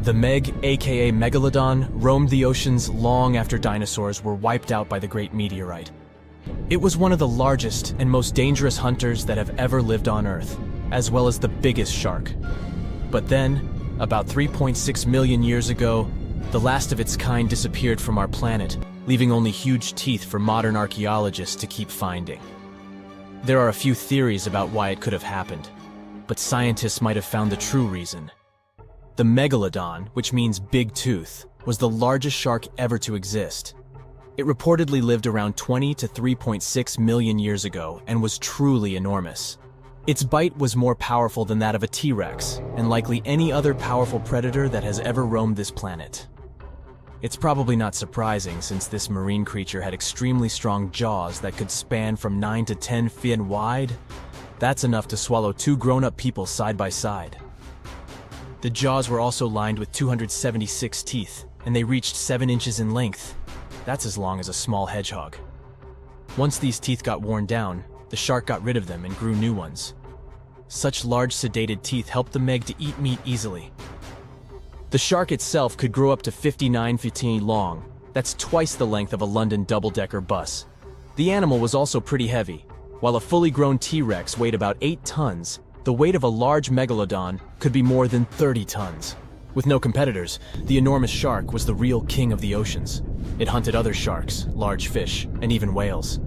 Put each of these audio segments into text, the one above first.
The Meg, aka Megalodon, roamed the oceans long after dinosaurs were wiped out by the Great Meteorite. It was one of the largest and most dangerous hunters that have ever lived on Earth, as well as the biggest shark. But then, about 3.6 million years ago, the last of its kind disappeared from our planet, leaving only huge teeth for modern archaeologists to keep finding. There are a few theories about why it could have happened, but scientists might have found the true reason. The Megalodon, which means big tooth, was the largest shark ever to exist. It reportedly lived around 20 to 3.6 million years ago and was truly enormous. Its bite was more powerful than that of a T-Rex, and likely any other powerful predator that has ever roamed this planet. It's probably not surprising since this marine creature had extremely strong jaws that could span from 9 to 10 feet wide. That's enough to swallow two grown-up people side by side. The jaws were also lined with 276 teeth, and they reached 7 inches in length. That's as long as a small hedgehog. Once these teeth got worn down, the shark got rid of them and grew new ones. Such large sedated teeth helped the Meg to eat meat easily. The shark itself could grow up to 59 feet long. That's twice the length of a London double-decker bus. The animal was also pretty heavy. While a fully grown T-Rex weighed about 8 tons, the weight of a large Megalodon could be more than 30 tons. With no competitors, the enormous shark was the real king of the oceans. It hunted other sharks, large fish, and even whales.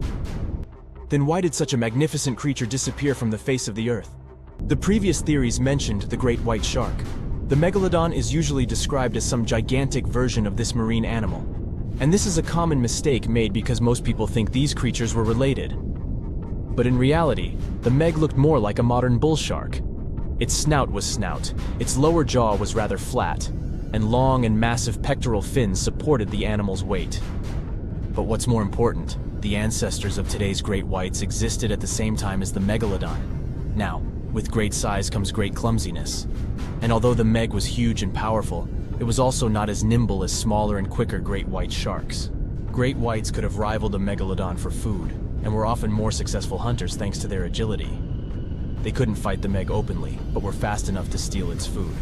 Then why did such a magnificent creature disappear from the face of the Earth? The previous theories mentioned the great white shark. The Megalodon is usually described as some gigantic version of this marine animal. And this is a common mistake made because most people think these creatures were related. But in reality, the Meg looked more like a modern bull shark. Its snout was snout, its lower jaw was rather flat, and long and massive pectoral fins supported the animal's weight. But what's more important, the ancestors of today's great whites existed at the same time as the Megalodon. Now, with great size comes great clumsiness. And although the Meg was huge and powerful, it was also not as nimble as smaller and quicker great white sharks. Great whites could have rivaled a Megalodon for food, and were often more successful hunters thanks to their agility. They couldn't fight the Meg openly, but were fast enough to steal its food.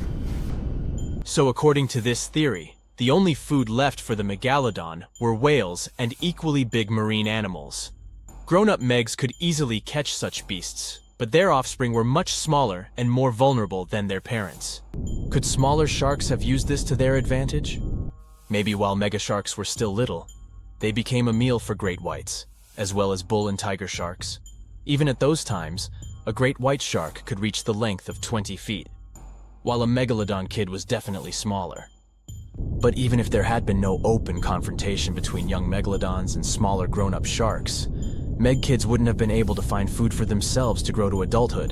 So according to this theory, the only food left for the Megalodon were whales and equally big marine animals. Grown-up Megs could easily catch such beasts, but their offspring were much smaller and more vulnerable than their parents. Could smaller sharks have used this to their advantage? Maybe while megasharks were still little, they became a meal for great whites, as well as bull and tiger sharks. Even at those times, a great white shark could reach the length of 20 feet, while a Megalodon kid was definitely smaller. But even if there had been no open confrontation between young Megalodons and smaller grown-up sharks, Meg kids wouldn't have been able to find food for themselves to grow to adulthood.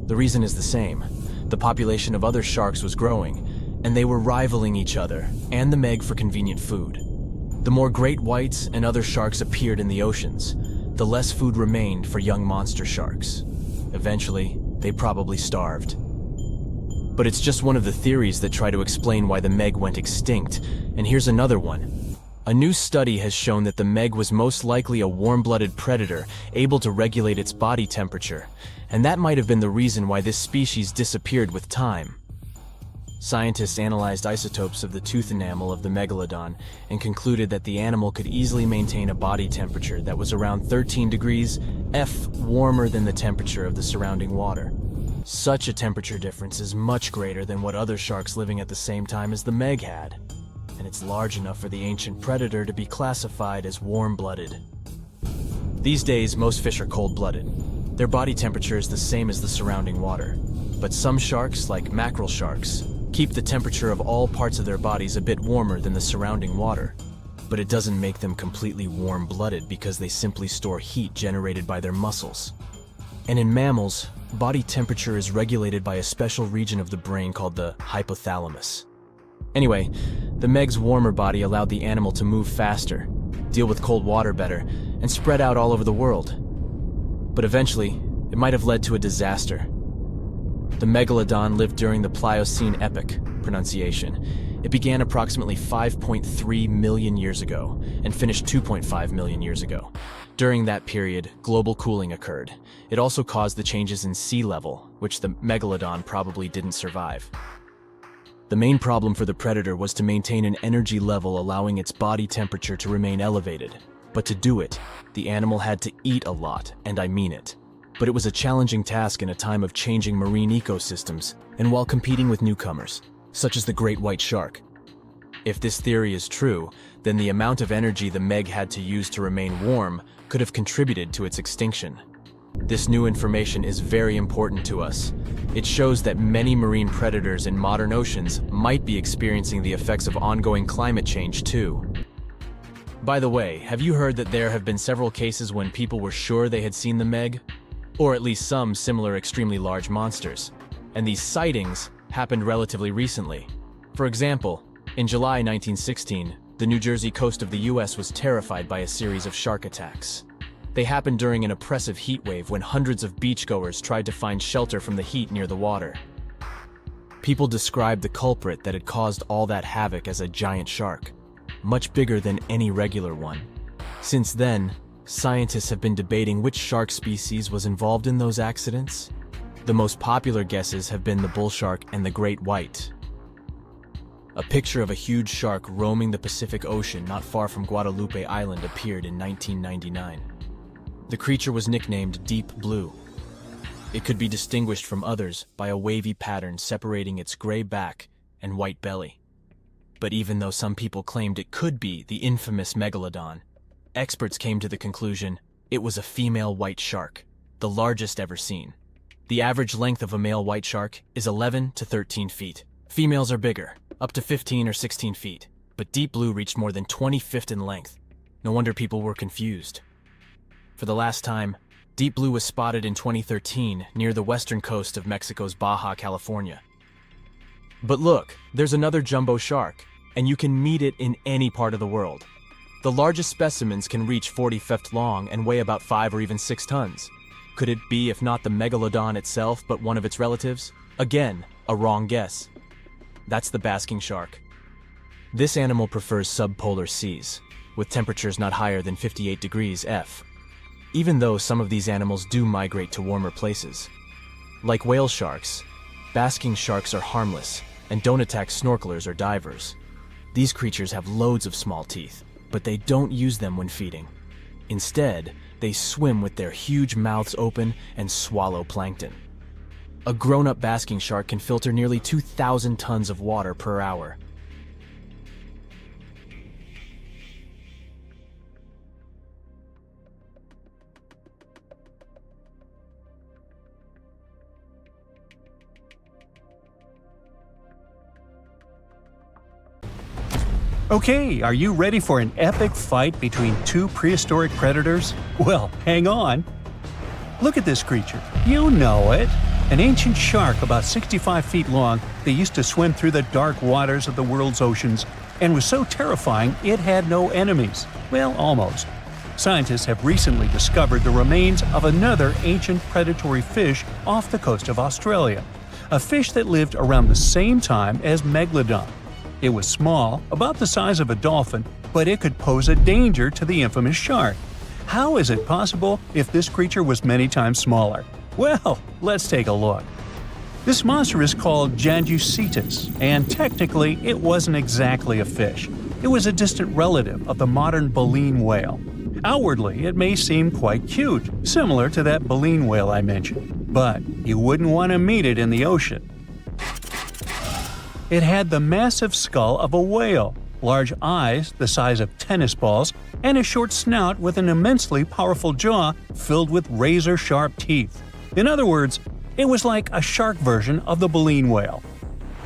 The reason is the same. The population of other sharks was growing, and they were rivaling each other and the Meg for convenient food. The more great whites and other sharks appeared in the oceans, the less food remained for young monster sharks. Eventually, they probably starved. But it's just one of the theories that try to explain why the Meg went extinct, and here's another one. A new study has shown that the Meg was most likely a warm-blooded predator able to regulate its body temperature, and that might have been the reason why this species disappeared with time. Scientists analyzed isotopes of the tooth enamel of the Megalodon and concluded that the animal could easily maintain a body temperature that was around 13 degrees F warmer than the temperature of the surrounding water. Such a temperature difference is much greater than what other sharks living at the same time as the Meg had, and it's large enough for the ancient predator to be classified as warm-blooded. These days, most fish are cold-blooded. Their body temperature is the same as the surrounding water, but some sharks, like mackerel sharks, keep the temperature of all parts of their bodies a bit warmer than the surrounding water. But it doesn't make them completely warm-blooded because they simply store heat generated by their muscles. And in mammals, body temperature is regulated by a special region of the brain called the hypothalamus. Anyway, the Meg's warmer body allowed the animal to move faster, deal with cold water better, and spread out all over the world. But eventually, it might have led to a disaster. The Megalodon lived during the Pliocene epoch, pronunciation. It began approximately 5.3 million years ago and finished 2.5 million years ago. During that period, global cooling occurred. It also caused the changes in sea level, which the Megalodon probably didn't survive. The main problem for the predator was to maintain an energy level allowing its body temperature to remain elevated. But to do it, the animal had to eat a lot, and I mean it. But it was a challenging task in a time of changing marine ecosystems and while competing with newcomers, such as the great white shark. If this theory is true, then the amount of energy the Meg had to use to remain warm could have contributed to its extinction. This new information is very important to us. It shows that many marine predators in modern oceans might be experiencing the effects of ongoing climate change too. By the way, have you heard that there have been several cases when people were sure they had seen the Meg? Or at least some similar extremely large monsters. And these sightings happened relatively recently. For example, in July 1916, the New Jersey coast of the US was terrified by a series of shark attacks. They happened during an oppressive heat wave when hundreds of beachgoers tried to find shelter from the heat near the water. People described the culprit that had caused all that havoc as a giant shark, much bigger than any regular one. Since then, scientists have been debating which shark species was involved in those accidents. The most popular guesses have been the bull shark and the great white. A picture of a huge shark roaming the Pacific Ocean not far from Guadalupe Island appeared in 1999. The creature was nicknamed Deep Blue. It could be distinguished from others by a wavy pattern separating its gray back and white belly. But even though some people claimed it could be the infamous Megalodon, experts came to the conclusion it was a female white shark, the largest ever seen. The average length of a male white shark is 11 to 13 feet. Females are bigger, up to 15 or 16 feet, but Deep Blue reached more than 20 feet in length. No wonder people were confused. For the last time, Deep Blue was spotted in 2013 near the western coast of Mexico's Baja California. But look, there's another jumbo shark, and you can meet it in any part of the world. The largest specimens can reach 40 feet long and weigh about 5 or even 6 tons. Could it be, if not the Megalodon itself, but one of its relatives? Again, a wrong guess. That's the basking shark. This animal prefers subpolar seas, with temperatures not higher than 58 degrees F. Even though some of these animals do migrate to warmer places. Like whale sharks, basking sharks are harmless and don't attack snorkelers or divers. These creatures have loads of small teeth, but they don't use them when feeding. Instead, they swim with their huge mouths open and swallow plankton. A grown-up basking shark can filter nearly 2,000 tons of water per hour. Okay, are you ready for an epic fight between two prehistoric predators? Well, hang on. Look at this creature. You know it. An ancient shark about 65 feet long that used to swim through the dark waters of the world's oceans and was so terrifying it had no enemies. Well, almost. Scientists have recently discovered the remains of another ancient predatory fish off the coast of Australia, a fish that lived around the same time as Megalodon. It was small, about the size of a dolphin, but it could pose a danger to the infamous shark. How is it possible if this creature was many times smaller? Well, let's take a look. This monster is called janjucetus, and technically it wasn't exactly a fish. It was a distant relative of the modern baleen whale. Outwardly, it may seem quite cute, similar to that baleen whale I mentioned, but you wouldn't want to meet it in the ocean. It had the massive skull of a whale, large eyes the size of tennis balls, and a short snout with an immensely powerful jaw filled with razor-sharp teeth. In other words, it was like a shark version of the baleen whale.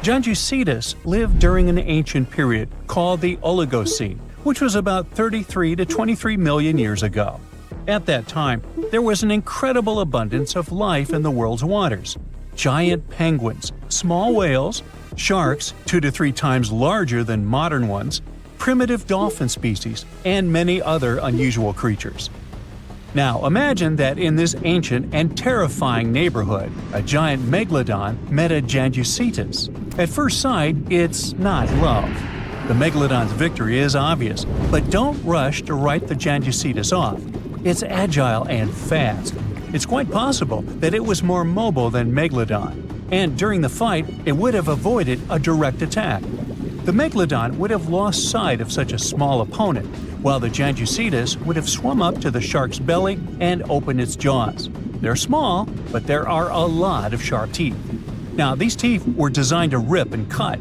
Janjucetus lived during an ancient period called the Oligocene, which was about 33 to 23 million years ago. At that time, there was an incredible abundance of life in the world's waters. Giant penguins, small whales, sharks 2 to 3 times larger than modern ones, primitive dolphin species, and many other unusual creatures. Now imagine that in this ancient and terrifying neighborhood, a giant megalodon met a janjucetus. At first sight, it's not love. The megalodon's victory is obvious, but don't rush to write the janjucetus off. It's agile and fast. It's quite possible that it was more mobile than Megalodon. and during the fight, it would have avoided a direct attack. The Megalodon would have lost sight of such a small opponent, while the janjucetus would have swum up to the shark's belly and opened its jaws. They're small, but there are a lot of sharp teeth. Now, these teeth were designed to rip and cut.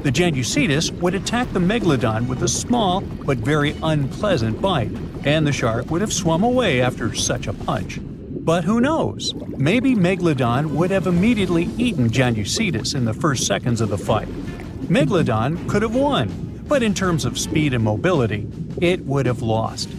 The janjucetus would attack the Megalodon with a small but very unpleasant bite, and the shark would have swum away after such a punch. But who knows? Maybe Megalodon would have immediately eaten janjucetus in the first seconds of the fight. Megalodon could have won, but in terms of speed and mobility, it would have lost.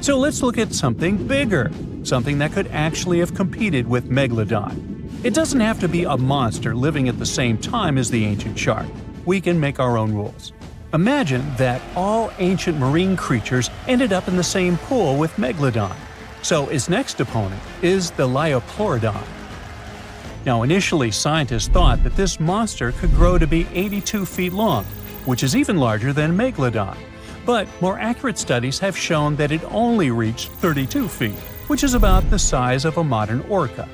So let's look at something bigger, something that could actually have competed with Megalodon. It doesn't have to be a monster living at the same time as the ancient shark. We can make our own rules. Imagine that all ancient marine creatures ended up in the same pool with Megalodon. So its next opponent is the leviathan. Now, initially, scientists thought that this monster could grow to be 82 feet long, which is even larger than Megalodon. But more accurate studies have shown that it only reached 32 feet, which is about the size of a modern orca.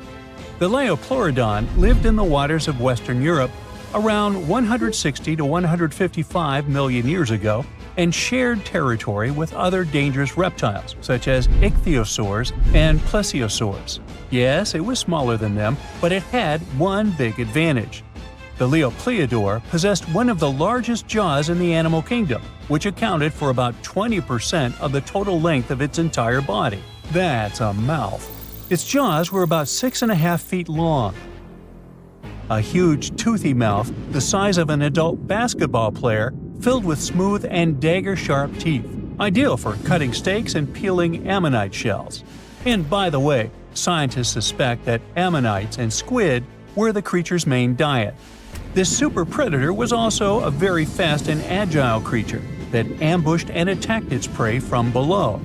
The leviathan lived in the waters of Western Europe around 160 to 155 million years ago and shared territory with other dangerous reptiles such as ichthyosaurs and plesiosaurs. Yes, it was smaller than them, but it had one big advantage. The leopleodor possessed one of the largest jaws in the animal kingdom, which accounted for about 20% of the total length of its entire body. That's a mouth. Its jaws were about 6.5 feet long. A huge, toothy mouth the size of an adult basketball player, filled with smooth and dagger-sharp teeth, ideal for cutting steaks and peeling ammonite shells. And by the way, scientists suspect that ammonites and squid were the creature's main diet. This super predator was also a very fast and agile creature that ambushed and attacked its prey from below.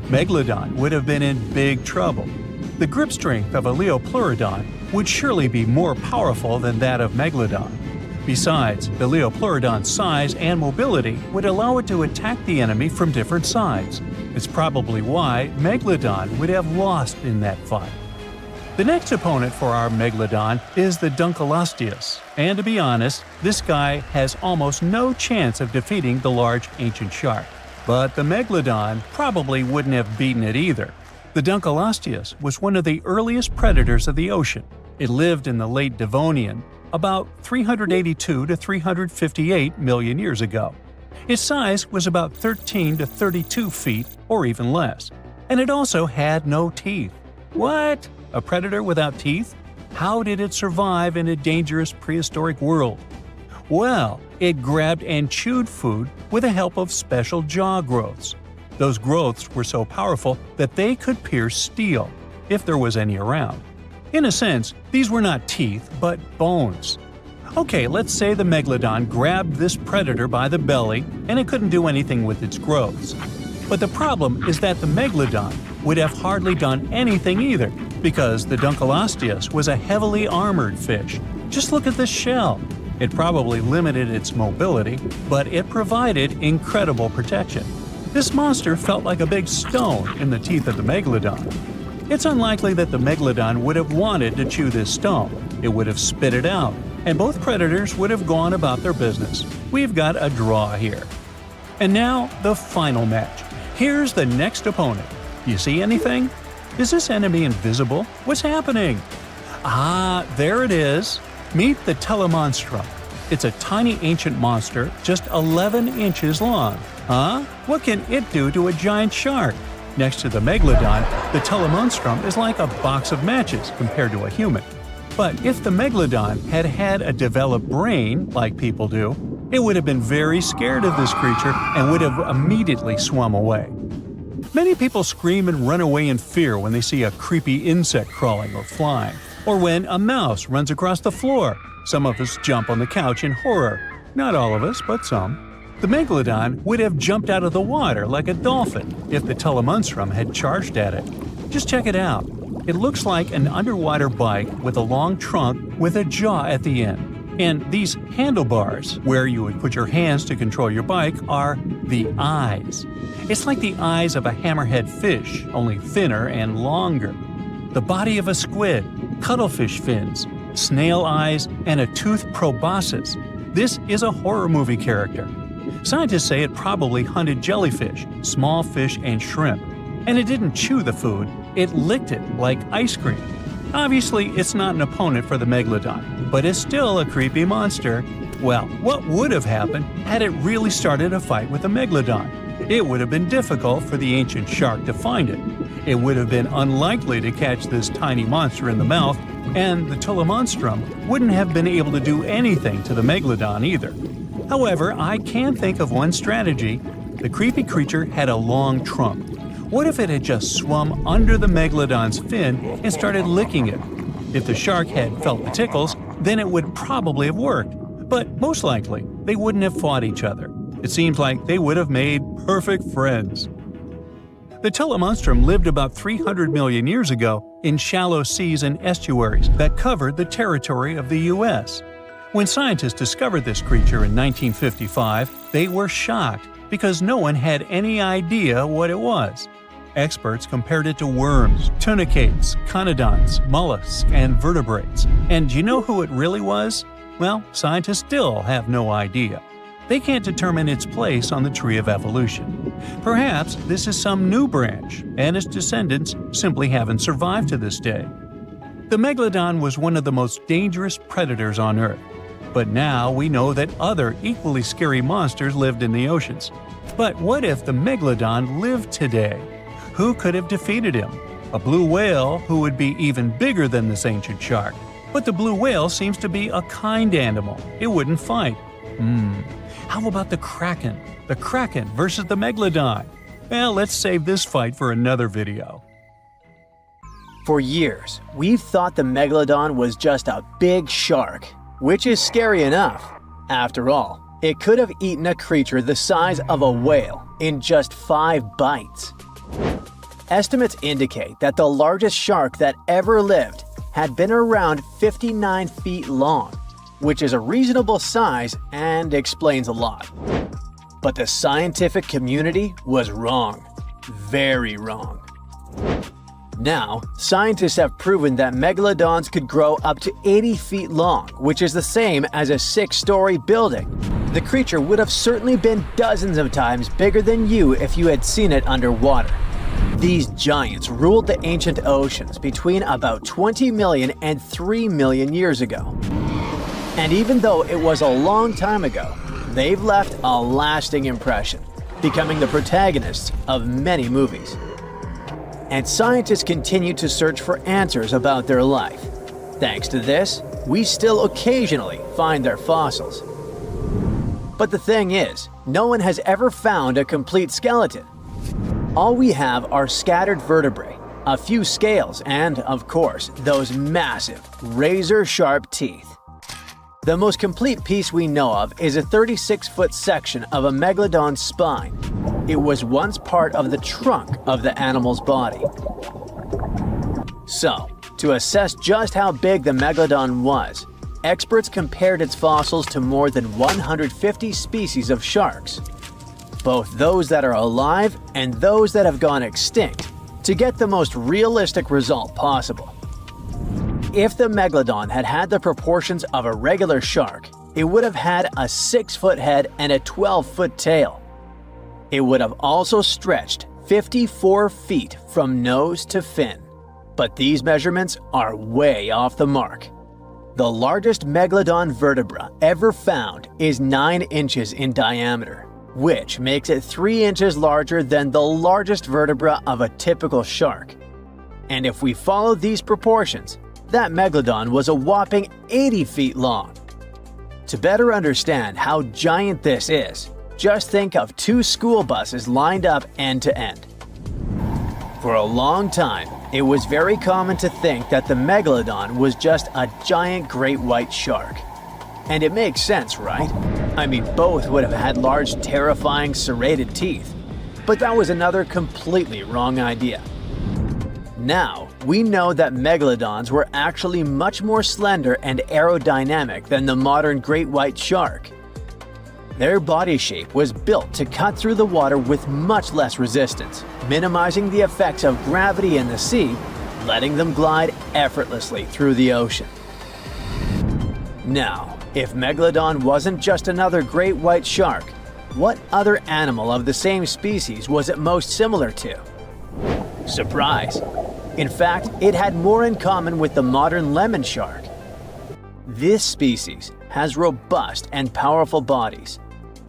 Megalodon would have been in big trouble. The grip strength of a leopleodon would surely be more powerful than that of Megalodon. Besides, the leopleodon's size and mobility would allow it to attack the enemy from different sides. It's probably why Megalodon would have lost in that fight. The next opponent for our Megalodon is the Duncleosteus, and to be honest, this guy has almost no chance of defeating the large ancient shark. But the Megalodon probably wouldn't have beaten it either. The Duncleosteus was one of the earliest predators of the ocean. It lived in the late Devonian, about 382 to 358 million years ago. Its size was about 13 to 32 feet or even less, and it also had no teeth. What? A predator without teeth? How did it survive in a dangerous prehistoric world? Well, it grabbed and chewed food with the help of special jaw growths. Those growths were so powerful that they could pierce steel, if there was any around. In a sense, these were not teeth, but bones. Okay, let's say the Megalodon grabbed this predator by the belly and it couldn't do anything with its growths. But the problem is that the Megalodon would have hardly done anything either, because the Duncleosteus was a heavily armored fish. Just look at this shell. It probably limited its mobility, but it provided incredible protection. This monster felt like a big stone in the teeth of the Megalodon. It's unlikely that the Megalodon would have wanted to chew this stone. It would have spit it out, and both predators would have gone about their business. We've got a draw here. And now, the final match. Here's the next opponent. You see anything? Is this enemy invisible? What's happening? Ah, there it is. Meet the telemonstrum. It's a tiny ancient monster, just 11 inches long. Huh? What can it do to a giant shark? Next to the Megalodon, the telemonstrum is like a box of matches compared to a human. But if the Megalodon had had a developed brain, like people do, it would have been very scared of this creature and would have immediately swum away. Many people scream and run away in fear when they see a creepy insect crawling or flying, or when a mouse runs across the floor. Some of us jump on the couch in horror. Not all of us, but some. The Megalodon would have jumped out of the water like a dolphin if the telemonstrum had charged at it. Just check it out. It looks like an underwater bike with a long trunk with a jaw at the end. And these handlebars, where you would put your hands to control your bike, are the eyes. It's like the eyes of a hammerhead fish, only thinner and longer. The body of a squid, cuttlefish fins, snail eyes, and a toothed proboscis. This is a horror movie character. Scientists say it probably hunted jellyfish, small fish, and shrimp. And it didn't chew the food, it licked it like ice cream. Obviously, it's not an opponent for the Megalodon, but it's still a creepy monster. Well, what would have happened had it really started a fight with a Megalodon? It would have been difficult for the ancient shark to find it. It would have been unlikely to catch this tiny monster in the mouth, and the Tully wouldn't have been able to do anything to the Megalodon either. However, I can think of one strategy. The creepy creature had a long trunk. What if it had just swum under the Megalodon's fin and started licking it? If the shark had felt the tickles, then it would probably have worked. But most likely, they wouldn't have fought each other. It seems like they would have made perfect friends. The Tully lived about 300 million years ago in shallow seas and estuaries that covered the territory of the U.S. When scientists discovered this creature in 1955, they were shocked because no one had any idea what it was. Experts compared it to worms, tunicates, conodonts, mollusks, and vertebrates. And do you know who it really was? Well, scientists still have no idea. They can't determine its place on the tree of evolution. Perhaps this is some new branch, and its descendants simply haven't survived to this day. The Megalodon was one of the most dangerous predators on Earth. But now we know that other equally scary monsters lived in the oceans. But what if the Megalodon lived today? Who could have defeated him? A blue whale who would be even bigger than this ancient shark. But the blue whale seems to be a kind animal. It wouldn't fight. How about the Kraken? The Kraken versus the Megalodon? Well, let's save this fight for another video. For years, we've thought the Megalodon was just a big shark, which is scary enough. After all, it could have eaten a creature the size of a whale in just 5 bites. Estimates indicate that the largest shark that ever lived had been around 59 feet long, which is a reasonable size and explains a lot. But the scientific community was wrong. Very wrong. Now, scientists have proven that megalodons could grow up to 80 feet long, which is the same as a 6-story building. The creature would have certainly been dozens of times bigger than you if you had seen it underwater. These giants ruled the ancient oceans between about 20 million and 3 million years ago. And even though it was a long time ago, they've left a lasting impression, becoming the protagonists of many movies. And scientists continue to search for answers about their life. Thanks to this, we still occasionally find their fossils. But the thing is, no one has ever found a complete skeleton. All we have are scattered vertebrae, a few scales, and, of course, those massive, razor-sharp teeth. The most complete piece we know of is a 36-foot section of a megalodon's spine. It was once part of the trunk of the animal's body. So, to assess just how big the megalodon was, experts compared its fossils to more than 150 species of sharks, both those that are alive and those that have gone extinct, to get the most realistic result possible. If the megalodon had had the proportions of a regular shark, it would have had a 6-foot head and a 12-foot tail. It would have also stretched 54 feet from nose to fin. But these measurements are way off the mark. The largest megalodon vertebra ever found is 9 inches in diameter, which makes it 3 inches larger than the largest vertebra of a typical shark. And if we follow these proportions, that megalodon was a whopping 80 feet long. To better understand how giant this is, just think of 2 school buses lined up end to end. For a long time, it was very common to think that the megalodon was just a giant great white shark. And it makes sense, right? I mean, both would have had large, terrifying, serrated teeth. But that was another completely wrong idea. Now, we know that megalodons were actually much more slender and aerodynamic than the modern great white shark. Their body shape was built to cut through the water with much less resistance, minimizing the effects of gravity in the sea, letting them glide effortlessly through the ocean. Now, if Megalodon wasn't just another great white shark, what other animal of the same species was it most similar to? Surprise! In fact, it had more in common with the modern lemon shark. This species has robust and powerful bodies,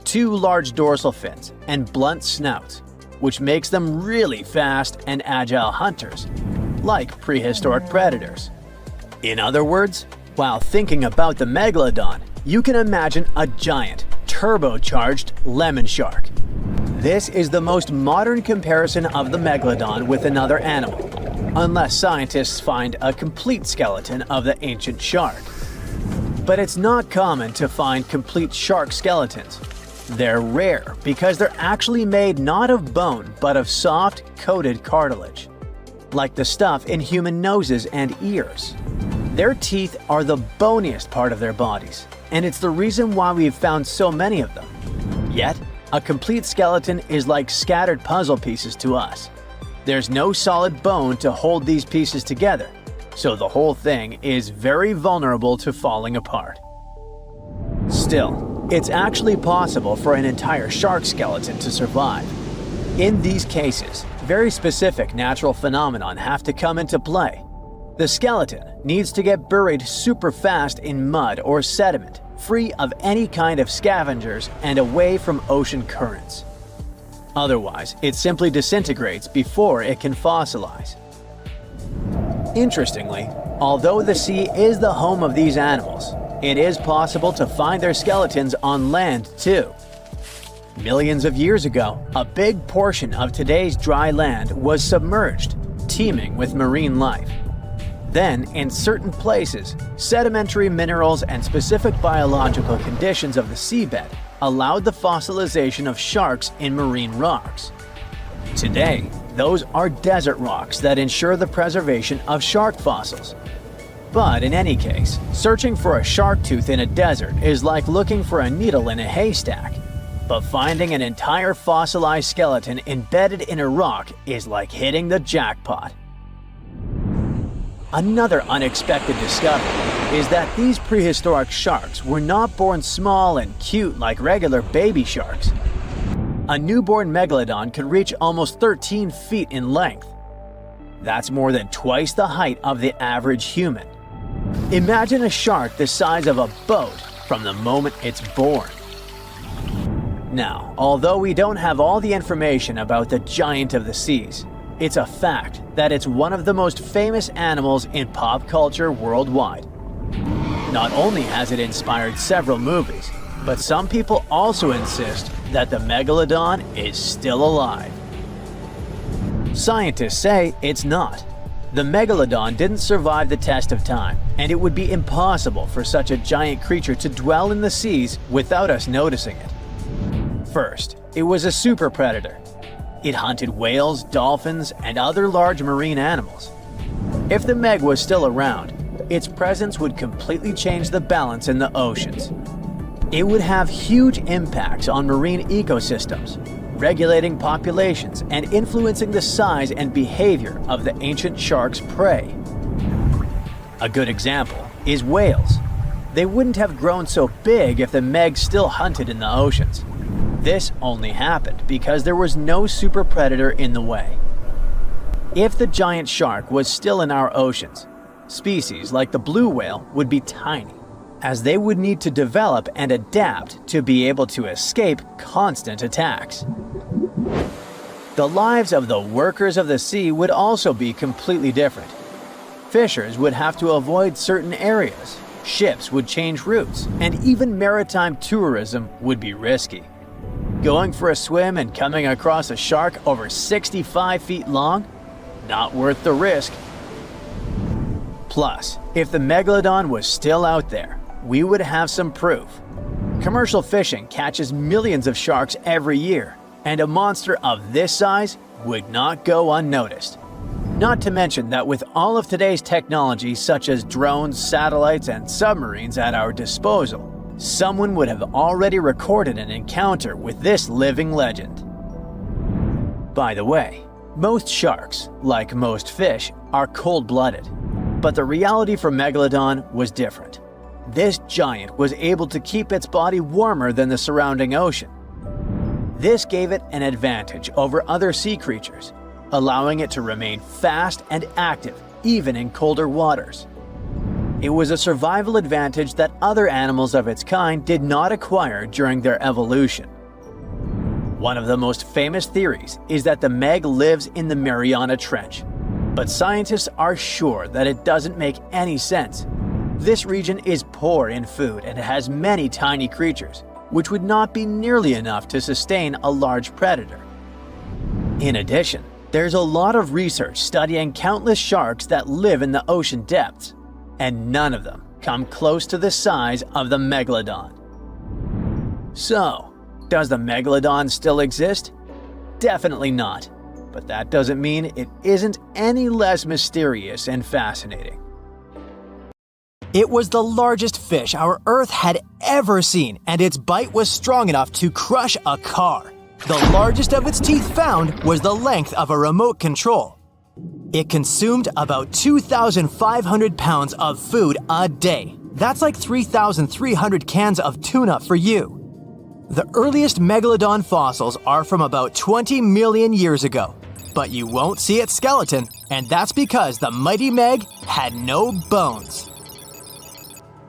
2 large dorsal fins, and blunt snouts, which makes them really fast and agile hunters, like prehistoric predators. In other words, while thinking about the Megalodon, you can imagine a giant, turbocharged lemon shark. This is the most modern comparison of the Megalodon with another animal, unless scientists find a complete skeleton of the ancient shark. But it's not common to find complete shark skeletons. They're rare because they're actually made not of bone but of soft, coated cartilage, like the stuff in human noses and ears. Their teeth are the boniest part of their bodies, and it's the reason why we've found so many of them. Yet, a complete skeleton is like scattered puzzle pieces to us. There's no solid bone to hold these pieces together, so the whole thing is very vulnerable to falling apart. Still, it's actually possible for an entire shark skeleton to survive. In these cases, very specific natural phenomena have to come into play. The skeleton needs to get buried super fast in mud or sediment, free of any kind of scavengers and away from ocean currents. Otherwise, it simply disintegrates before it can fossilize. Interestingly, although the sea is the home of these animals, it is possible to find their skeletons on land too. Millions of years ago, a big portion of today's dry land was submerged, teeming with marine life. Then, in certain places, sedimentary minerals and specific biological conditions of the seabed allowed the fossilization of sharks in marine rocks. Today, those are desert rocks that ensure the preservation of shark fossils. But in any case, searching for a shark tooth in a desert is like looking for a needle in a haystack. But finding an entire fossilized skeleton embedded in a rock is like hitting the jackpot. Another unexpected discovery is that these prehistoric sharks were not born small and cute like regular baby sharks. A newborn megalodon could reach almost 13 feet in length. That's more than twice the height of the average human. Imagine a shark the size of a boat from the moment it's born. Now, although we don't have all the information about the giant of the seas, it's a fact that it's one of the most famous animals in pop culture worldwide. Not only has it inspired several movies, but some people also insist that the Megalodon is still alive. Scientists say it's not. The Megalodon didn't survive the test of time, and it would be impossible for such a giant creature to dwell in the seas without us noticing it. First, it was a super predator. It hunted whales, dolphins, and other large marine animals. If the Meg was still around, its presence would completely change the balance in the oceans. It would have huge impacts on marine ecosystems, regulating populations and influencing the size and behavior of the ancient shark's prey. A good example is whales. They wouldn't have grown so big if the Meg still hunted in the oceans. This only happened because there was no super predator in the way. If the giant shark was still in our oceans, species like the blue whale would be tiny, as they would need to develop and adapt to be able to escape constant attacks. The lives of the workers of the sea would also be completely different. Fishers would have to avoid certain areas, ships would change routes, and even maritime tourism would be risky. Going for a swim and coming across a shark over 65 feet long? Not worth the risk. Plus, if the Megalodon was still out there, we would have some proof. Commercial fishing catches millions of sharks every year, and a monster of this size would not go unnoticed. Not to mention that with all of today's technology such as drones, satellites, and submarines at our disposal, someone would have already recorded an encounter with this living legend. By the way, most sharks, like most fish, are cold-blooded. But the reality for Megalodon was different. This giant was able to keep its body warmer than the surrounding ocean. This gave it an advantage over other sea creatures, allowing it to remain fast and active even in colder waters. It was a survival advantage that other animals of its kind did not acquire during their evolution. One of the most famous theories is that the Meg lives in the Mariana Trench, but scientists are sure that it doesn't make any sense. This region is poor in food and has many tiny creatures, which would not be nearly enough to sustain a large predator. In addition, there's a lot of research studying countless sharks that live in the ocean depths, and none of them come close to the size of the Megalodon. So, does the Megalodon still exist? Definitely not, but that doesn't mean it isn't any less mysterious and fascinating. It was the largest fish our Earth had ever seen, and its bite was strong enough to crush a car. The largest of its teeth found was the length of a remote control. It consumed about 2,500 pounds of food a day. That's like 3,300 cans of tuna for you. The earliest Megalodon fossils are from about 20 million years ago, but you won't see its skeleton, and that's because the mighty Meg had no bones.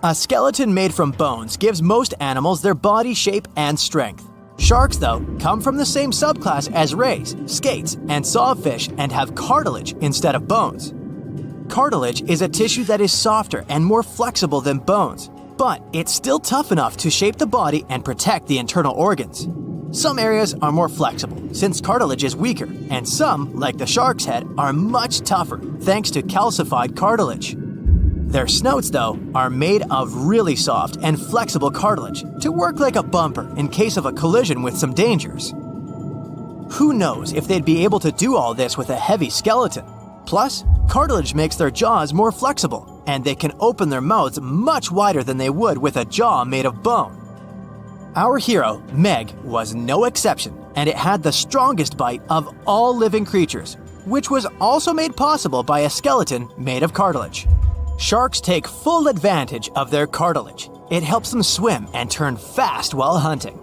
A skeleton made from bones gives most animals their body shape and strength. Sharks, though, come from the same subclass as rays, skates, and sawfish and have cartilage instead of bones. Cartilage is a tissue that is softer and more flexible than bones, but it's still tough enough to shape the body and protect the internal organs. Some areas are more flexible, since cartilage is weaker, and some, like the shark's head, are much tougher thanks to calcified cartilage. Their snouts, though, are made of really soft and flexible cartilage to work like a bumper in case of a collision with some dangers. Who knows if they'd be able to do all this with a heavy skeleton? Plus, cartilage makes their jaws more flexible, and they can open their mouths much wider than they would with a jaw made of bone. Our hero, Meg, was no exception, and it had the strongest bite of all living creatures, which was also made possible by a skeleton made of cartilage. Sharks take full advantage of their cartilage. It helps them swim and turn fast while hunting.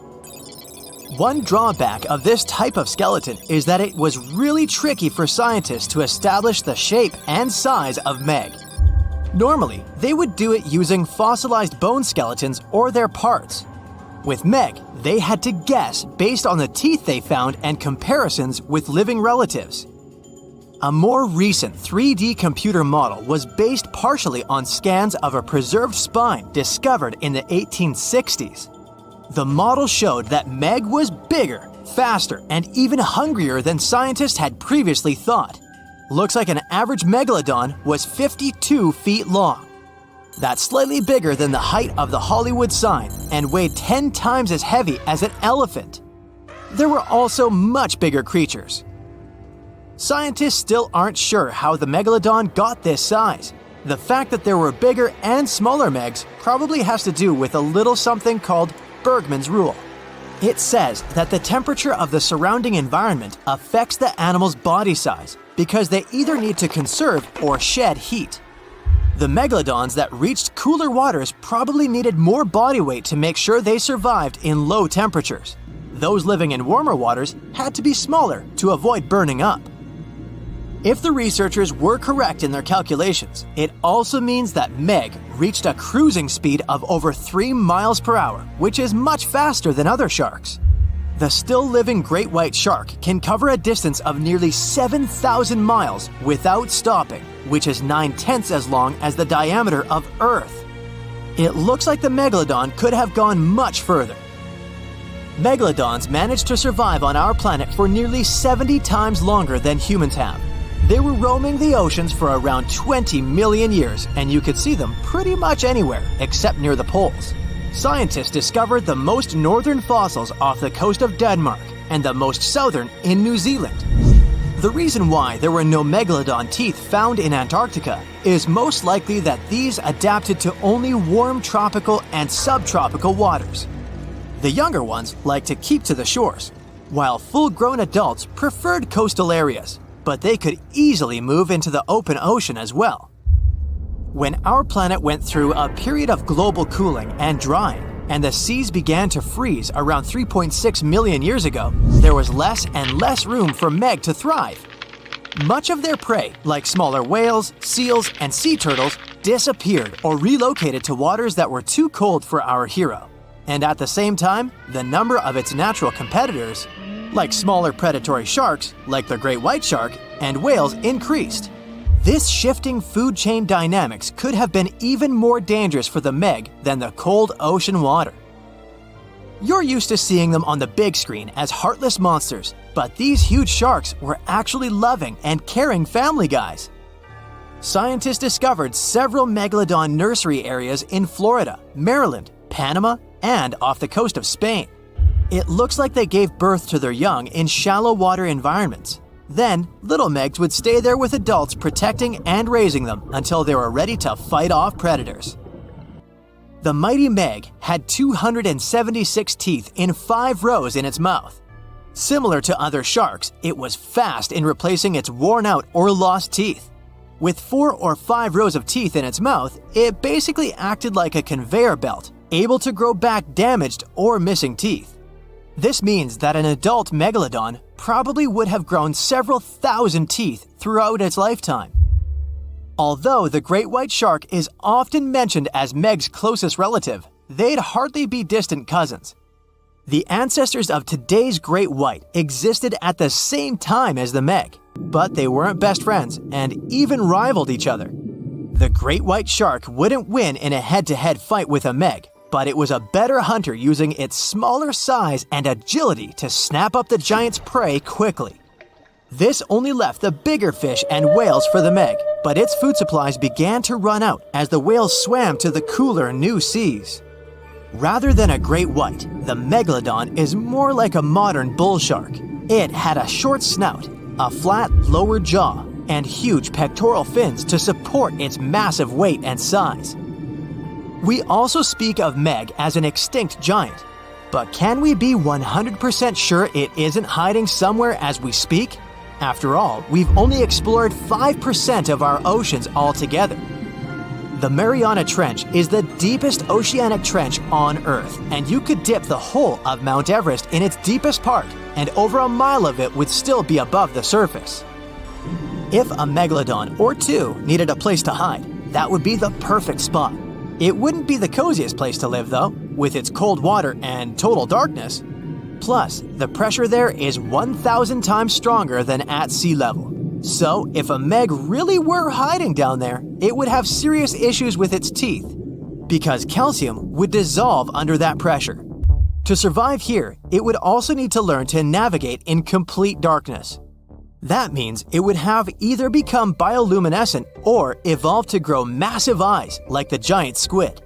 One drawback of this type of skeleton is that it was really tricky for scientists to establish the shape and size of Meg. Normally, they would do it using fossilized bone skeletons or their parts. With Meg, they had to guess based on the teeth they found and comparisons with living relatives. A more recent 3D computer model was based partially on scans of a preserved spine discovered in the 1860s. The model showed that Meg was bigger, faster, and even hungrier than scientists had previously thought. Looks like an average Megalodon was 52 feet long. That's slightly bigger than the height of the Hollywood sign and weighed 10 times as heavy as an elephant. There were also much bigger creatures. Scientists still aren't sure how the Megalodon got this size. The fact that there were bigger and smaller Megs probably has to do with a little something called Bergmann's rule. It says that the temperature of the surrounding environment affects the animal's body size because they either need to conserve or shed heat. The Megalodons that reached cooler waters probably needed more body weight to make sure they survived in low temperatures. Those living in warmer waters had to be smaller to avoid burning up. If the researchers were correct in their calculations, it also means that Meg reached a cruising speed of over 3 miles per hour, which is much faster than other sharks. The still-living great white shark can cover a distance of nearly 7,000 miles without stopping, which is 9/10 as long as the diameter of Earth. It looks like the Megalodon could have gone much further. Megalodons managed to survive on our planet for nearly 70 times longer than humans have. They were roaming the oceans for around 20 million years, and you could see them pretty much anywhere except near the poles. Scientists discovered the most northern fossils off the coast of Denmark and the most southern in New Zealand. The reason why there were no Megalodon teeth found in Antarctica is most likely that these adapted to only warm tropical and subtropical waters. The younger ones like to keep to the shores, while full-grown adults preferred coastal areas, but they could easily move into the open ocean as well. When our planet went through a period of global cooling and drying, and the seas began to freeze around 3.6 million years ago, there was less and less room for Meg to thrive. Much of their prey, like smaller whales, seals, and sea turtles, disappeared or relocated to waters that were too cold for our hero. And at the same time, the number of its natural competitors, like smaller predatory sharks, like the great white shark, and whales, increased. This shifting food chain dynamics could have been even more dangerous for the Meg than the cold ocean water. You're used to seeing them on the big screen as heartless monsters, but these huge sharks were actually loving and caring family guys. Scientists discovered several Megalodon nursery areas in Florida, Maryland, Panama, and off the coast of Spain. It looks like they gave birth to their young in shallow water environments. Then, little Megs would stay there with adults protecting and raising them until they were ready to fight off predators. The mighty Meg had 276 teeth in 5 rows in its mouth. Similar to other sharks, it was fast in replacing its worn-out or lost teeth. With 4 or 5 rows of teeth in its mouth, it basically acted like a conveyor belt, able to grow back damaged or missing teeth. This means that an adult Megalodon probably would have grown several thousand teeth throughout its lifetime. Although the great white shark is often mentioned as Meg's closest relative, they'd hardly be distant cousins. The ancestors of today's great white existed at the same time as the Meg, but they weren't best friends and even rivaled each other. The great white shark wouldn't win in a head-to-head fight with a Meg, but it was a better hunter using its smaller size and agility to snap up the giant's prey quickly. This only left the bigger fish and whales for the Meg, but its food supplies began to run out as the whales swam to the cooler new seas. Rather than a great white, the Megalodon is more like a modern bull shark. It had a short snout, a flat lower jaw, and huge pectoral fins to support its massive weight and size. We also speak of Meg as an extinct giant, but can we be 100% sure it isn't hiding somewhere as we speak? After all, we've only explored 5% of our oceans altogether. The Mariana Trench is the deepest oceanic trench on Earth, and you could dip the whole of Mount Everest in its deepest part, and over a mile of it would still be above the surface. If a Megalodon or two needed a place to hide, that would be the perfect spot. It wouldn't be the coziest place to live, though, with its cold water and total darkness. Plus, the pressure there is 1,000 times stronger than at sea level. So, if a Meg really were hiding down there, it would have serious issues with its teeth, because calcium would dissolve under that pressure. To survive here, it would also need to learn to navigate in complete darkness. That means it would have either become bioluminescent or evolve to grow massive eyes like the giant squid.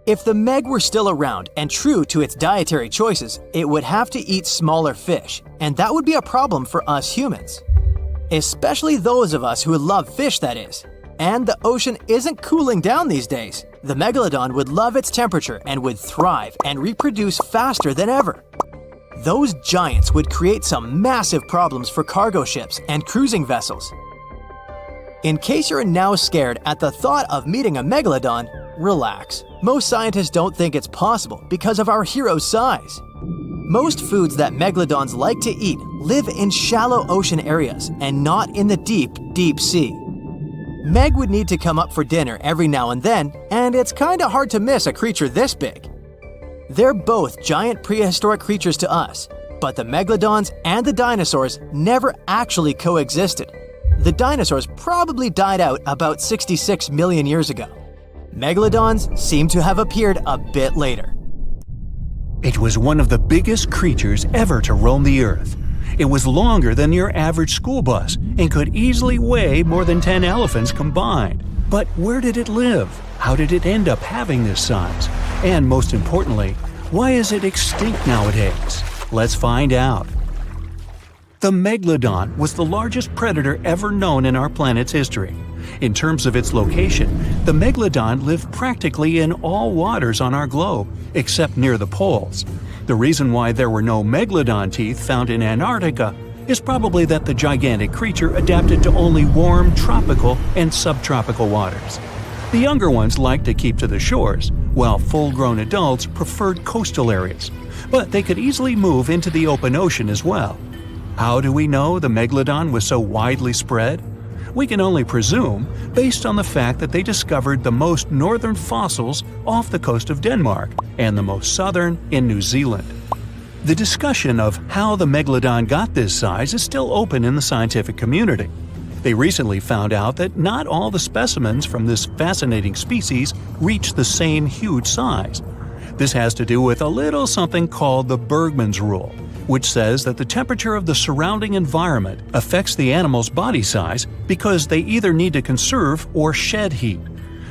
If the Meg were still around and true to its dietary choices, it would have to eat smaller fish, and that would be a problem for us humans. Especially those of us who love fish, that is. And the ocean isn't cooling down these days. The Megalodon would love its temperature and would thrive and reproduce faster than ever. Those giants would create some massive problems for cargo ships and cruising vessels. In case you're now scared at the thought of meeting a Megalodon, relax. Most scientists don't think it's possible because of our hero's size. Most foods that Megalodons like to eat live in shallow ocean areas and not in the deep, deep sea. Meg would need to come up for dinner every now and then, and it's kinda hard to miss a creature this big. They're both giant prehistoric creatures to us, but the Megalodons and the dinosaurs never actually coexisted. The dinosaurs probably died out about 66 million years ago. Megalodons seem to have appeared a bit later. It was one of the biggest creatures ever to roam the Earth. It was longer than your average school bus and could easily weigh more than 10 elephants combined. But where did it live? How did it end up having this size? And most importantly, why is it extinct nowadays? Let's find out. The Megalodon was the largest predator ever known in our planet's history. In terms of its location, the Megalodon lived practically in all waters on our globe, except near the poles. The reason why there were no Megalodon teeth found in Antarctica is probably that the gigantic creature adapted to only warm tropical and subtropical waters. The younger ones liked to keep to the shores, while full-grown adults preferred coastal areas, but they could easily move into the open ocean as well. How do we know the Megalodon was so widely spread? We can only presume, based on the fact that they discovered the most northern fossils off the coast of Denmark and the most southern in New Zealand. The discussion of how the Megalodon got this size is still open in the scientific community. They recently found out that not all the specimens from this fascinating species reach the same huge size. This has to do with a little something called the Bergmann's Rule, which says that the temperature of the surrounding environment affects the animal's body size because they either need to conserve or shed heat.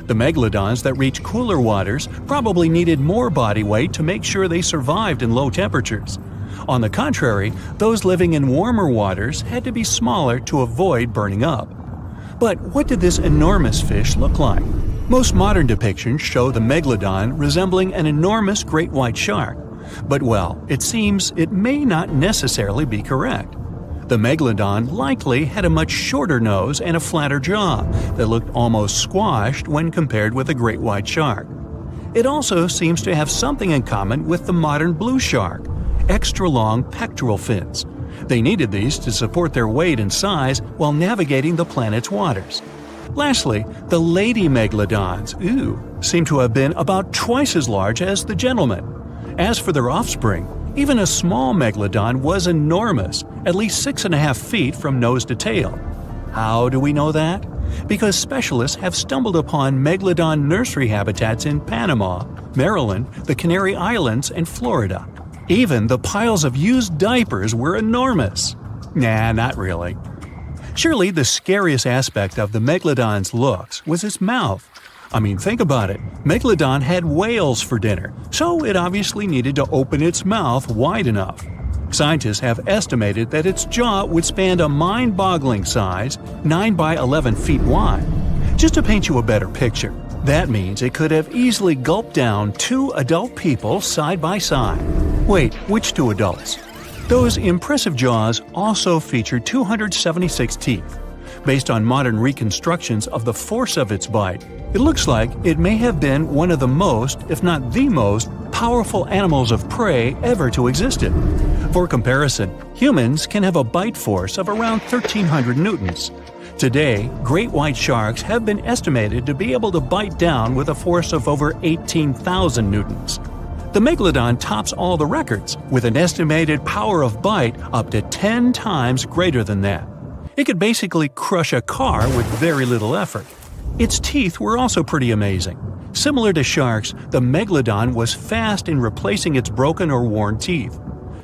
The megalodons that reach cooler waters probably needed more body weight to make sure they survived in low temperatures. On the contrary, those living in warmer waters had to be smaller to avoid burning up. But what did this enormous fish look like? Most modern depictions show the megalodon resembling an enormous great white shark. But well, it seems it may not necessarily be correct. The megalodon likely had a much shorter nose and a flatter jaw that looked almost squashed when compared with a great white shark. It also seems to have something in common with the modern blue shark: extra-long pectoral fins. They needed these to support their weight and size while navigating the planet's waters. Lastly, the lady megalodons, seem to have been about twice as large as the gentlemen. As for their offspring, even a small megalodon was enormous, at least 6.5 feet from nose to tail. How do we know that? Because specialists have stumbled upon megalodon nursery habitats in Panama, Maryland, the Canary Islands, and Florida. Even the piles of used diapers were enormous. Nah, not really. Surely the scariest aspect of the megalodon's looks was its mouth. I mean, think about it. Megalodon had whales for dinner, so it obviously needed to open its mouth wide enough. Scientists have estimated that its jaw would span a mind-boggling size, 9 by 11 feet wide. Just to paint you a better picture, that means it could have easily gulped down 2 adult people side by side. Wait, which 2 adults? Those impressive jaws also feature 276 teeth. Based on modern reconstructions of the force of its bite, it looks like it may have been one of the most, if not the most, powerful animals of prey ever to exist. For comparison, humans can have a bite force of around 1,300 newtons. Today, great white sharks have been estimated to be able to bite down with a force of over 18,000 newtons. The megalodon tops all the records, with an estimated power of bite up to 10 times greater than that. It could basically crush a car with very little effort. Its teeth were also pretty amazing. Similar to sharks, the megalodon was fast in replacing its broken or worn teeth.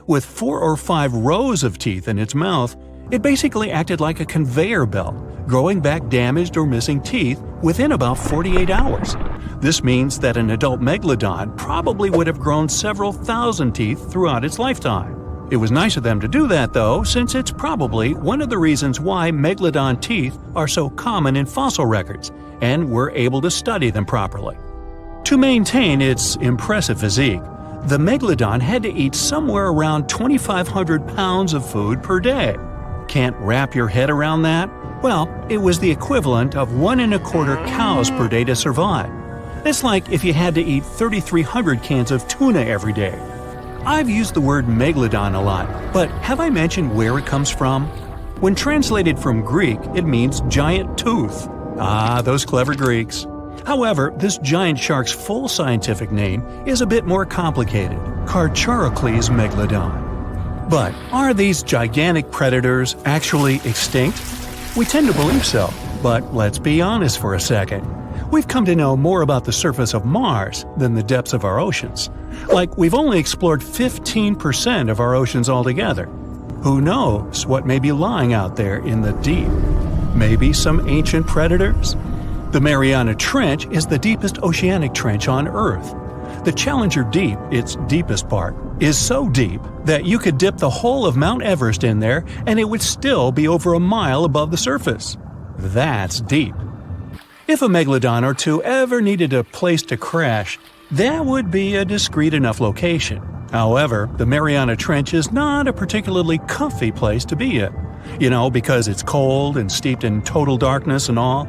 With 4 or 5 rows of teeth in its mouth, it basically acted like a conveyor belt, growing back damaged or missing teeth within about 48 hours. This means that an adult megalodon probably would have grown several thousand teeth throughout its lifetime. It was nice of them to do that, though, since it's probably one of the reasons why megalodon teeth are so common in fossil records, and we're able to study them properly. To maintain its impressive physique, the megalodon had to eat somewhere around 2,500 pounds of food per day. Can't wrap your head around that? Well, it was the equivalent of 1¼ cows per day to survive. It's like if you had to eat 3,300 cans of tuna every day. I've used the word megalodon a lot, but have I mentioned where it comes from? When translated from Greek, it means giant tooth. Ah, those clever Greeks. However, this giant shark's full scientific name is a bit more complicated: Carcharocles megalodon. But are these gigantic predators actually extinct? We tend to believe so, but let's be honest for a second. We've come to know more about the surface of Mars than the depths of our oceans. Like, we've only explored 15% of our oceans altogether. Who knows what may be lying out there in the deep? Maybe some ancient predators? The Mariana Trench is the deepest oceanic trench on Earth. The Challenger Deep, its deepest part, is so deep that you could dip the whole of Mount Everest in there and it would still be over a mile above the surface. That's deep. If a megalodon or 2 ever needed a place to crash, that would be a discreet enough location. However, the Mariana Trench is not a particularly comfy place to be in. Because it's cold and steeped in total darkness and all.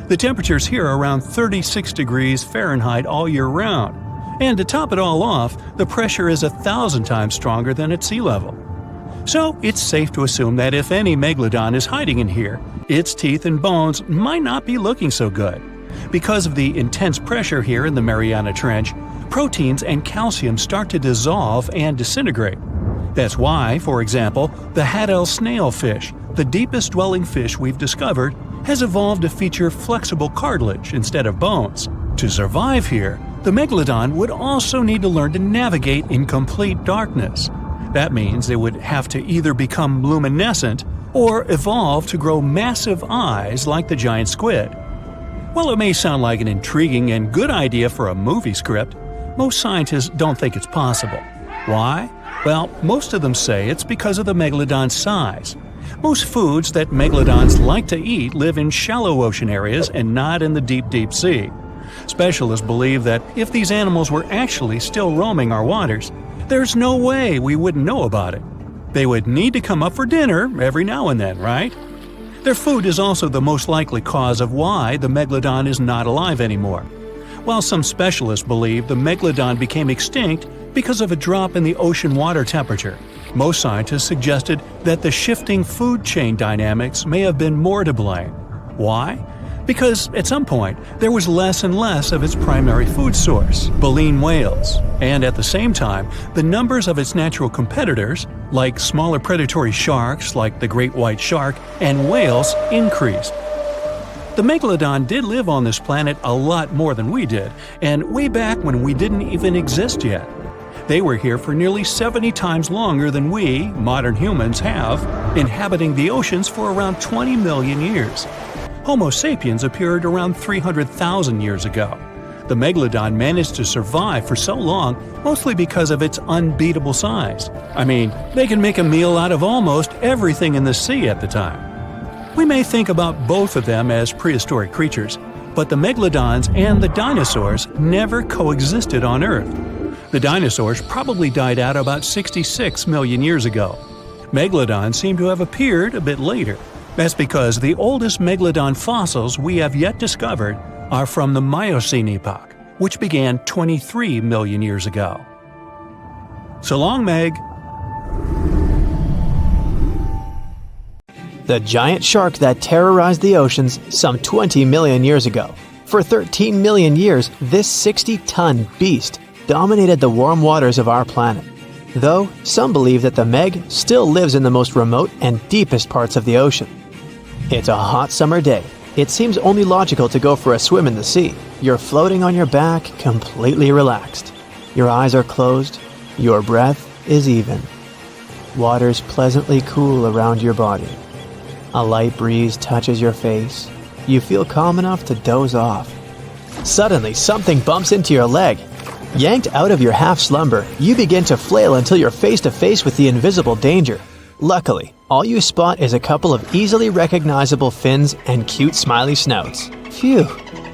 The temperatures here are around 36 degrees Fahrenheit all year round. And to top it all off, the pressure is 1,000 times stronger than at sea level. So it's safe to assume that if any megalodon is hiding in here, its teeth and bones might not be looking so good. Because of the intense pressure here in the Mariana Trench, proteins and calcium start to dissolve and disintegrate. That's why, for example, the Haddell snailfish, the deepest dwelling fish we've discovered, has evolved to feature flexible cartilage instead of bones. To survive here, the megalodon would also need to learn to navigate in complete darkness. That means it would have to either become luminescent or evolve to grow massive eyes like the giant squid. While it may sound like an intriguing and good idea for a movie script, most scientists don't think it's possible. Why? Well, most of them say it's because of the megalodon's size. Most foods that megalodons like to eat live in shallow ocean areas and not in the deep sea. Specialists believe that if these animals were actually still roaming our waters, there's no way we wouldn't know about it. They would need to come up for dinner every now and then, right? Their food is also the most likely cause of why the megalodon is not alive anymore. While some specialists believe the megalodon became extinct because of a drop in the ocean water temperature, most scientists suggested that the shifting food chain dynamics may have been more to blame. Why? Because at some point, there was less and less of its primary food source, baleen whales, and at the same time, the numbers of its natural competitors, like smaller predatory sharks like the great white shark and whales, increased. The megalodon did live on this planet a lot more than we did, and way back when we didn't even exist yet. They were here for nearly 70 times longer than we, modern humans, have, inhabiting the oceans for around 20 million years. Homo sapiens appeared around 300,000 years ago. The megalodon managed to survive for so long mostly because of its unbeatable size. I mean, they can make a meal out of almost everything in the sea at the time. We may think about both of them as prehistoric creatures, but the megalodons and the dinosaurs never coexisted on Earth. The dinosaurs probably died out about 66 million years ago. Megalodons seem to have appeared a bit later. That's because the oldest megalodon fossils we have yet discovered are from the Miocene epoch, which began 23 million years ago. So long, Meg. The giant shark that terrorized the oceans some 20 million years ago. For 13 million years, this 60-ton beast dominated the warm waters of our planet. Though, some believe that the Meg still lives in the most remote and deepest parts of the ocean. It's a hot summer day. It seems only logical to go for a swim in the sea. You're floating on your back, completely relaxed. Your eyes are closed. Your breath is even. Water's pleasantly cool around your body. A light breeze touches your face. You feel calm enough to doze off. Suddenly, something bumps into your leg. Yanked out of your half-slumber, you begin to flail until you're face to face with the invisible danger. Luckily, all you spot is a couple of easily recognizable fins and cute smiley snouts. Phew,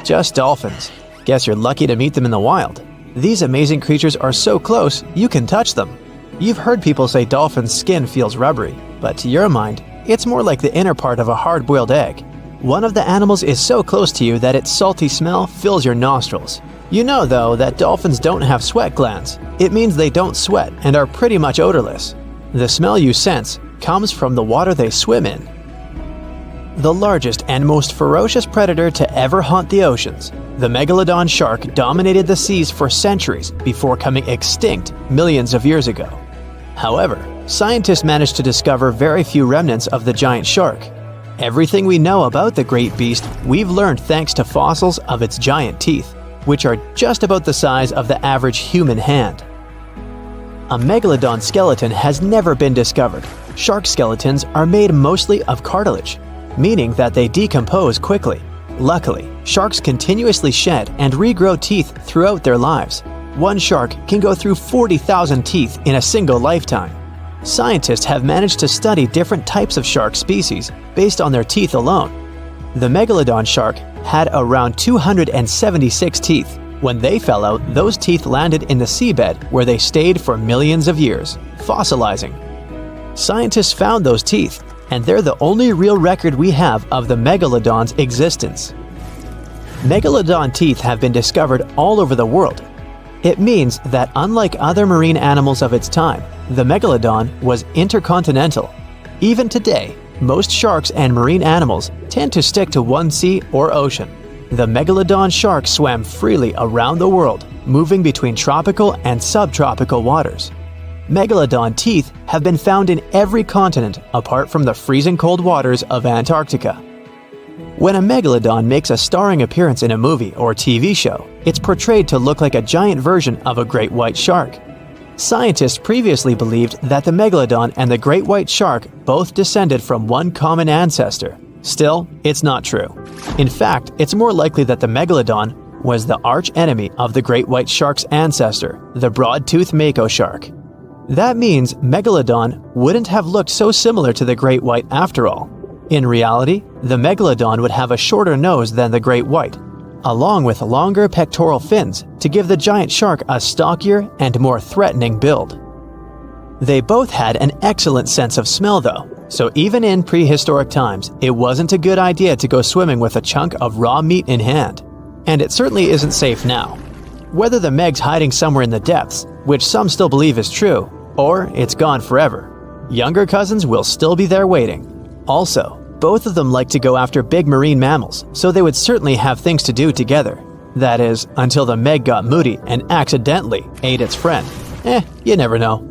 just dolphins. Guess you're lucky to meet them in the wild. These amazing creatures are so close, you can touch them. You've heard people say dolphins' skin feels rubbery, but to your mind, it's more like the inner part of a hard-boiled egg. One of the animals is so close to you that its salty smell fills your nostrils. You know, though, that dolphins don't have sweat glands. It means they don't sweat and are pretty much odorless. The smell you sense comes from the water they swim in. The largest and most ferocious predator to ever haunt the oceans, the Megalodon shark dominated the seas for centuries before coming extinct millions of years ago. However, scientists managed to discover very few remnants of the giant shark. Everything we know about the great beast we've learned thanks to fossils of its giant teeth, which are just about the size of the average human hand. A megalodon skeleton has never been discovered. Shark skeletons are made mostly of cartilage, meaning that they decompose quickly. Luckily, sharks continuously shed and regrow teeth throughout their lives. One shark can go through 40,000 teeth in a single lifetime. Scientists have managed to study different types of shark species based on their teeth alone. The megalodon shark had around 276 teeth. When they fell out, those teeth landed in the seabed where they stayed for millions of years, fossilizing. Scientists found those teeth, and they're the only real record we have of the megalodon's existence. Megalodon teeth have been discovered all over the world. It means that unlike other marine animals of its time, the Megalodon was intercontinental. Even today, most sharks and marine animals tend to stick to one sea or ocean. The Megalodon shark swam freely around the world, moving between tropical and subtropical waters. Megalodon teeth have been found in every continent apart from the freezing cold waters of Antarctica. When a megalodon makes a starring appearance in a movie or TV show, it's portrayed to look like a giant version of a great white shark. Scientists previously believed that the megalodon and the great white shark both descended from one common ancestor. Still, it's not true. In fact, it's more likely that the megalodon was the arch enemy of the great white shark's ancestor, the broad-toothed mako shark. That means Megalodon wouldn't have looked so similar to the great white after all. In reality, the Megalodon would have a shorter nose than the great white, along with longer pectoral fins to give the giant shark a stockier and more threatening build. They both had an excellent sense of smell though, so even in prehistoric times, it wasn't a good idea to go swimming with a chunk of raw meat in hand. And it certainly isn't safe now. Whether the Meg's hiding somewhere in the depths, which some still believe is true, or it's gone forever, younger cousins will still be there waiting. Also, both of them like to go after big marine mammals, so they would certainly have things to do together. That is, until the Meg got moody and accidentally ate its friend. You never know.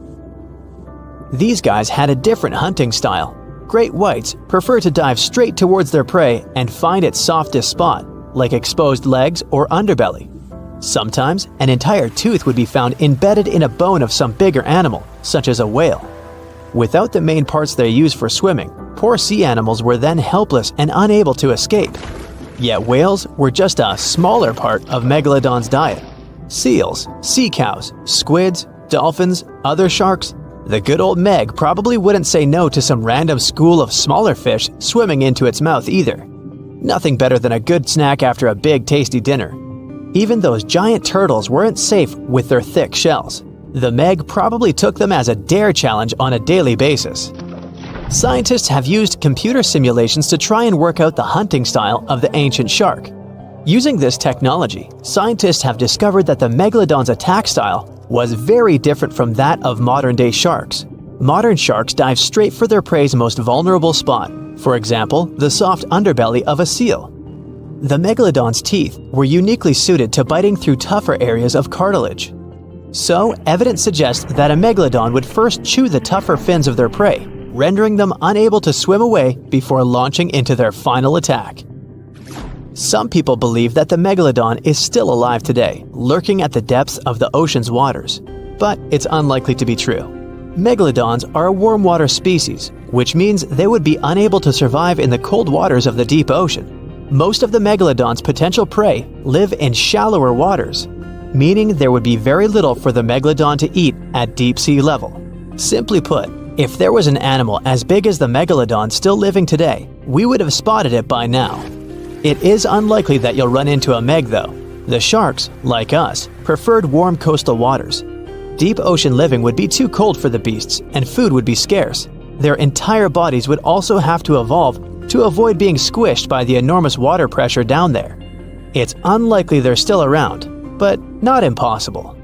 These guys had a different hunting style. Great whites prefer to dive straight towards their prey and find its softest spot, like exposed legs or underbelly. Sometimes, an entire tooth would be found embedded in a bone of some bigger animal, such as a whale. Without the main parts they use for swimming, poor sea animals were then helpless and unable to escape. Yet whales were just a smaller part of Megalodon's diet. Seals, sea cows, squids, dolphins, other sharks. The good old Meg probably wouldn't say no to some random school of smaller fish swimming into its mouth either. Nothing better than a good snack after a big tasty dinner. Even those giant turtles weren't safe with their thick shells. The Meg probably took them as a dare challenge on a daily basis. Scientists have used computer simulations to try and work out the hunting style of the ancient shark. Using this technology, scientists have discovered that the Megalodon's attack style was very different from that of modern-day sharks. Modern sharks dive straight for their prey's most vulnerable spot, for example, the soft underbelly of a seal. The Megalodon's teeth were uniquely suited to biting through tougher areas of cartilage. So, evidence suggests that a Megalodon would first chew the tougher fins of their prey, rendering them unable to swim away before launching into their final attack. Some people believe that the Megalodon is still alive today, lurking at the depths of the ocean's waters. But it's unlikely to be true. Megalodons are a warm water species, which means they would be unable to survive in the cold waters of the deep ocean. Most of the Megalodon's potential prey live in shallower waters, meaning there would be very little for the Megalodon to eat at deep sea level. Simply put, if there was an animal as big as the Megalodon still living today, we would have spotted it by now. It is unlikely that you'll run into a Meg though. The sharks, like us, preferred warm coastal waters. Deep ocean living would be too cold for the beasts, and food would be scarce. Their entire bodies would also have to evolve to avoid being squished by the enormous water pressure down there. It's unlikely they're still around, but not impossible.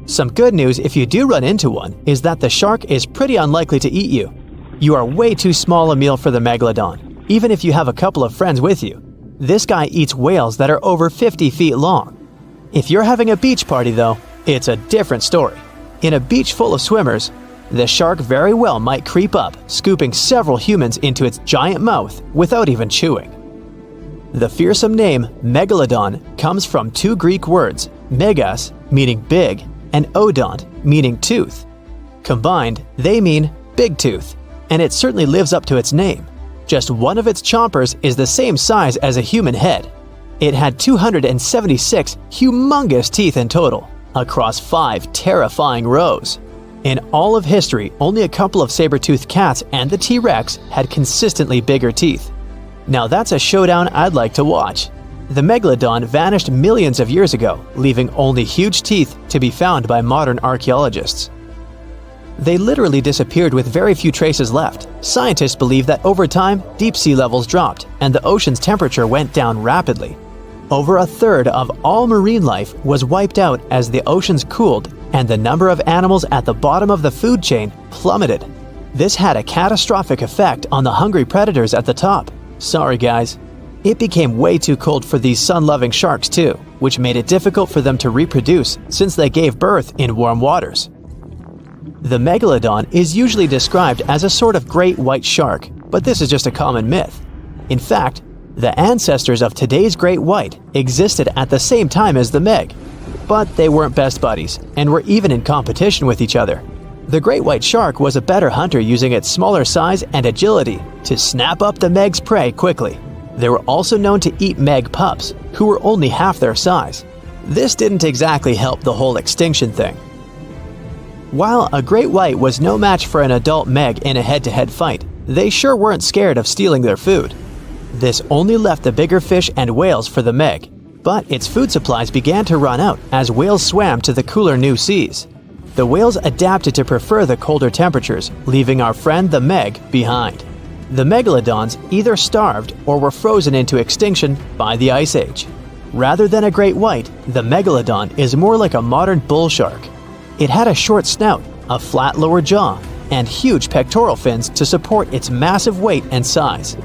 Some good news if you do run into one is that the shark is pretty unlikely to eat you. You are way too small a meal for the Megalodon, even if you have a couple of friends with you. This guy eats whales that are over 50 feet long. If you're having a beach party though, it's a different story. In a beach full of swimmers, the shark very well might creep up, scooping several humans into its giant mouth without even chewing. The fearsome name Megalodon comes from two Greek words, megas, meaning big, and odont, meaning tooth. Combined, they mean big tooth, and it certainly lives up to its name. Just one of its chompers is the same size as a human head. It had 276 humongous teeth in total, across 5 terrifying rows. In all of history, only a couple of saber-toothed cats and the T-Rex had consistently bigger teeth. Now that's a showdown I'd like to watch. The Megalodon vanished millions of years ago, leaving only huge teeth to be found by modern archaeologists. They literally disappeared with very few traces left. Scientists believe that over time, deep sea levels dropped and the ocean's temperature went down rapidly. Over a third of all marine life was wiped out as the oceans cooled and the number of animals at the bottom of the food chain plummeted. This had a catastrophic effect on the hungry predators at the top. Sorry guys. It became way too cold for these sun-loving sharks too, which made it difficult for them to reproduce since they gave birth in warm waters. The Megalodon is usually described as a sort of great white shark, but this is just a common myth. In fact, the ancestors of today's great white existed at the same time as the Meg, but they weren't best buddies and were even in competition with each other. The great white shark was a better hunter using its smaller size and agility to snap up the Meg's prey quickly. They were also known to eat Meg pups, who were only half their size. This didn't exactly help the whole extinction thing. While a great white was no match for an adult Meg in a head-to-head fight, they sure weren't scared of stealing their food. This only left the bigger fish and whales for the Meg, but its food supplies began to run out as whales swam to the cooler new seas. The whales adapted to prefer the colder temperatures, leaving our friend the Meg behind. The Megalodons either starved or were frozen into extinction by the Ice Age. Rather than a great white, the Megalodon is more like a modern bull shark. It had a short snout, a flat lower jaw, and huge pectoral fins to support its massive weight and size.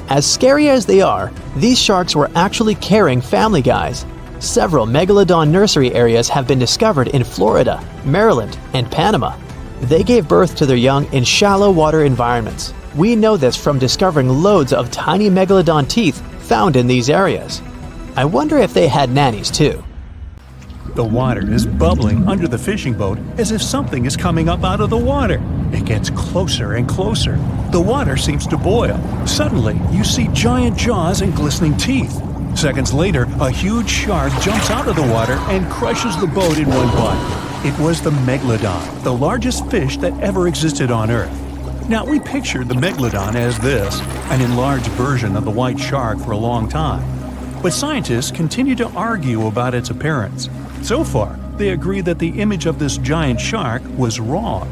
As scary as they are, these sharks were actually caring family guys. Several Megalodon nursery areas have been discovered in Florida, Maryland, and Panama. They gave birth to their young in shallow water environments. We know this from discovering loads of tiny Megalodon teeth found in these areas. I wonder if they had nannies too. The water is bubbling under the fishing boat as if something is coming up out of the water. It gets closer and closer. The water seems to boil. Suddenly, you see giant jaws and glistening teeth. Seconds later, a huge shark jumps out of the water and crushes the boat in one bite. It was the Megalodon, the largest fish that ever existed on Earth. Now, we pictured the Megalodon as this, an enlarged version of the white shark for a long time. But scientists continue to argue about its appearance. So far, they agree that the image of this giant shark was wrong.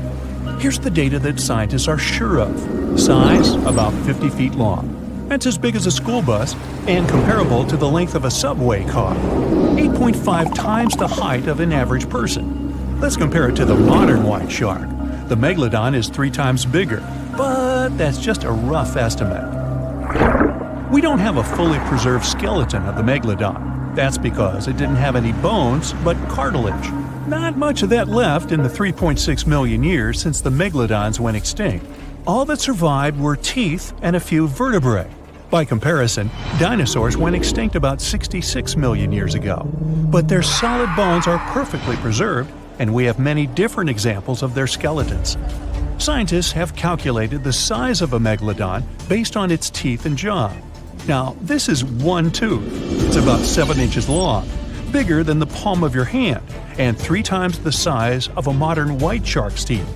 Here's the data that scientists are sure of. Size, about 50 feet long. That's as big as a school bus and comparable to the length of a subway car. 8.5 times the height of an average person. Let's compare it to the modern white shark. The Megalodon is 3 times bigger, but that's just a rough estimate. We don't have a fully preserved skeleton of the Megalodon. That's because it didn't have any bones, but cartilage. Not much of that left in the 3.6 million years since the Megalodons went extinct. All that survived were teeth and a few vertebrae. By comparison, dinosaurs went extinct about 66 million years ago. But their solid bones are perfectly preserved, and we have many different examples of their skeletons. Scientists have calculated the size of a Megalodon based on its teeth and jaw. Now, this is one tooth. It's about 7 inches long, bigger than the palm of your hand, and 3 times the size of a modern white shark's teeth.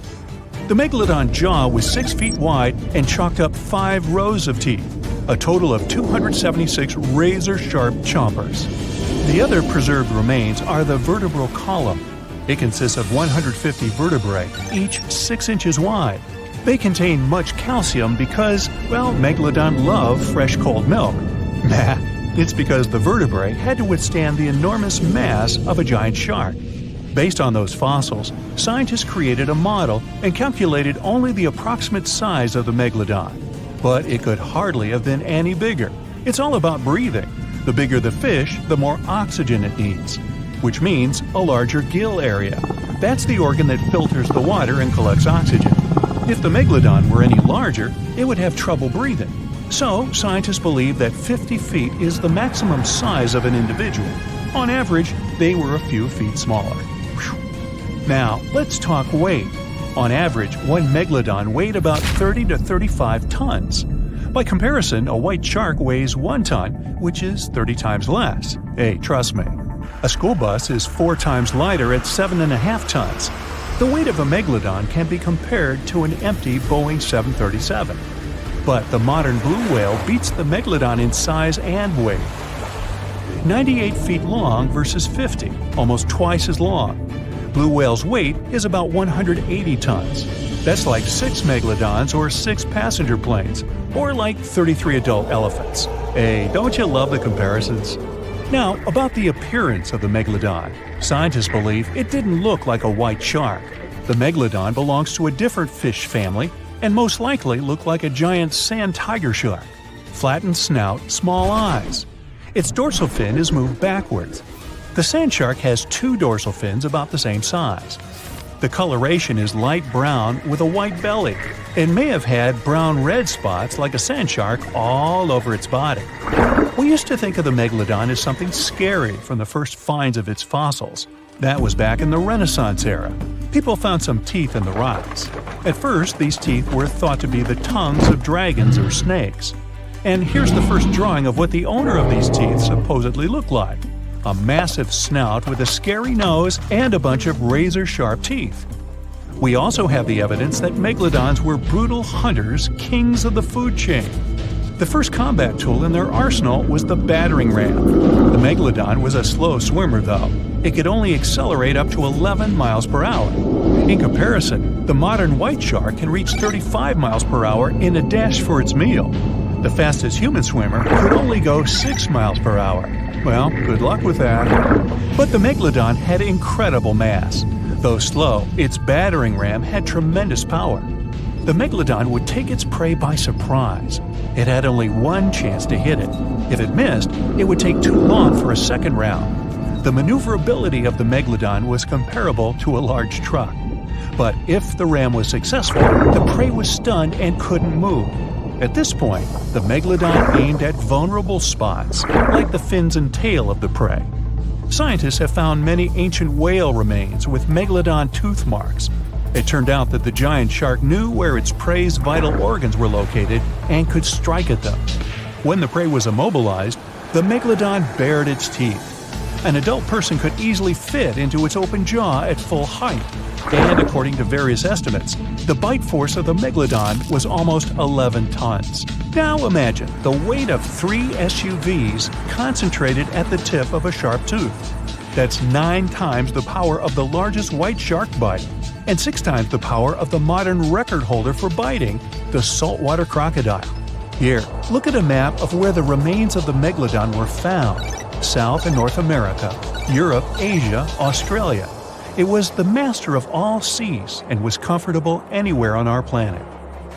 The Megalodon jaw was 6 feet wide and chalked up 5 rows of teeth, a total of 276 razor-sharp chompers. The other preserved remains are the vertebral column. It consists of 150 vertebrae, each 6 inches wide. They contain much calcium because, well, Megalodon love fresh cold milk. Nah, it's because the vertebrae had to withstand the enormous mass of a giant shark. Based on those fossils, scientists created a model and calculated only the approximate size of the Megalodon. But it could hardly have been any bigger. It's all about breathing. The bigger the fish, the more oxygen it needs, which means a larger gill area. That's the organ that filters the water and collects oxygen. If the Megalodon were any larger, it would have trouble breathing. So, scientists believe that 50 feet is the maximum size of an individual. On average, they were a few feet smaller. Whew. Now, let's talk weight. On average, one Megalodon weighed about 30 to 35 tons. By comparison, a white shark weighs 1 ton, which is 30 times less. Hey, trust me. A school bus is 4 times lighter at 7.5 tons. The weight of a Megalodon can be compared to an empty Boeing 737. But the modern blue whale beats the Megalodon in size and weight. 98 feet long versus 50, almost twice as long. Blue whale's weight is about 180 tons. That's like 6 Megalodons or 6 passenger planes, or like 33 adult elephants. Hey, don't you love the comparisons? Now, about the appearance of the Megalodon. Scientists believe it didn't look like a white shark. The Megalodon belongs to a different fish family and most likely looked like a giant sand tiger shark. Flattened snout, small eyes. Its dorsal fin is moved backwards. The sand shark has 2 dorsal fins about the same size. The coloration is light brown with a white belly. It may have had brown-red spots like a sand shark all over its body. We used to think of the Megalodon as something scary from the first finds of its fossils. That was back in the Renaissance era. People found some teeth in the rocks. At first, these teeth were thought to be the tongues of dragons or snakes. And here's the first drawing of what the owner of these teeth supposedly looked like. A massive snout with a scary nose and a bunch of razor-sharp teeth. We also have the evidence that Megalodons were brutal hunters, kings of the food chain. The first combat tool in their arsenal was the battering ram. The Megalodon was a slow swimmer, though. It could only accelerate up to 11 miles per hour. In comparison, the modern white shark can reach 35 miles per hour in a dash for its meal. The fastest human swimmer could only go 6 miles per hour. Well, good luck with that. But the Megalodon had incredible mass. Though slow, its battering ram had tremendous power. The Megalodon would take its prey by surprise. It had only one chance to hit it. If it missed, it would take too long for a second round. The maneuverability of the Megalodon was comparable to a large truck. But if the ram was successful, the prey was stunned and couldn't move. At this point, the Megalodon aimed at vulnerable spots, like the fins and tail of the prey. Scientists have found many ancient whale remains with Megalodon tooth marks. It turned out that the giant shark knew where its prey's vital organs were located and could strike at them. When the prey was immobilized, the Megalodon bared its teeth. An adult person could easily fit into its open jaw at full height. And according to various estimates, the bite force of the Megalodon was almost 11 tons. Now imagine the weight of 3 SUVs concentrated at the tip of a sharp tooth. That's 9 times the power of the largest white shark bite, and 6 times the power of the modern record holder for biting, the saltwater crocodile. Here, look at a map of where the remains of the Megalodon were found. South and North America, Europe, Asia, Australia. It was the master of all seas and was comfortable anywhere on our planet.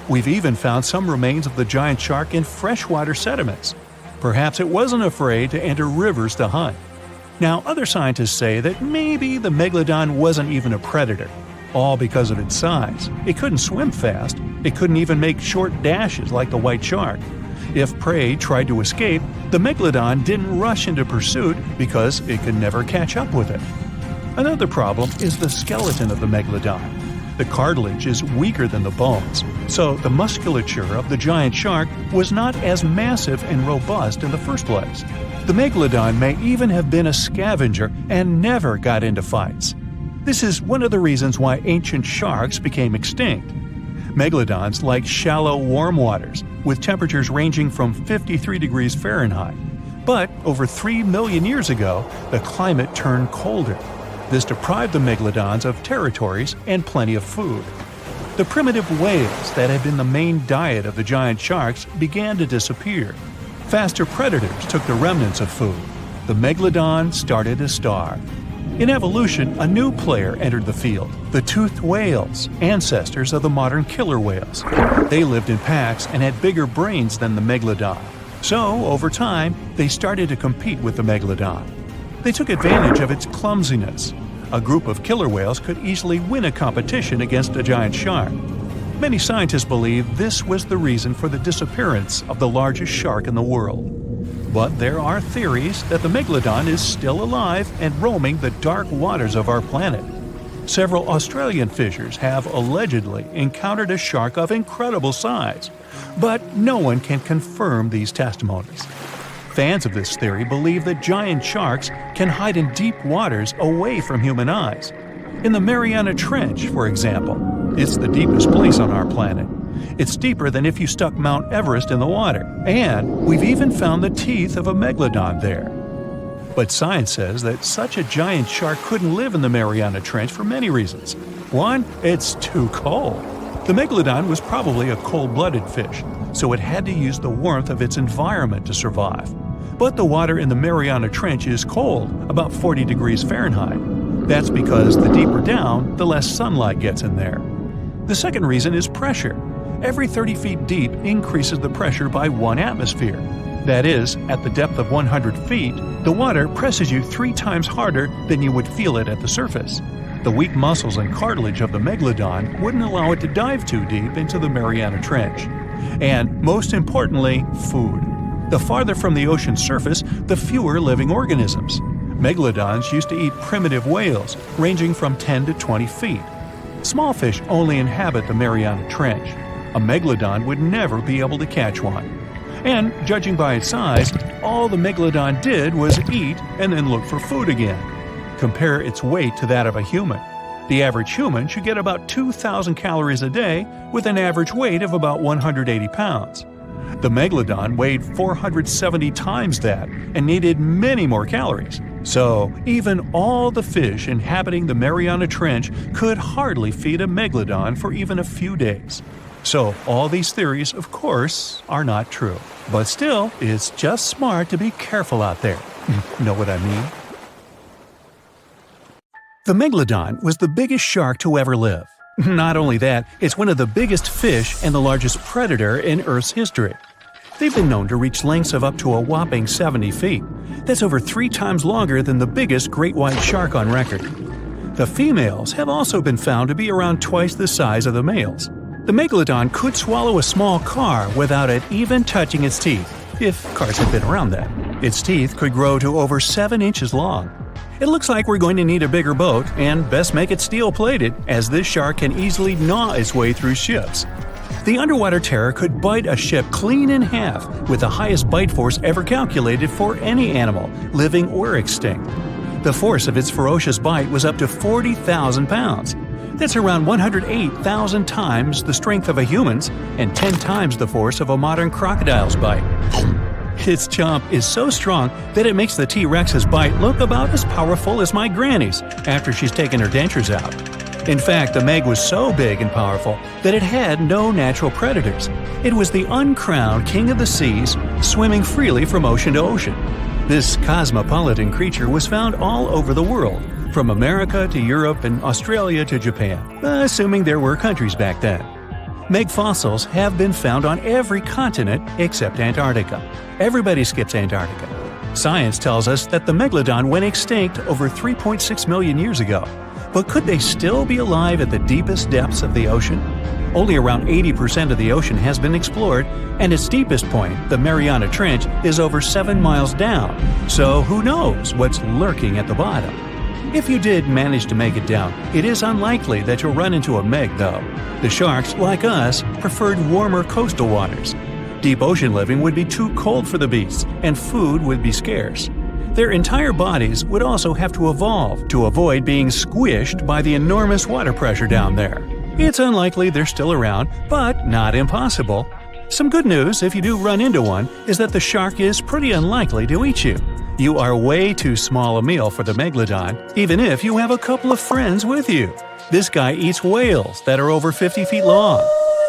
We've even found some remains of the giant shark in freshwater sediments. Perhaps it wasn't afraid to enter rivers to hunt. Now, other scientists say that maybe the Megalodon wasn't even a predator, all because of its size. It couldn't swim fast. It couldn't even make short dashes like the white shark. If prey tried to escape, the Megalodon didn't rush into pursuit because it could never catch up with it. Another problem is the skeleton of the Megalodon. The cartilage is weaker than the bones, so the musculature of the giant shark was not as massive and robust in the first place. The Megalodon may even have been a scavenger and never got into fights. This is one of the reasons why ancient sharks became extinct. Megalodons like shallow, warm waters, with temperatures ranging from 53 degrees Fahrenheit. But over 3 million years ago, the climate turned colder. This deprived the Megalodons of territories and plenty of food. The primitive whales that had been the main diet of the giant sharks began to disappear. Faster predators took the remnants of food. The Megalodon started to starve. In evolution, a new player entered the field, the toothed whales, ancestors of the modern killer whales. They lived in packs and had bigger brains than the Megalodon. So, over time, they started to compete with the Megalodon. They took advantage of its clumsiness. A group of killer whales could easily win a competition against a giant shark. Many scientists believe this was the reason for the disappearance of the largest shark in the world. But there are theories that the Megalodon is still alive and roaming the dark waters of our planet. Several Australian fishers have allegedly encountered a shark of incredible size, but no one can confirm these testimonies. Fans of this theory believe that giant sharks can hide in deep waters away from human eyes. In the Mariana Trench, for example, it's the deepest place on our planet. It's deeper than if you stuck Mount Everest in the water, and we've even found the teeth of a Megalodon there. But science says that such a giant shark couldn't live in the Mariana Trench for many reasons. One, it's too cold. The Megalodon was probably a cold-blooded fish, so it had to use the warmth of its environment to survive. But the water in the Mariana Trench is cold, about 40 degrees Fahrenheit. That's because the deeper down, the less sunlight gets in there. The second reason is pressure. Every 30 feet deep increases the pressure by 1 atmosphere. That is, at the depth of 100 feet, the water presses you 3 times harder than you would feel it at the surface. The weak muscles and cartilage of the Megalodon wouldn't allow it to dive too deep into the Mariana Trench. And, most importantly, food. The farther from the ocean's surface, the fewer living organisms. Megalodons used to eat primitive whales, ranging from 10 to 20 feet. Small fish only inhabit the Mariana Trench. A Megalodon would never be able to catch one. And, judging by its size, all the Megalodon did was eat and then look for food again. Compare its weight to that of a human. The average human should get about 2,000 calories a day with an average weight of about 180 pounds. The Megalodon weighed 470 times that and needed many more calories. So, even all the fish inhabiting the Mariana Trench could hardly feed a Megalodon for even a few days. So, all these theories, of course, are not true. But still, it's just smart to be careful out there. Know what I mean? The Megalodon was the biggest shark to ever live. Not only that, it's one of the biggest fish and the largest predator in Earth's history. They've been known to reach lengths of up to a whopping 70 feet. That's over 3 times longer than the biggest great white shark on record. The females have also been found to be around twice the size of the males. The Megalodon could swallow a small car without it even touching its teeth, if cars had been around then. Its teeth could grow to over 7 inches long. It looks like we're going to need a bigger boat, and best make it steel-plated, as this shark can easily gnaw its way through ships. The underwater terror could bite a ship clean in half, with the highest bite force ever calculated for any animal, living or extinct. The force of its ferocious bite was up to 40,000 pounds. That's around 108,000 times the strength of a human's and 10 times the force of a modern crocodile's bite. Its chomp is so strong that it makes the T-Rex's bite look about as powerful as my granny's after she's taken her dentures out. In fact, the Meg was so big and powerful that it had no natural predators. It was the uncrowned king of the seas, swimming freely from ocean to ocean. This cosmopolitan creature was found all over the world, from America to Europe and Australia to Japan, assuming there were countries back then. Meg fossils have been found on every continent except Antarctica. Everybody skips Antarctica. Science tells us that the Megalodon went extinct over 3.6 million years ago. But could they still be alive at the deepest depths of the ocean? Only around 80% of the ocean has been explored, and its deepest point, the Mariana Trench, is over 7 miles down. So who knows what's lurking at the bottom? If you did manage to make it down, it is unlikely that you'll run into a Meg, though. The sharks, like us, preferred warmer coastal waters. Deep ocean living would be too cold for the beasts, and food would be scarce. Their entire bodies would also have to evolve to avoid being squished by the enormous water pressure down there. It's unlikely they're still around, but not impossible. Some good news, if you do run into one, is that the shark is pretty unlikely to eat you. You are way too small a meal for the Megalodon, even if you have a couple of friends with you. This guy eats whales that are over 50 feet long.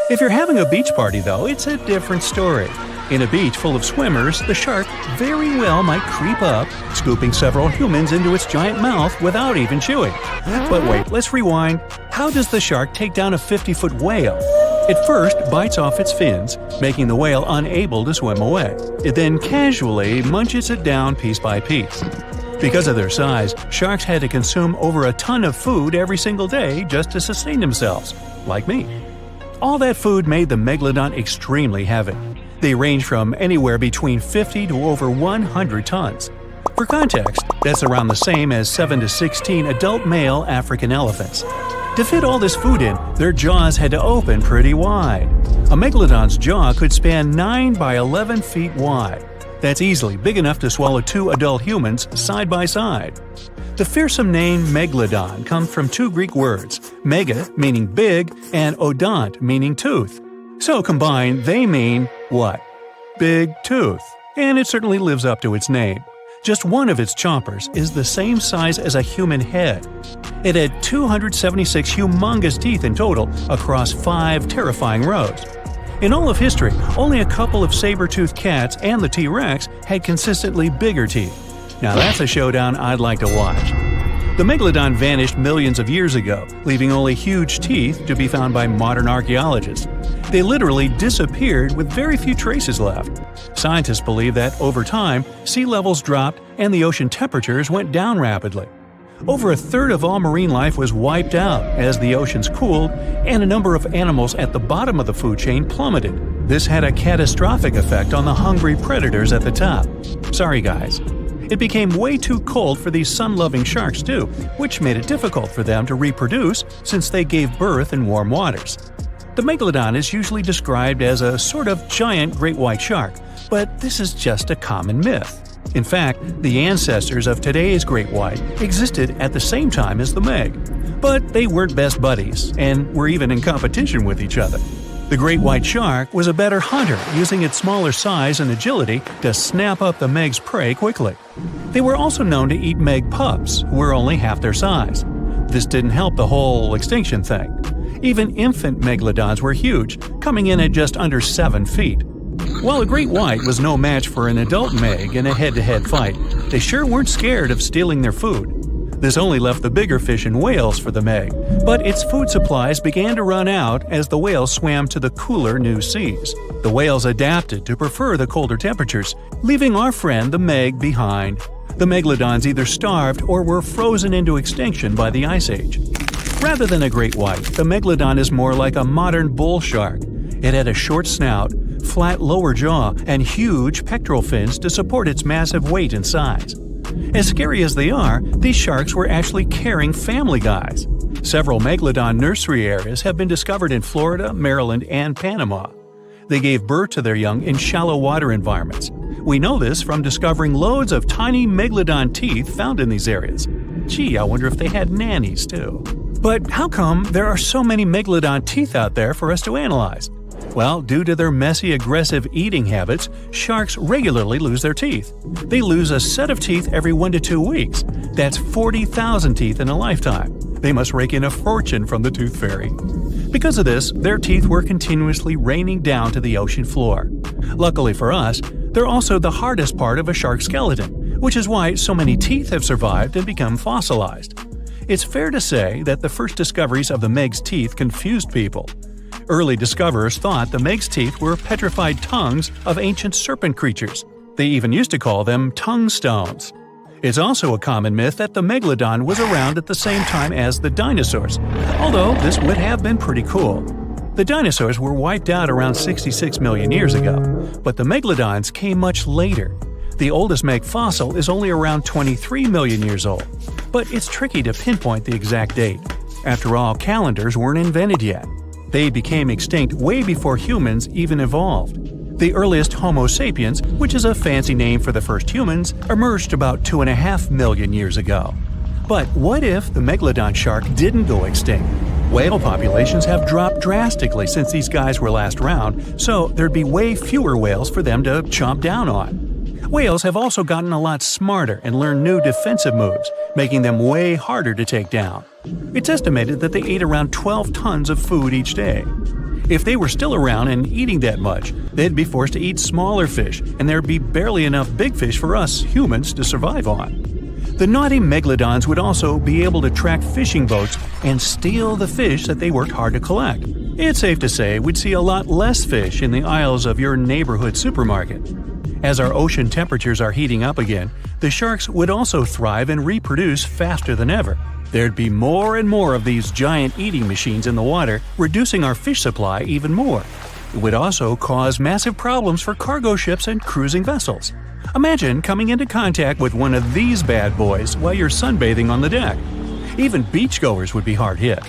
If you're having a beach party, though, it's a different story. In a beach full of swimmers, the shark very well might creep up, scooping several humans into its giant mouth without even chewing. But wait, let's rewind. How does the shark take down a 50-foot whale? It first bites off its fins, making the whale unable to swim away. It then casually munches it down piece by piece. Because of their size, sharks had to consume over a ton of food every single day just to sustain themselves, like me. All that food made the Megalodon extremely heavy. They range from anywhere between 50 to over 100 tons. For context, that's around the same as 7 to 16 adult male African elephants. To fit all this food in, their jaws had to open pretty wide. A Megalodon's jaw could span 9 by 11 feet wide. That's easily big enough to swallow 2 adult humans side by side. The fearsome name Megalodon comes from 2 Greek words, mega meaning big and odont meaning tooth. So combined, they mean what? Big tooth. And it certainly lives up to its name. Just one of its chompers is the same size as a human head. It had 276 humongous teeth in total across 5 terrifying rows. In all of history, only a couple of saber-toothed cats and the T-Rex had consistently bigger teeth. Now that's a showdown I'd like to watch. The Megalodon vanished millions of years ago, leaving only huge teeth to be found by modern archaeologists. They literally disappeared with very few traces left. Scientists believe that over time, sea levels dropped and the ocean temperatures went down rapidly. Over a third of all marine life was wiped out as the oceans cooled and a number of animals at the bottom of the food chain plummeted. This had a catastrophic effect on the hungry predators at the top. Sorry guys. It became way too cold for these sun-loving sharks too, which made it difficult for them to reproduce since they gave birth in warm waters. The Megalodon is usually described as a sort of giant great white shark, but this is just a common myth. In fact, the ancestors of today's great white existed at the same time as the Meg. But they weren't best buddies, and were even in competition with each other. The great white shark was a better hunter, using its smaller size and agility to snap up the Meg's prey quickly. They were also known to eat Meg pups, who were only half their size. This didn't help the whole extinction thing. Even infant megalodons were huge, coming in at just under 7 feet. While a great white was no match for an adult Meg in a head-to-head fight, they sure weren't scared of stealing their food. This only left the bigger fish and whales for the Meg, but its food supplies began to run out as the whales swam to the cooler new seas. The whales adapted to prefer the colder temperatures, leaving our friend the Meg behind. The megalodons either starved or were frozen into extinction by the Ice Age. Rather than a great white, the Megalodon is more like a modern bull shark. It had a short snout, flat lower jaw, and huge pectoral fins to support its massive weight and size. As scary as they are, these sharks were actually caring family guys. Several Megalodon nursery areas have been discovered in Florida, Maryland, and Panama. They gave birth to their young in shallow water environments. We know this from discovering loads of tiny Megalodon teeth found in these areas. Gee, I wonder if they had nannies too. But how come there are so many Megalodon teeth out there for us to analyze? Well, due to their messy, aggressive eating habits, sharks regularly lose their teeth. They lose a set of teeth every 1 to 2 weeks. That's 40,000 teeth in a lifetime. They must rake in a fortune from the tooth fairy. Because of this, their teeth were continuously raining down to the ocean floor. Luckily for us, they're also the hardest part of a shark's skeleton, which is why so many teeth have survived and become fossilized. It's fair to say that the first discoveries of the Meg's teeth confused people. Early discoverers thought the Meg's teeth were petrified tongues of ancient serpent creatures. They even used to call them tongue stones. It's also a common myth that the Megalodon was around at the same time as the dinosaurs, although this would have been pretty cool. The dinosaurs were wiped out around 66 million years ago, but the Megalodons came much later. The oldest Meg fossil is only around 23 million years old, but it's tricky to pinpoint the exact date. After all, calendars weren't invented yet. They became extinct way before humans even evolved. The earliest Homo sapiens, which is a fancy name for the first humans, emerged about 2.5 million years ago. But what if the Megalodon shark didn't go extinct? Whale populations have dropped drastically since these guys were last around, so there'd be way fewer whales for them to chomp down on. Whales have also gotten a lot smarter and learned new defensive moves, making them way harder to take down. It's estimated that they ate around 12 tons of food each day. If they were still around and eating that much, they'd be forced to eat smaller fish, and there'd be barely enough big fish for us humans to survive on. The naughty Megalodons would also be able to track fishing boats and steal the fish that they worked hard to collect. It's safe to say we'd see a lot less fish in the aisles of your neighborhood supermarket. As our ocean temperatures are heating up again, the sharks would also thrive and reproduce faster than ever. There'd be more and more of these giant eating machines in the water, reducing our fish supply even more. It would also cause massive problems for cargo ships and cruising vessels. Imagine coming into contact with one of these bad boys while you're sunbathing on the deck. Even beachgoers would be hard hit.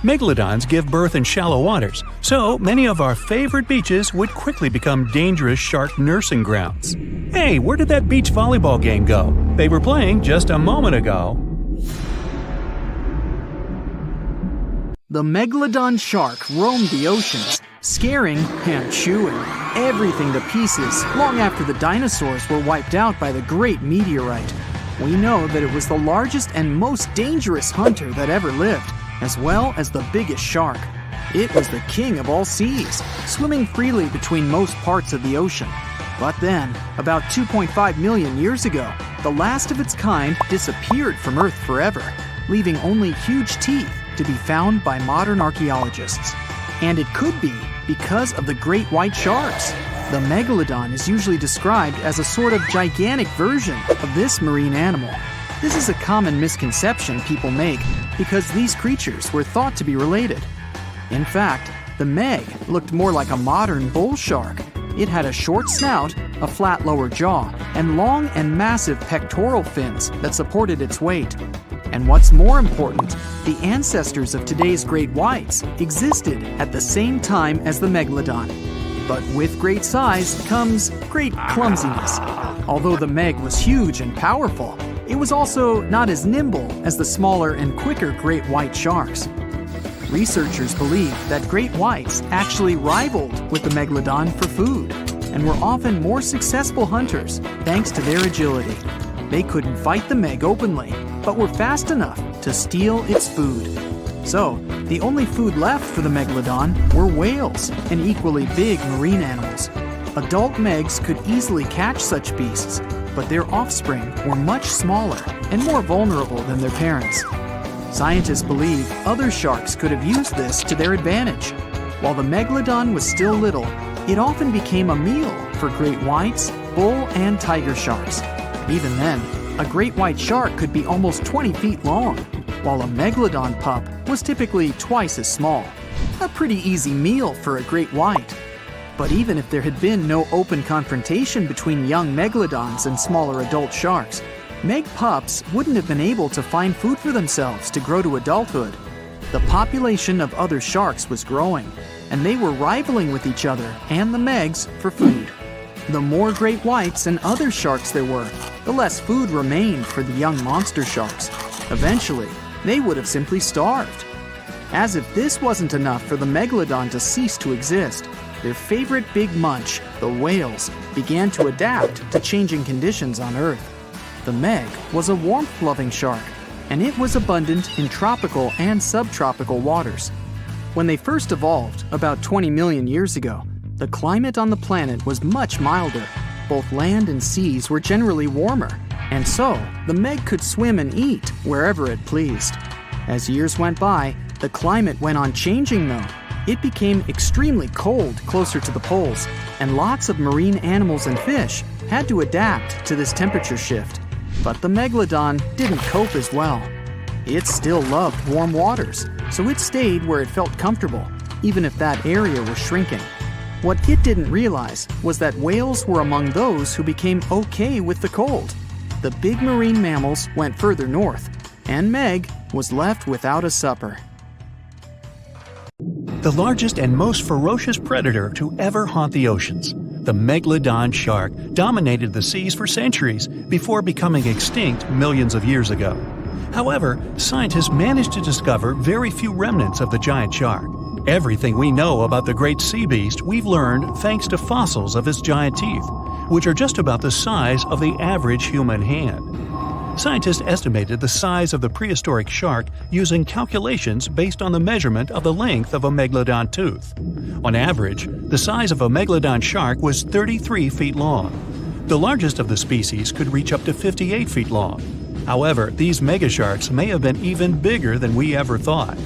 Megalodons give birth in shallow waters, so many of our favorite beaches would quickly become dangerous shark nursing grounds. Hey, where did that beach volleyball game go? They were playing just a moment ago. The Megalodon shark roamed the oceans, scaring and chewing everything to pieces long after the dinosaurs were wiped out by the great meteorite. We know that it was the largest and most dangerous hunter that ever lived, as well as the biggest shark. It was the king of all seas, swimming freely between most parts of the ocean. But then, about 2.5 million years ago, the last of its kind disappeared from Earth forever, leaving only huge teeth to be found by modern archaeologists. And it could be because of the great white sharks. The Megalodon is usually described as a sort of gigantic version of this marine animal. This is a common misconception people make because these creatures were thought to be related. In fact, the Meg looked more like a modern bull shark. It had a short snout, a flat lower jaw, and long and massive pectoral fins that supported its weight. And what's more important, the ancestors of today's great whites existed at the same time as the Megalodon. But with great size comes great clumsiness. Although the Meg was huge and powerful, it was also not as nimble as the smaller and quicker great white sharks. Researchers believe that great whites actually rivaled with the Megalodon for food and were often more successful hunters thanks to their agility. They couldn't fight the Meg openly, but were fast enough to steal its food. So, the only food left for the Megalodon were whales and equally big marine animals. Adult Megs could easily catch such beasts, but their offspring were much smaller and more vulnerable than their parents. Scientists believe other sharks could have used this to their advantage. While the Megalodon was still little, it often became a meal for great whites, bull, and tiger sharks. Even then, a great white shark could be almost 20 feet long, while a Megalodon pup was typically twice as small. A pretty easy meal for a great white. But even if there had been no open confrontation between young Megalodons and smaller adult sharks, Meg pups wouldn't have been able to find food for themselves to grow to adulthood. The population of other sharks was growing, and they were rivaling with each other and the Megs for food. The more great whites and other sharks there were, the less food remained for the young monster sharks. Eventually, they would have simply starved. As if this wasn't enough for the Megalodon to cease to exist, their favorite big munch, the whales, began to adapt to changing conditions on Earth. The Meg was a warmth-loving shark, and it was abundant in tropical and subtropical waters. When they first evolved, about 20 million years ago, the climate on the planet was much milder. Both land and seas were generally warmer, and so the Meg could swim and eat wherever it pleased. As years went by, the climate went on changing though. It became extremely cold closer to the poles, and lots of marine animals and fish had to adapt to this temperature shift. But the Megalodon didn't cope as well. It still loved warm waters, so it stayed where it felt comfortable, even if that area was shrinking. What it didn't realize was that whales were among those who became okay with the cold. The big marine mammals went further north, and Meg was left without a supper. The largest and most ferocious predator to ever haunt the oceans, the Megalodon shark, dominated the seas for centuries before becoming extinct millions of years ago. However, scientists managed to discover very few remnants of the giant shark. Everything we know about the great sea beast we've learned thanks to fossils of its giant teeth, which are just about the size of the average human hand. Scientists estimated the size of the prehistoric shark using calculations based on the measurement of the length of a Megalodon tooth. On average, the size of a Megalodon shark was 33 feet long. The largest of the species could reach up to 58 feet long. However, these megasharks may have been even bigger than we ever thought.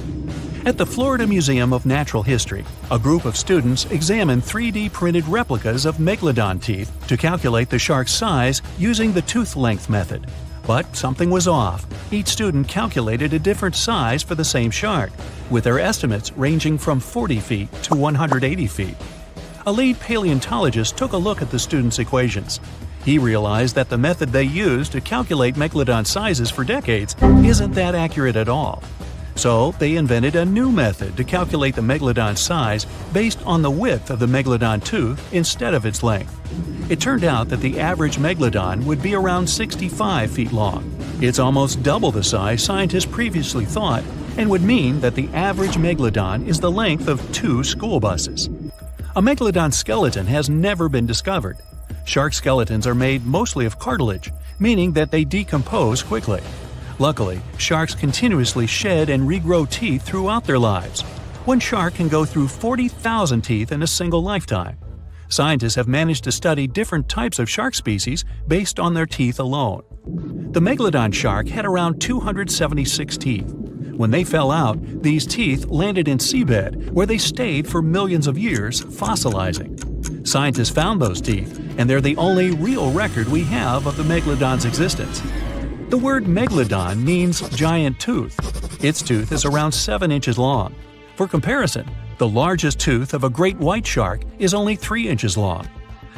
At the Florida Museum of Natural History, a group of students examined 3D printed replicas of Megalodon teeth to calculate the shark's size using the tooth length method. But something was off. Each student calculated a different size for the same shark, with their estimates ranging from 40 feet to 180 feet. A lead paleontologist took a look at the students' equations. He realized that the method they used to calculate Megalodon sizes for decades isn't that accurate at all. So they invented a new method to calculate the Megalodon size based on the width of the Megalodon tooth instead of its length. It turned out that the average Megalodon would be around 65 feet long. It's almost double the size scientists previously thought, and would mean that the average Megalodon is the length of 2 school buses. A megalodon skeleton has never been discovered. Shark skeletons are made mostly of cartilage, meaning that they decompose quickly. Luckily, sharks continuously shed and regrow teeth throughout their lives. One shark can go through 40,000 teeth in a single lifetime. Scientists have managed to study different types of shark species based on their teeth alone. The megalodon shark had around 276 teeth. When they fell out, these teeth landed in seabed, where they stayed for millions of years, fossilizing. Scientists found those teeth, and they're the only real record we have of the megalodon's existence. The word megalodon means giant tooth. Its tooth is around 7 inches long. For comparison, the largest tooth of a great white shark is only 3 inches long.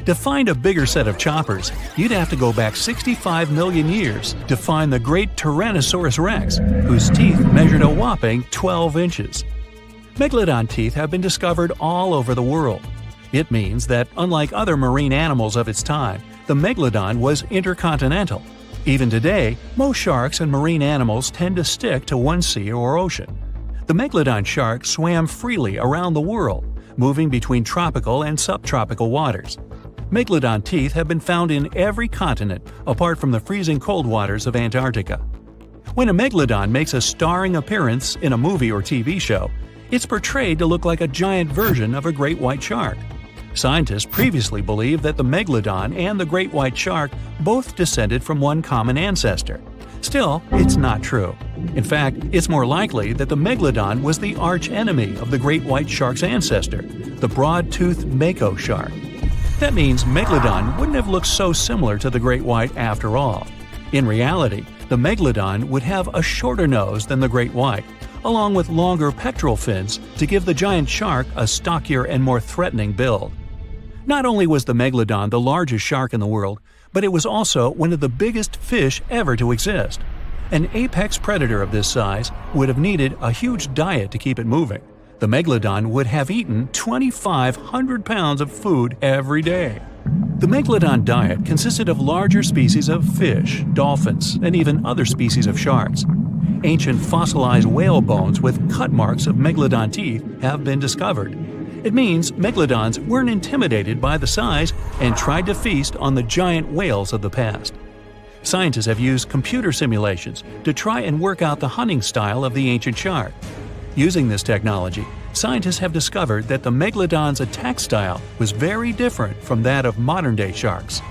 To find a bigger set of choppers, you'd have to go back 65 million years to find the great Tyrannosaurus rex, whose teeth measured a whopping 12 inches. Megalodon teeth have been discovered all over the world. It means that, unlike other marine animals of its time, the megalodon was intercontinental. Even today, most sharks and marine animals tend to stick to one sea or ocean. The megalodon shark swam freely around the world, moving between tropical and subtropical waters. Megalodon teeth have been found in every continent apart from the freezing cold waters of Antarctica. When a megalodon makes a starring appearance in a movie or TV show, it's portrayed to look like a giant version of a great white shark. Scientists previously believed that the megalodon and the great white shark both descended from one common ancestor. Still, it's not true. In fact, it's more likely that the megalodon was the arch-enemy of the great white shark's ancestor, the broad-toothed mako shark. That means Megalodon wouldn't have looked so similar to the great white after all. In reality, the Megalodon would have a shorter nose than the great white, along with longer pectoral fins to give the giant shark a stockier and more threatening build. Not only was the Megalodon the largest shark in the world, but it was also one of the biggest fish ever to exist. An apex predator of this size would have needed a huge diet to keep it moving. The Megalodon would have eaten 2,500 pounds of food every day. The Megalodon diet consisted of larger species of fish, dolphins, and even other species of sharks. Ancient fossilized whale bones with cut marks of Megalodon teeth have been discovered. It means Megalodons weren't intimidated by the size and tried to feast on the giant whales of the past. Scientists have used computer simulations to try and work out the hunting style of the ancient shark. Using this technology, scientists have discovered that the Megalodon's attack style was very different from that of modern-day sharks.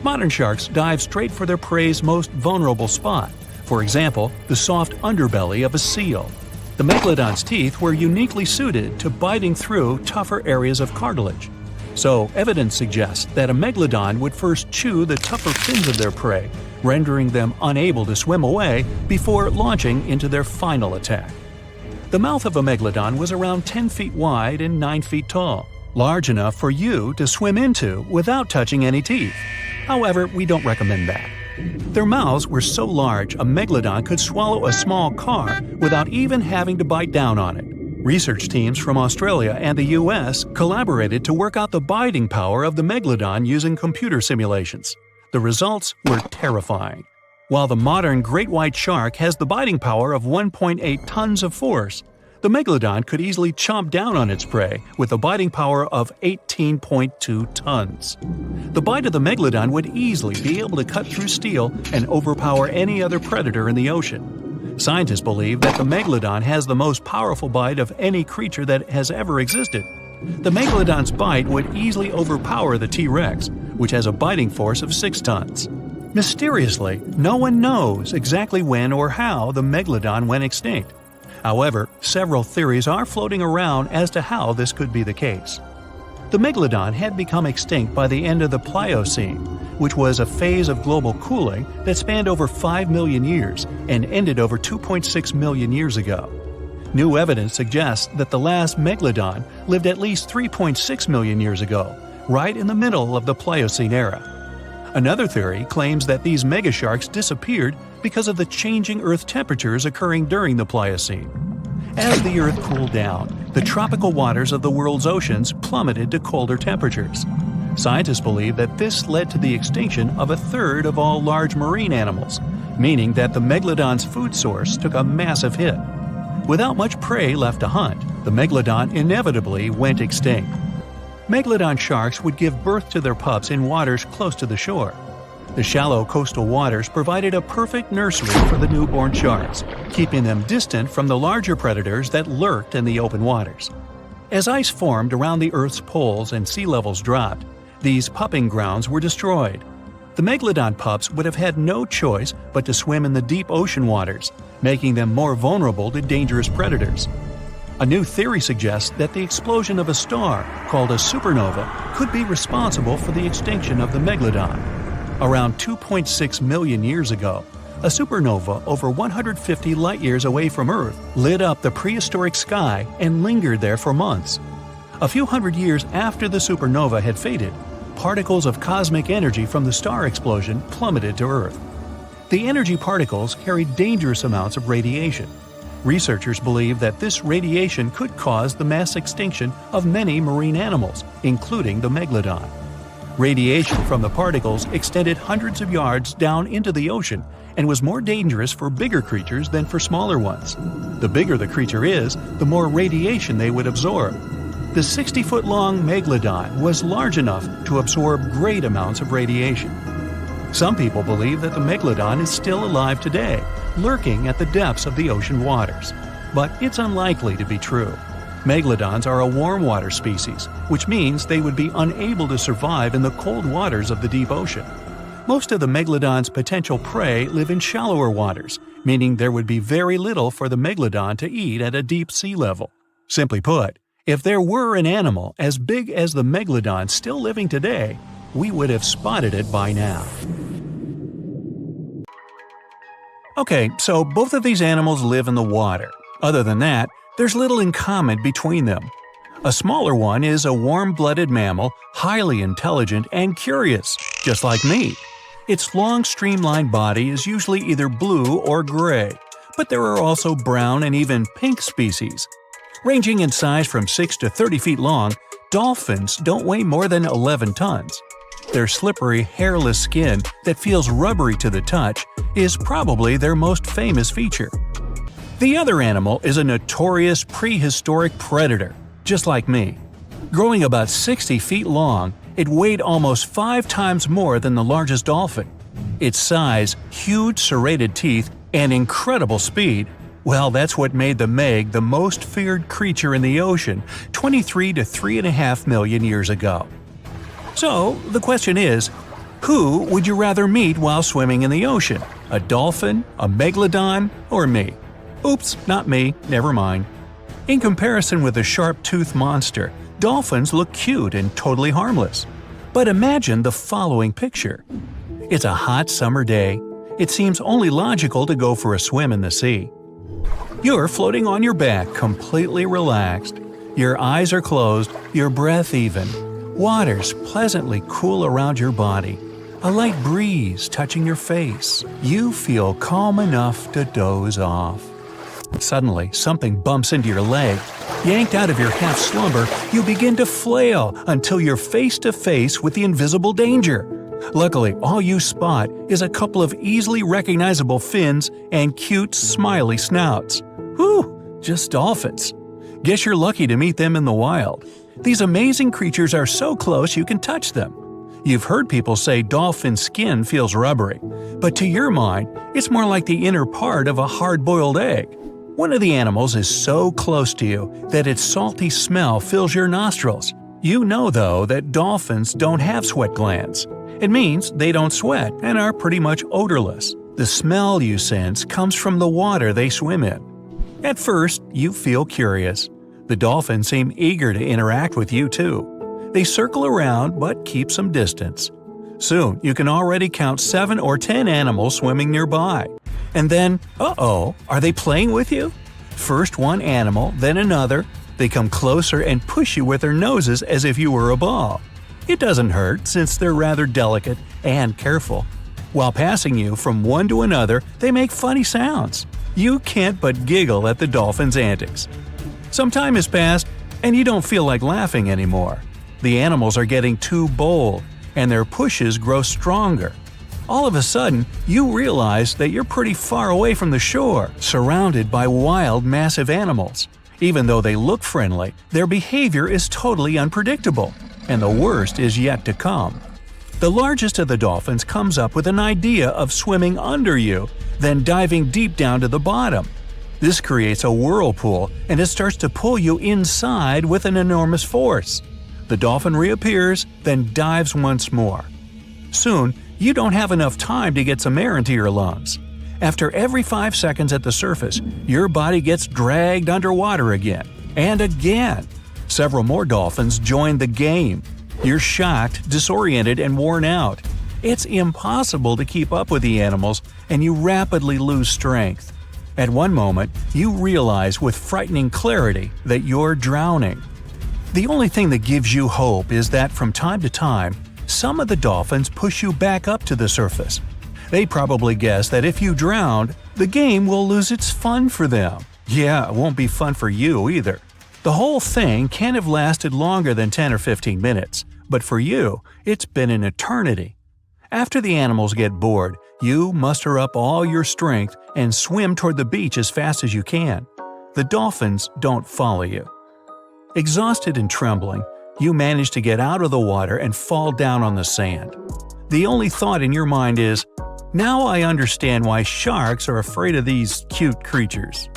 Modern sharks dive straight for their prey's most vulnerable spot, for example, the soft underbelly of a seal. The Megalodon's teeth were uniquely suited to biting through tougher areas of cartilage. So, evidence suggests that a Megalodon would first chew the tougher fins of their prey, rendering them unable to swim away before launching into their final attack. The mouth of a Megalodon was around 10 feet wide and 9 feet tall, large enough for you to swim into without touching any teeth. However, we don't recommend that. Their mouths were so large a Megalodon could swallow a small car without even having to bite down on it. Research teams from Australia and the US collaborated to work out the biting power of the Megalodon using computer simulations. The results were terrifying. While the modern great white shark has the biting power of 1.8 tons of force, the Megalodon could easily chomp down on its prey with a biting power of 18.2 tons. The bite of the Megalodon would easily be able to cut through steel and overpower any other predator in the ocean. Scientists believe that the Megalodon has the most powerful bite of any creature that has ever existed. The Megalodon's bite would easily overpower the T-Rex, which has a biting force of 6 tons. Mysteriously, no one knows exactly when or how the Megalodon went extinct. However, several theories are floating around as to how this could be the case. The Megalodon had become extinct by the end of the Pliocene, which was a phase of global cooling that spanned over 5 million years and ended over 2.6 million years ago. New evidence suggests that the last Megalodon lived at least 3.6 million years ago, right in the middle of the Pliocene era. Another theory claims that these megasharks disappeared because of the changing Earth temperatures occurring during the Pliocene. As the Earth cooled down, the tropical waters of the world's oceans plummeted to colder temperatures. Scientists believe that this led to the extinction of a third of all large marine animals, meaning that the Megalodon's food source took a massive hit. Without much prey left to hunt, the Megalodon inevitably went extinct. Megalodon sharks would give birth to their pups in waters close to the shore. The shallow coastal waters provided a perfect nursery for the newborn sharks, keeping them distant from the larger predators that lurked in the open waters. As ice formed around the Earth's poles and sea levels dropped, these pupping grounds were destroyed. The Megalodon pups would have had no choice but to swim in the deep ocean waters, making them more vulnerable to dangerous predators. A new theory suggests that the explosion of a star, called a supernova, could be responsible for the extinction of the Megalodon. Around 2.6 million years ago, a supernova over 150 light-years away from Earth lit up the prehistoric sky and lingered there for months. A few hundred years after the supernova had faded, particles of cosmic energy from the star explosion plummeted to Earth. The energy particles carried dangerous amounts of radiation. Researchers believe that this radiation could cause the mass extinction of many marine animals, including the Megalodon. Radiation from the particles extended hundreds of yards down into the ocean and was more dangerous for bigger creatures than for smaller ones. The bigger the creature is, the more radiation they would absorb. The 60-foot-long Megalodon was large enough to absorb great amounts of radiation. Some people believe that the Megalodon is still alive today, lurking at the depths of the ocean waters. But it's unlikely to be true. Megalodons are a warm water species, which means they would be unable to survive in the cold waters of the deep ocean. Most of the Megalodon's potential prey live in shallower waters, meaning there would be very little for the Megalodon to eat at a deep sea level. Simply put, if there were an animal as big as the Megalodon still living today, we would have spotted it by now. Okay, so both of these animals live in the water. Other than that, there's little in common between them. A smaller one is a warm-blooded mammal, highly intelligent and curious, just like me. Its long, streamlined body is usually either blue or gray, but there are also brown and even pink species. Ranging in size from 6 to 30 feet long, dolphins don't weigh more than 11 tons. Their slippery, hairless skin that feels rubbery to the touch is probably their most famous feature. The other animal is a notorious prehistoric predator, just like me. Growing about 60 feet long, it weighed almost 5 times more than the largest dolphin. Its size, huge serrated teeth, and incredible speed, well, that's what made the Meg the most feared creature in the ocean 23 to 3.5 million years ago. So, the question is, who would you rather meet while swimming in the ocean? A dolphin, a Megalodon, or me? Oops, not me, never mind. In comparison with a sharp-toothed monster, dolphins look cute and totally harmless. But imagine the following picture. It's a hot summer day. It seems only logical to go for a swim in the sea. You're floating on your back, completely relaxed. Your eyes are closed, your breath even. Water's pleasantly cool around your body. A light breeze touching your face. You feel calm enough to doze off. Suddenly, something bumps into your leg. Yanked out of your half-slumber, you begin to flail until you're face-to-face with the invisible danger. Luckily, all you spot is a couple of easily recognizable fins and cute, smiley snouts. Whew, just dolphins. Guess you're lucky to meet them in the wild. These amazing creatures are so close you can touch them. You've heard people say dolphin skin feels rubbery, but to your mind, it's more like the inner part of a hard-boiled egg. One of the animals is so close to you that its salty smell fills your nostrils. You know, though, that dolphins don't have sweat glands. It means they don't sweat and are pretty much odorless. The smell you sense comes from the water they swim in. At first, you feel curious. The dolphins seem eager to interact with you, too. They circle around but keep some distance. Soon, you can already count 7 or 10 animals swimming nearby. And then, uh-oh, are they playing with you? First one animal, then another. They come closer and push you with their noses as if you were a ball. It doesn't hurt since they're rather delicate and careful. While passing you from one to another, they make funny sounds. You can't but giggle at the dolphin's antics. Some time has passed, and you don't feel like laughing anymore. The animals are getting too bold, and their pushes grow stronger. All of a sudden, you realize that you're pretty far away from the shore, surrounded by wild, massive animals. Even though they look friendly, their behavior is totally unpredictable. and the worst is yet to come. The largest of the dolphins comes up with an idea of swimming under you, then diving deep down to the bottom. This creates a whirlpool, and it starts to pull you inside with an enormous force. The dolphin reappears, then dives once more. Soon, you don't have enough time to get some air into your lungs. After every 5 seconds at the surface, your body gets dragged underwater again, and again. Several more dolphins join the game. You're shocked, disoriented, and worn out. It's impossible to keep up with the animals, and you rapidly lose strength. At one moment, you realize with frightening clarity that you're drowning. The only thing that gives you hope is that from time to time, some of the dolphins push you back up to the surface. They probably guess that if you drown, the game will lose its fun for them. Yeah, it won't be fun for you either. The whole thing can't have lasted longer than 10 or 15 minutes, but for you, it's been an eternity. After the animals get bored, you muster up all your strength and swim toward the beach as fast as you can. The dolphins don't follow you. Exhausted and trembling, you manage to get out of the water and fall down on the sand. The only thought in your mind is, "Now I understand why sharks are afraid of these cute creatures."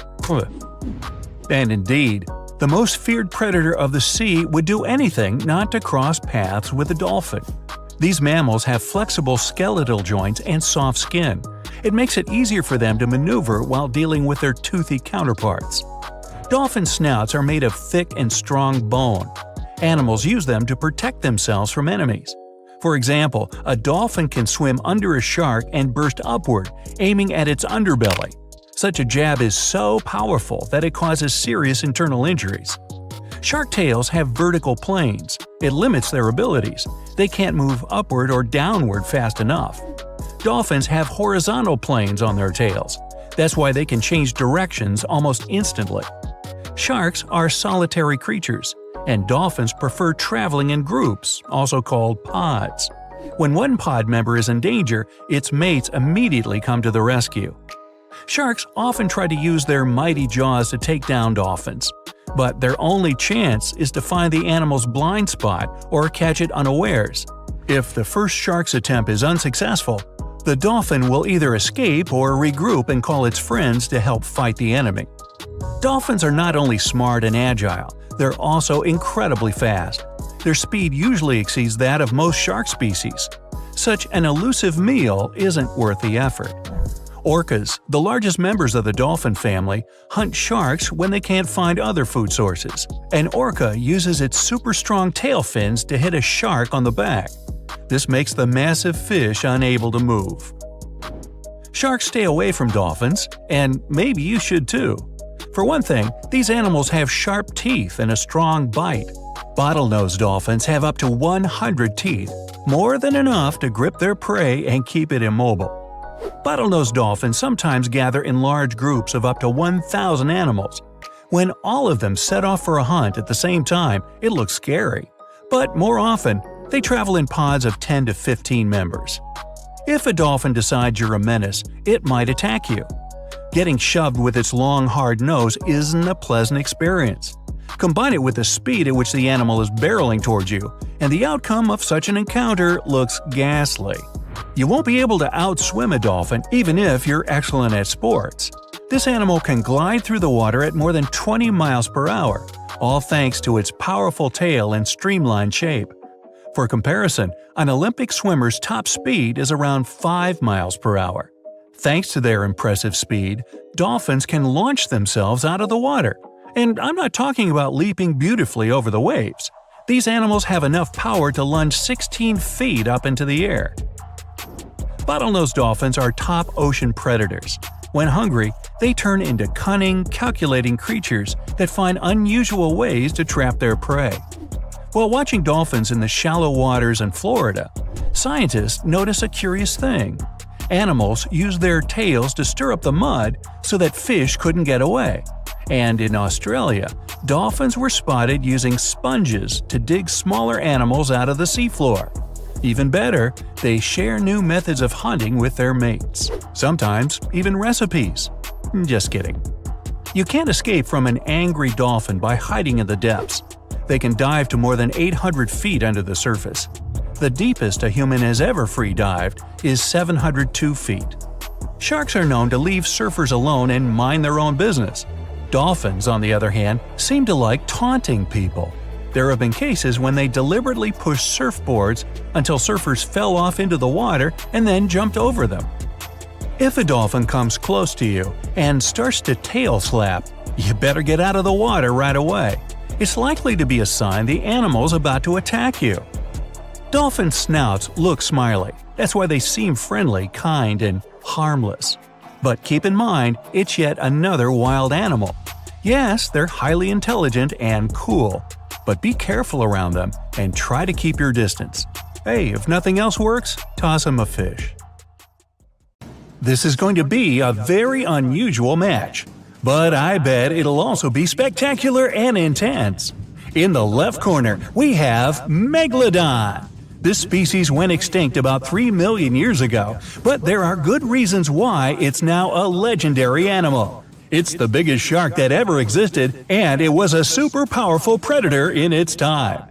And indeed, the most feared predator of the sea would do anything not to cross paths with a dolphin. These mammals have flexible skeletal joints and soft skin. It makes it easier for them to maneuver while dealing with their toothy counterparts. Dolphin snouts are made of thick and strong bone. Animals use them to protect themselves from enemies. For example, a dolphin can swim under a shark and burst upward, aiming at its underbelly. Such a jab is so powerful that it causes serious internal injuries. Shark tails have vertical planes. It limits their abilities. They can't move upward or downward fast enough. Dolphins have horizontal planes on their tails. That's why they can change directions almost instantly. Sharks are solitary creatures, and dolphins prefer traveling in groups, also called pods. When one pod member is in danger, its mates immediately come to the rescue. Sharks often try to use their mighty jaws to take down dolphins, but their only chance is to find the animal's blind spot or catch it unawares. If the first shark's attempt is unsuccessful, the dolphin will either escape or regroup and call its friends to help fight the enemy. Dolphins are not only smart and agile, they're also incredibly fast. Their speed usually exceeds that of most shark species. Such an elusive meal isn't worth the effort. Orcas, the largest members of the dolphin family, hunt sharks when they can't find other food sources. An orca uses its super strong tail fins to hit a shark on the back. This makes the massive fish unable to move. Sharks stay away from dolphins, and maybe you should too. For one thing, these animals have sharp teeth and a strong bite. Bottlenose dolphins have up to 100 teeth, more than enough to grip their prey and keep it immobile. Bottlenose dolphins sometimes gather in large groups of up to 1,000 animals. When all of them set off for a hunt at the same time, it looks scary. But more often, they travel in pods of 10 to 15 members. If a dolphin decides you're a menace, it might attack you. Getting shoved with its long, hard nose isn't a pleasant experience. Combine it with the speed at which the animal is barreling towards you, and the outcome of such an encounter looks ghastly. You won't be able to outswim a dolphin even if you're excellent at sports. This animal can glide through the water at more than 20 miles per hour, all thanks to its powerful tail and streamlined shape. For comparison, an Olympic swimmer's top speed is around 5 miles per hour. Thanks to their impressive speed, dolphins can launch themselves out of the water. And I'm not talking about leaping beautifully over the waves. These animals have enough power to lunge 16 feet up into the air. Bottlenose dolphins are top ocean predators. When hungry, they turn into cunning, calculating creatures that find unusual ways to trap their prey. While watching dolphins in the shallow waters in Florida, scientists notice a curious thing. Animals use their tails to stir up the mud so that fish couldn't get away. And in Australia, dolphins were spotted using sponges to dig smaller animals out of the seafloor. Even better, they share new methods of hunting with their mates. Sometimes even recipes. Just kidding. You can't escape from an angry dolphin by hiding in the depths. They can dive to more than 800 feet under the surface. The deepest a human has ever free-dived is 702 feet. Sharks are known to leave surfers alone and mind their own business. Dolphins, on the other hand, seem to like taunting people. There have been cases when they deliberately pushed surfboards until surfers fell off into the water and then jumped over them. If a dolphin comes close to you and starts to tail slap, you better get out of the water right away. It's likely to be a sign the animal's about to attack you. Dolphin snouts look smiley. That's why they seem friendly, kind, and harmless. But keep in mind, it's yet another wild animal. Yes, they're highly intelligent and cool, but be careful around them and try to keep your distance. Hey, if nothing else works, toss them a fish. This is going to be a very unusual match, but I bet it'll also be spectacular and intense. In the left corner, we have Megalodon. This species went extinct about 3 million years ago, but there are good reasons why it's now a legendary animal. It's the biggest shark that ever existed, and it was a super powerful predator in its time.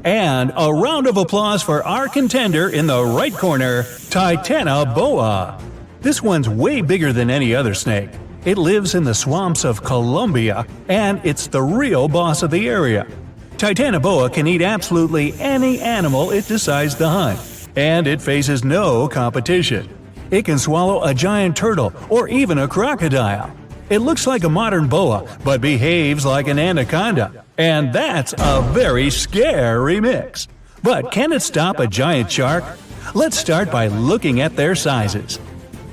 And a round of applause for our contender in the right corner, Titanoboa. This one's way bigger than any other snake. It lives in the swamps of Colombia, and it's the real boss of the area. Titanoboa can eat absolutely any animal it decides to hunt, and it faces no competition. It can swallow a giant turtle or even a crocodile. It looks like a modern boa, but behaves like an anaconda, and that's a very scary mix. But can it stop a giant shark? Let's start by looking at their sizes.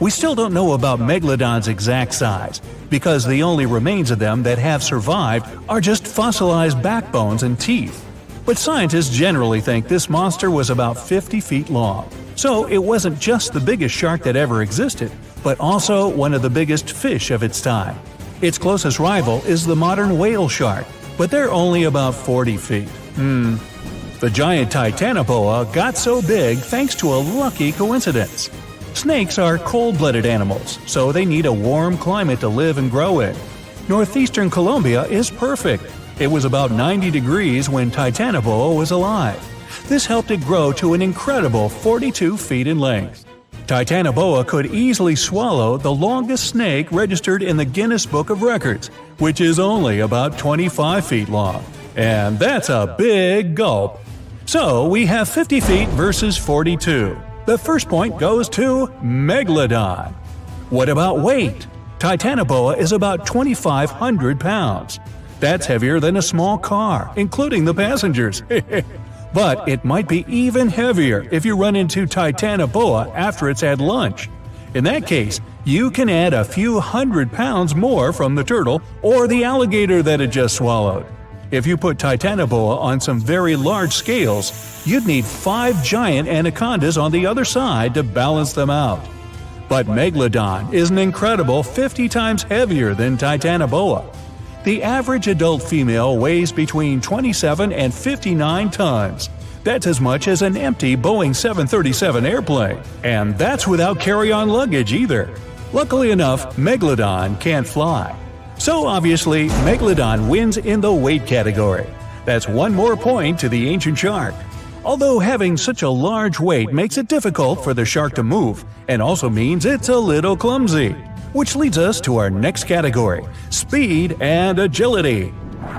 We still don't know about Megalodon's exact size, because the only remains of them that have survived are just fossilized backbones and teeth. But scientists generally think this monster was about 50 feet long. So it wasn't just the biggest shark that ever existed, but also one of the biggest fish of its time. Its closest rival is the modern whale shark, but they're only about 40 feet. The giant Titanoboa got so big thanks to a lucky coincidence. Snakes are cold-blooded animals, so they need a warm climate to live and grow in. Northeastern Colombia is perfect. It was about 90 degrees when Titanoboa was alive. This helped it grow to an incredible 42 feet in length. Titanoboa could easily swallow the longest snake registered in the Guinness Book of Records, which is only about 25 feet long. And that's a big gulp. So we have 50 feet versus 42. The first point goes to Megalodon. What about weight? Titanoboa is about 2,500 pounds. That's heavier than a small car, including the passengers. But it might be even heavier if you run into Titanoboa after it's had lunch. In that case, you can add a few hundred pounds more from the turtle or the alligator that it just swallowed. If you put Titanoboa on some very large scales, you'd need 5 giant anacondas on the other side to balance them out. But Megalodon is an incredible 50 times heavier than Titanoboa. The average adult female weighs between 27 and 59 tons. That's as much as an empty Boeing 737 airplane. And that's without carry-on luggage either. Luckily enough, Megalodon can't fly. So obviously, Megalodon wins in the weight category. That's one more point to the ancient shark. Although having such a large weight makes it difficult for the shark to move, and also means it's a little clumsy. Which leads us to our next category, speed and agility.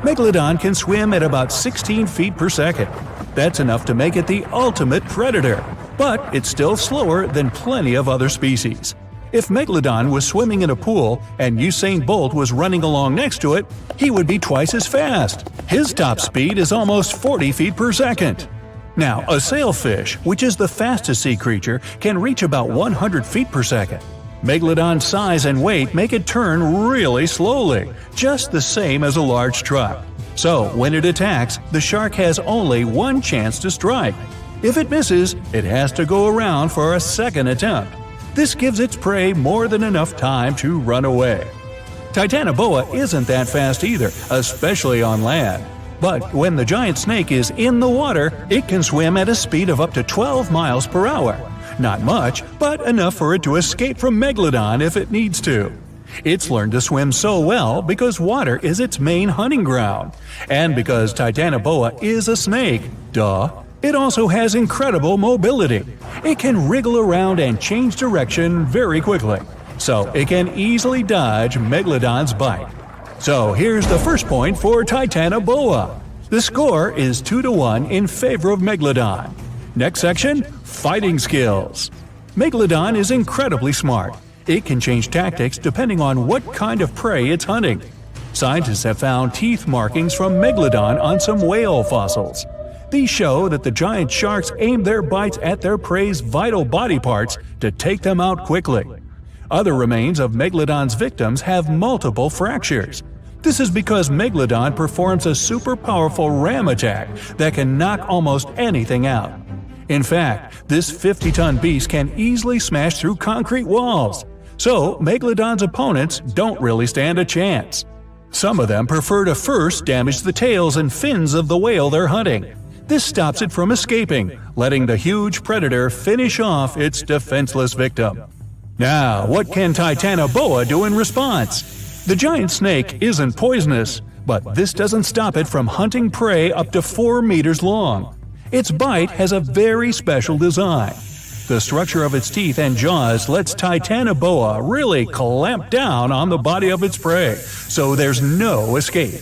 Megalodon can swim at about 16 feet per second. That's enough to make it the ultimate predator, but it's still slower than plenty of other species. If Megalodon was swimming in a pool and Usain Bolt was running along next to it, he would be twice as fast. His top speed is almost 40 feet per second. Now, a sailfish, which is the fastest sea creature, can reach about 100 feet per second. Megalodon's size and weight make it turn really slowly, just the same as a large truck. So, when it attacks, the shark has only one chance to strike. If it misses, it has to go around for a second attempt. This gives its prey more than enough time to run away. Titanoboa isn't that fast either, especially on land. But when the giant snake is in the water, it can swim at a speed of up to 12 miles per hour. Not much, but enough for it to escape from Megalodon if it needs to. It's learned to swim so well because water is its main hunting ground. And because Titanoboa is a snake, duh, it also has incredible mobility. It can wriggle around and change direction very quickly, so it can easily dodge Megalodon's bite. So here's the first point for Titanoboa. The score is 2-1 in favor of Megalodon. Next section, fighting skills. Megalodon is incredibly smart. It can change tactics depending on what kind of prey it's hunting. Scientists have found teeth markings from Megalodon on some whale fossils. These show that the giant sharks aim their bites at their prey's vital body parts to take them out quickly. Other remains of Megalodon's victims have multiple fractures. This is because Megalodon performs a super powerful ram attack that can knock almost anything out. In fact, this 50-ton beast can easily smash through concrete walls. So, Megalodon's opponents don't really stand a chance. Some of them prefer to first damage the tails and fins of the whale they're hunting. This stops it from escaping, letting the huge predator finish off its defenseless victim. Now, what can Titanoboa do in response? The giant snake isn't poisonous, but this doesn't stop it from hunting prey up to 4 meters long. Its bite has a very special design. The structure of its teeth and jaws lets Titanoboa really clamp down on the body of its prey, so there's no escape.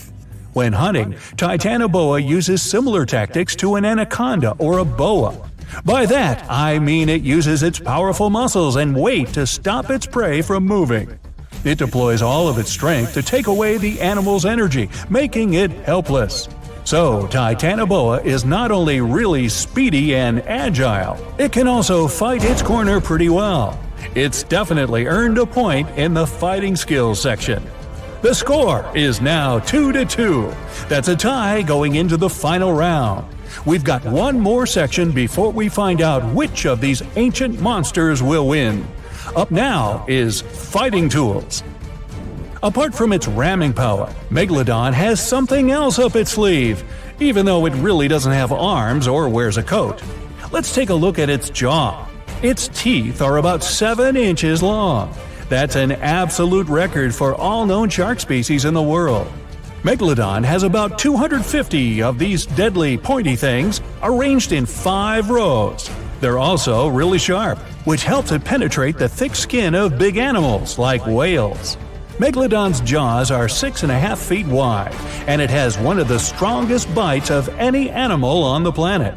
When hunting, Titanoboa uses similar tactics to an anaconda or a boa. By that, I mean it uses its powerful muscles and weight to stop its prey from moving. It deploys all of its strength to take away the animal's energy, making it helpless. So, Titanoboa is not only really speedy and agile, it can also fight its corner pretty well. It's definitely earned a point in the fighting skills section. The score is now 2-2. That's a tie going into the final round. We've got one more section before we find out which of these ancient monsters will win. Up now is fighting tools. Apart from its ramming power, Megalodon has something else up its sleeve, even though it really doesn't have arms or wears a coat. Let's take a look at its jaw. Its teeth are about 7 inches long. That's an absolute record for all known shark species in the world. Megalodon has about 250 of these deadly pointy things arranged in 5 rows. They're also really sharp, which helps it penetrate the thick skin of big animals like whales. Megalodon's jaws are 6.5 feet wide, and it has one of the strongest bites of any animal on the planet.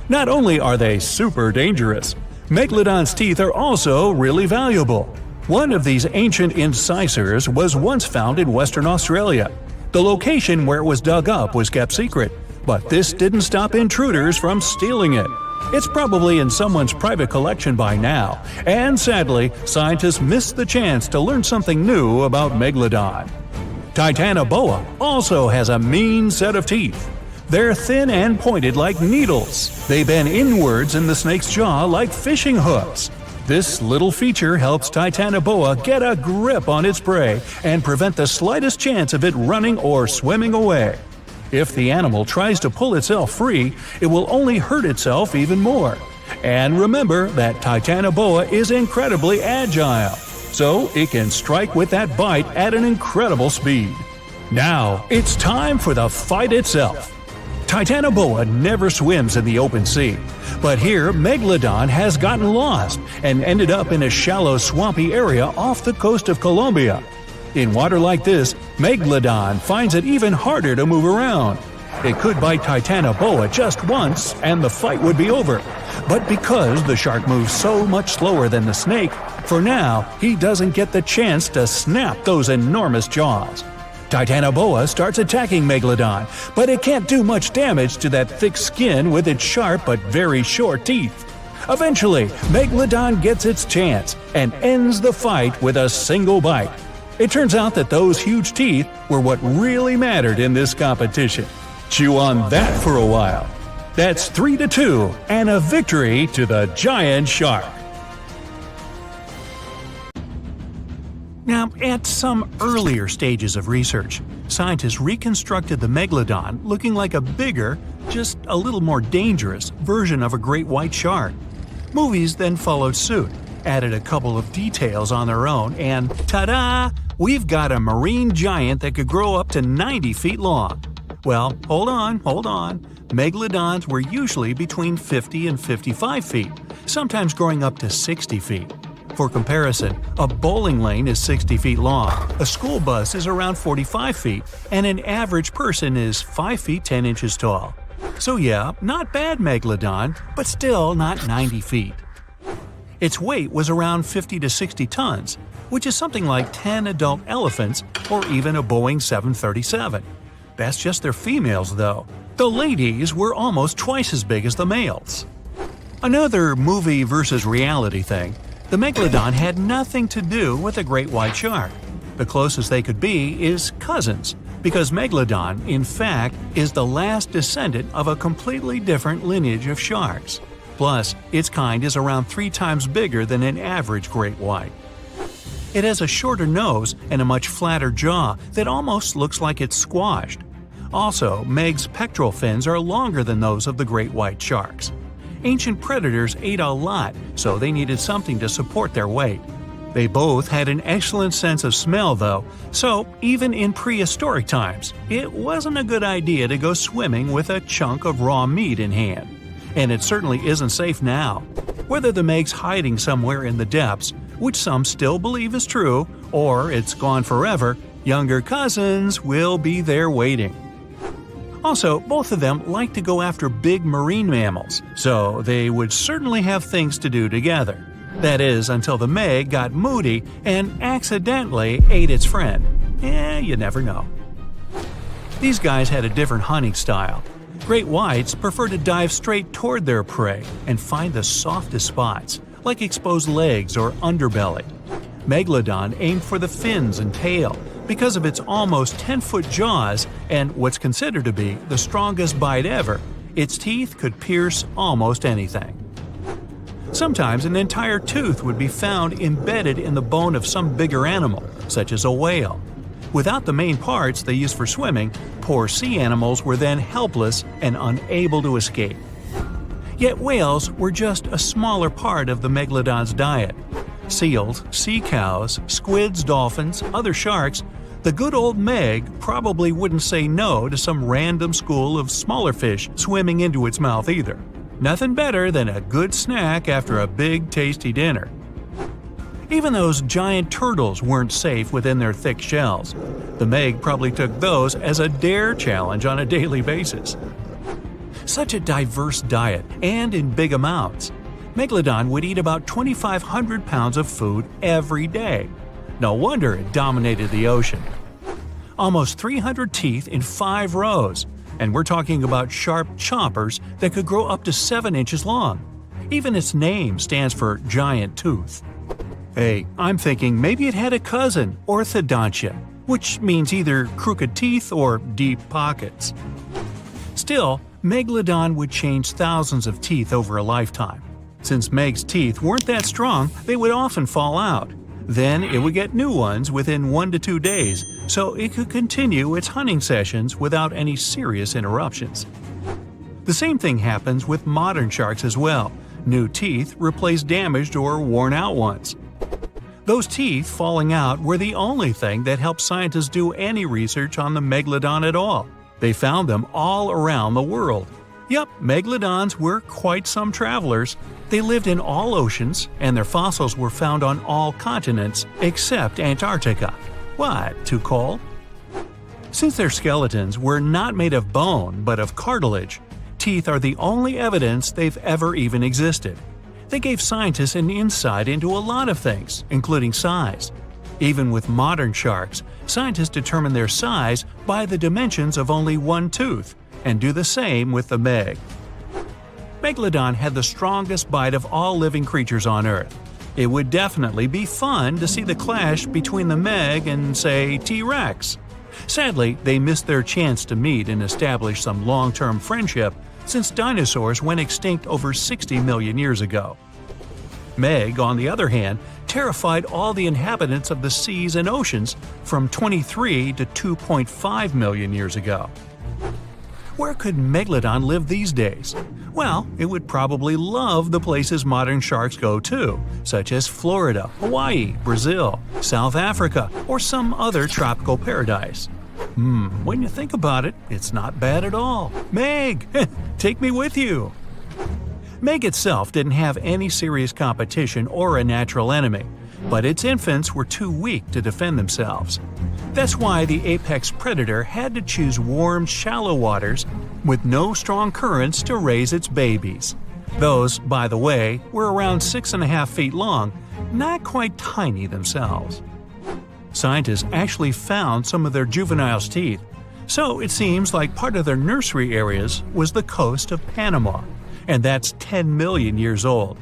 Not only are they super dangerous, Megalodon's teeth are also really valuable. One of these ancient incisors was once found in Western Australia. The location where it was dug up was kept secret, but this didn't stop intruders from stealing it. It's probably in someone's private collection by now, and sadly, scientists missed the chance to learn something new about Megalodon. Titanoboa also has a mean set of teeth. They're thin and pointed like needles. They bend inwards in the snake's jaw like fishing hooks. This little feature helps Titanoboa get a grip on its prey and prevent the slightest chance of it running or swimming away. If the animal tries to pull itself free, it will only hurt itself even more. And remember that Titanoboa is incredibly agile, so it can strike with that bite at an incredible speed. Now, it's time for the fight itself. Titanoboa never swims in the open sea, but here Megalodon has gotten lost and ended up in a shallow swampy area off the coast of Colombia. In water like this, Megalodon finds it even harder to move around. It could bite Titanoboa just once and the fight would be over. But because the shark moves so much slower than the snake, for now he doesn't get the chance to snap those enormous jaws. Titanoboa starts attacking Megalodon, but it can't do much damage to that thick skin with its sharp but very short teeth. Eventually, Megalodon gets its chance and ends the fight with a single bite. It turns out that those huge teeth were what really mattered in this competition. Chew on that for a while. That's 3-2 and a victory to the giant shark. Now, at some earlier stages of research, scientists reconstructed the Megalodon looking like a bigger, just a little more dangerous version of a great white shark. Movies then followed suit, added a couple of details on their own, and ta-da! We've got a marine giant that could grow up to 90 feet long. Well, hold on. Megalodons were usually between 50 and 55 feet, sometimes growing up to 60 feet. For comparison, a bowling lane is 60 feet long, a school bus is around 45 feet, and an average person is 5 feet 10 inches tall. So yeah, not bad Megalodon, but still not 90 feet. Its weight was around 50 to 60 tons, which is something like 10 adult elephants or even a Boeing 737. That's just their females though. The ladies were almost twice as big as the males. Another movie versus reality thing, the Megalodon had nothing to do with the great white shark. The closest they could be is cousins, because Megalodon, in fact, is the last descendant of a completely different lineage of sharks. Plus, its kind is around 3 times bigger than an average great white. It has a shorter nose and a much flatter jaw that almost looks like it's squashed. Also, Meg's pectoral fins are longer than those of the great white sharks. Ancient predators ate a lot, so they needed something to support their weight. They both had an excellent sense of smell though, so even in prehistoric times, it wasn't a good idea to go swimming with a chunk of raw meat in hand. And it certainly isn't safe now. Whether the Meg's hiding somewhere in the depths, which some still believe is true, or it's gone forever, younger cousins will be there waiting. Also, both of them like to go after big marine mammals, so they would certainly have things to do together. That is, until the Meg got moody and accidentally ate its friend. You never know. These guys had a different hunting style. Great whites prefer to dive straight toward their prey and find the softest spots, like exposed legs or underbelly. Megalodon aimed for the fins and tail because of its almost 10-foot jaws and what's considered to be the strongest bite ever. Its teeth could pierce almost anything. Sometimes an entire tooth would be found embedded in the bone of some bigger animal, such as a whale. Without the main parts they use for swimming, poor sea animals were then helpless and unable to escape. Yet whales were just a smaller part of the Megalodon's diet. Seals, sea cows, squids, dolphins, other sharks, the good old Meg probably wouldn't say no to some random school of smaller fish swimming into its mouth either. Nothing better than a good snack after a big tasty dinner. Even those giant turtles weren't safe within their thick shells. The Meg probably took those as a dare challenge on a daily basis. Such a diverse diet, and in big amounts. Megalodon would eat about 2,500 pounds of food every day. No wonder it dominated the ocean. Almost 300 teeth in 5 rows, and we're talking about sharp chompers that could grow up to 7 inches long. Even its name stands for giant tooth. Hey, I'm thinking maybe it had a cousin, orthodontia, which means either crooked teeth or deep pockets. Still, Megalodon would change thousands of teeth over a lifetime. Since Meg's teeth weren't that strong, they would often fall out. Then it would get new ones within 1 to 2 days, so it could continue its hunting sessions without any serious interruptions. The same thing happens with modern sharks as well. New teeth replace damaged or worn out ones. Those teeth falling out were the only thing that helped scientists do any research on the Megalodon at all. They found them all around the world. Yep, Megalodons were quite some travelers. They lived in all oceans, and their fossils were found on all continents except Antarctica. What, too cold? Since their skeletons were not made of bone but of cartilage, teeth are the only evidence they've ever even existed. They gave scientists an insight into a lot of things, including size. Even with modern sharks, scientists determine their size by the dimensions of only one tooth, and do the same with the Meg. Megalodon had the strongest bite of all living creatures on Earth. It would definitely be fun to see the clash between the Meg and, say, T-Rex. Sadly, they missed their chance to meet and establish some long-term friendship since dinosaurs went extinct over 60 million years ago. Meg, on the other hand, terrified all the inhabitants of the seas and oceans from 23 to 2.5 million years ago. Where could Megalodon live these days? Well, it would probably love the places modern sharks go to, such as Florida, Hawaii, Brazil, South Africa, or some other tropical paradise. When you think about it, it's not bad at all. Meg, take me with you. Meg itself didn't have any serious competition or a natural enemy, but its infants were too weak to defend themselves. That's why the apex predator had to choose warm, shallow waters with no strong currents to raise its babies. Those, by the way, were around 6.5 feet long, not quite tiny themselves. Scientists actually found some of their juveniles' teeth, so it seems like part of their nursery areas was the coast of Panama, and that's 10 million years old.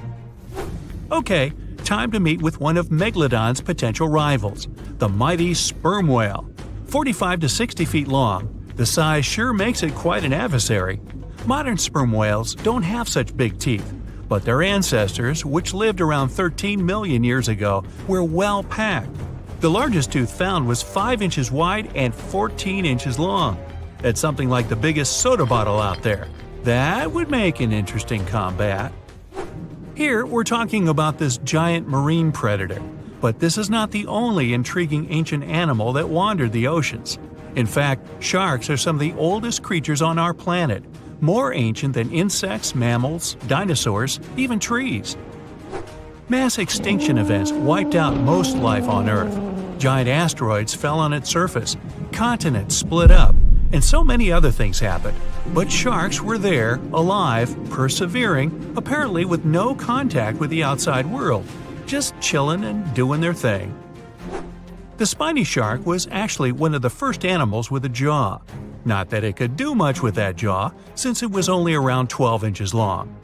Okay, time to meet with one of Megalodon's potential rivals, the mighty sperm whale. 45 to 60 feet long, the size sure makes it quite an adversary. Modern sperm whales don't have such big teeth, but their ancestors, which lived around 13 million years ago, were well packed. The largest tooth found was 5 inches wide and 14 inches long. That's something like the biggest soda bottle out there. That would make an interesting combat. Here, we're talking about this giant marine predator, but this is not the only intriguing ancient animal that wandered the oceans. In fact, sharks are some of the oldest creatures on our planet, more ancient than insects, mammals, dinosaurs, even trees. Mass extinction events wiped out most life on Earth. Giant asteroids fell on its surface, continents split up, and so many other things happened. But sharks were there, alive, persevering, apparently with no contact with the outside world, just chilling and doing their thing. The spiny shark was actually one of the first animals with a jaw. Not that it could do much with that jaw, since it was only around 12 inches long.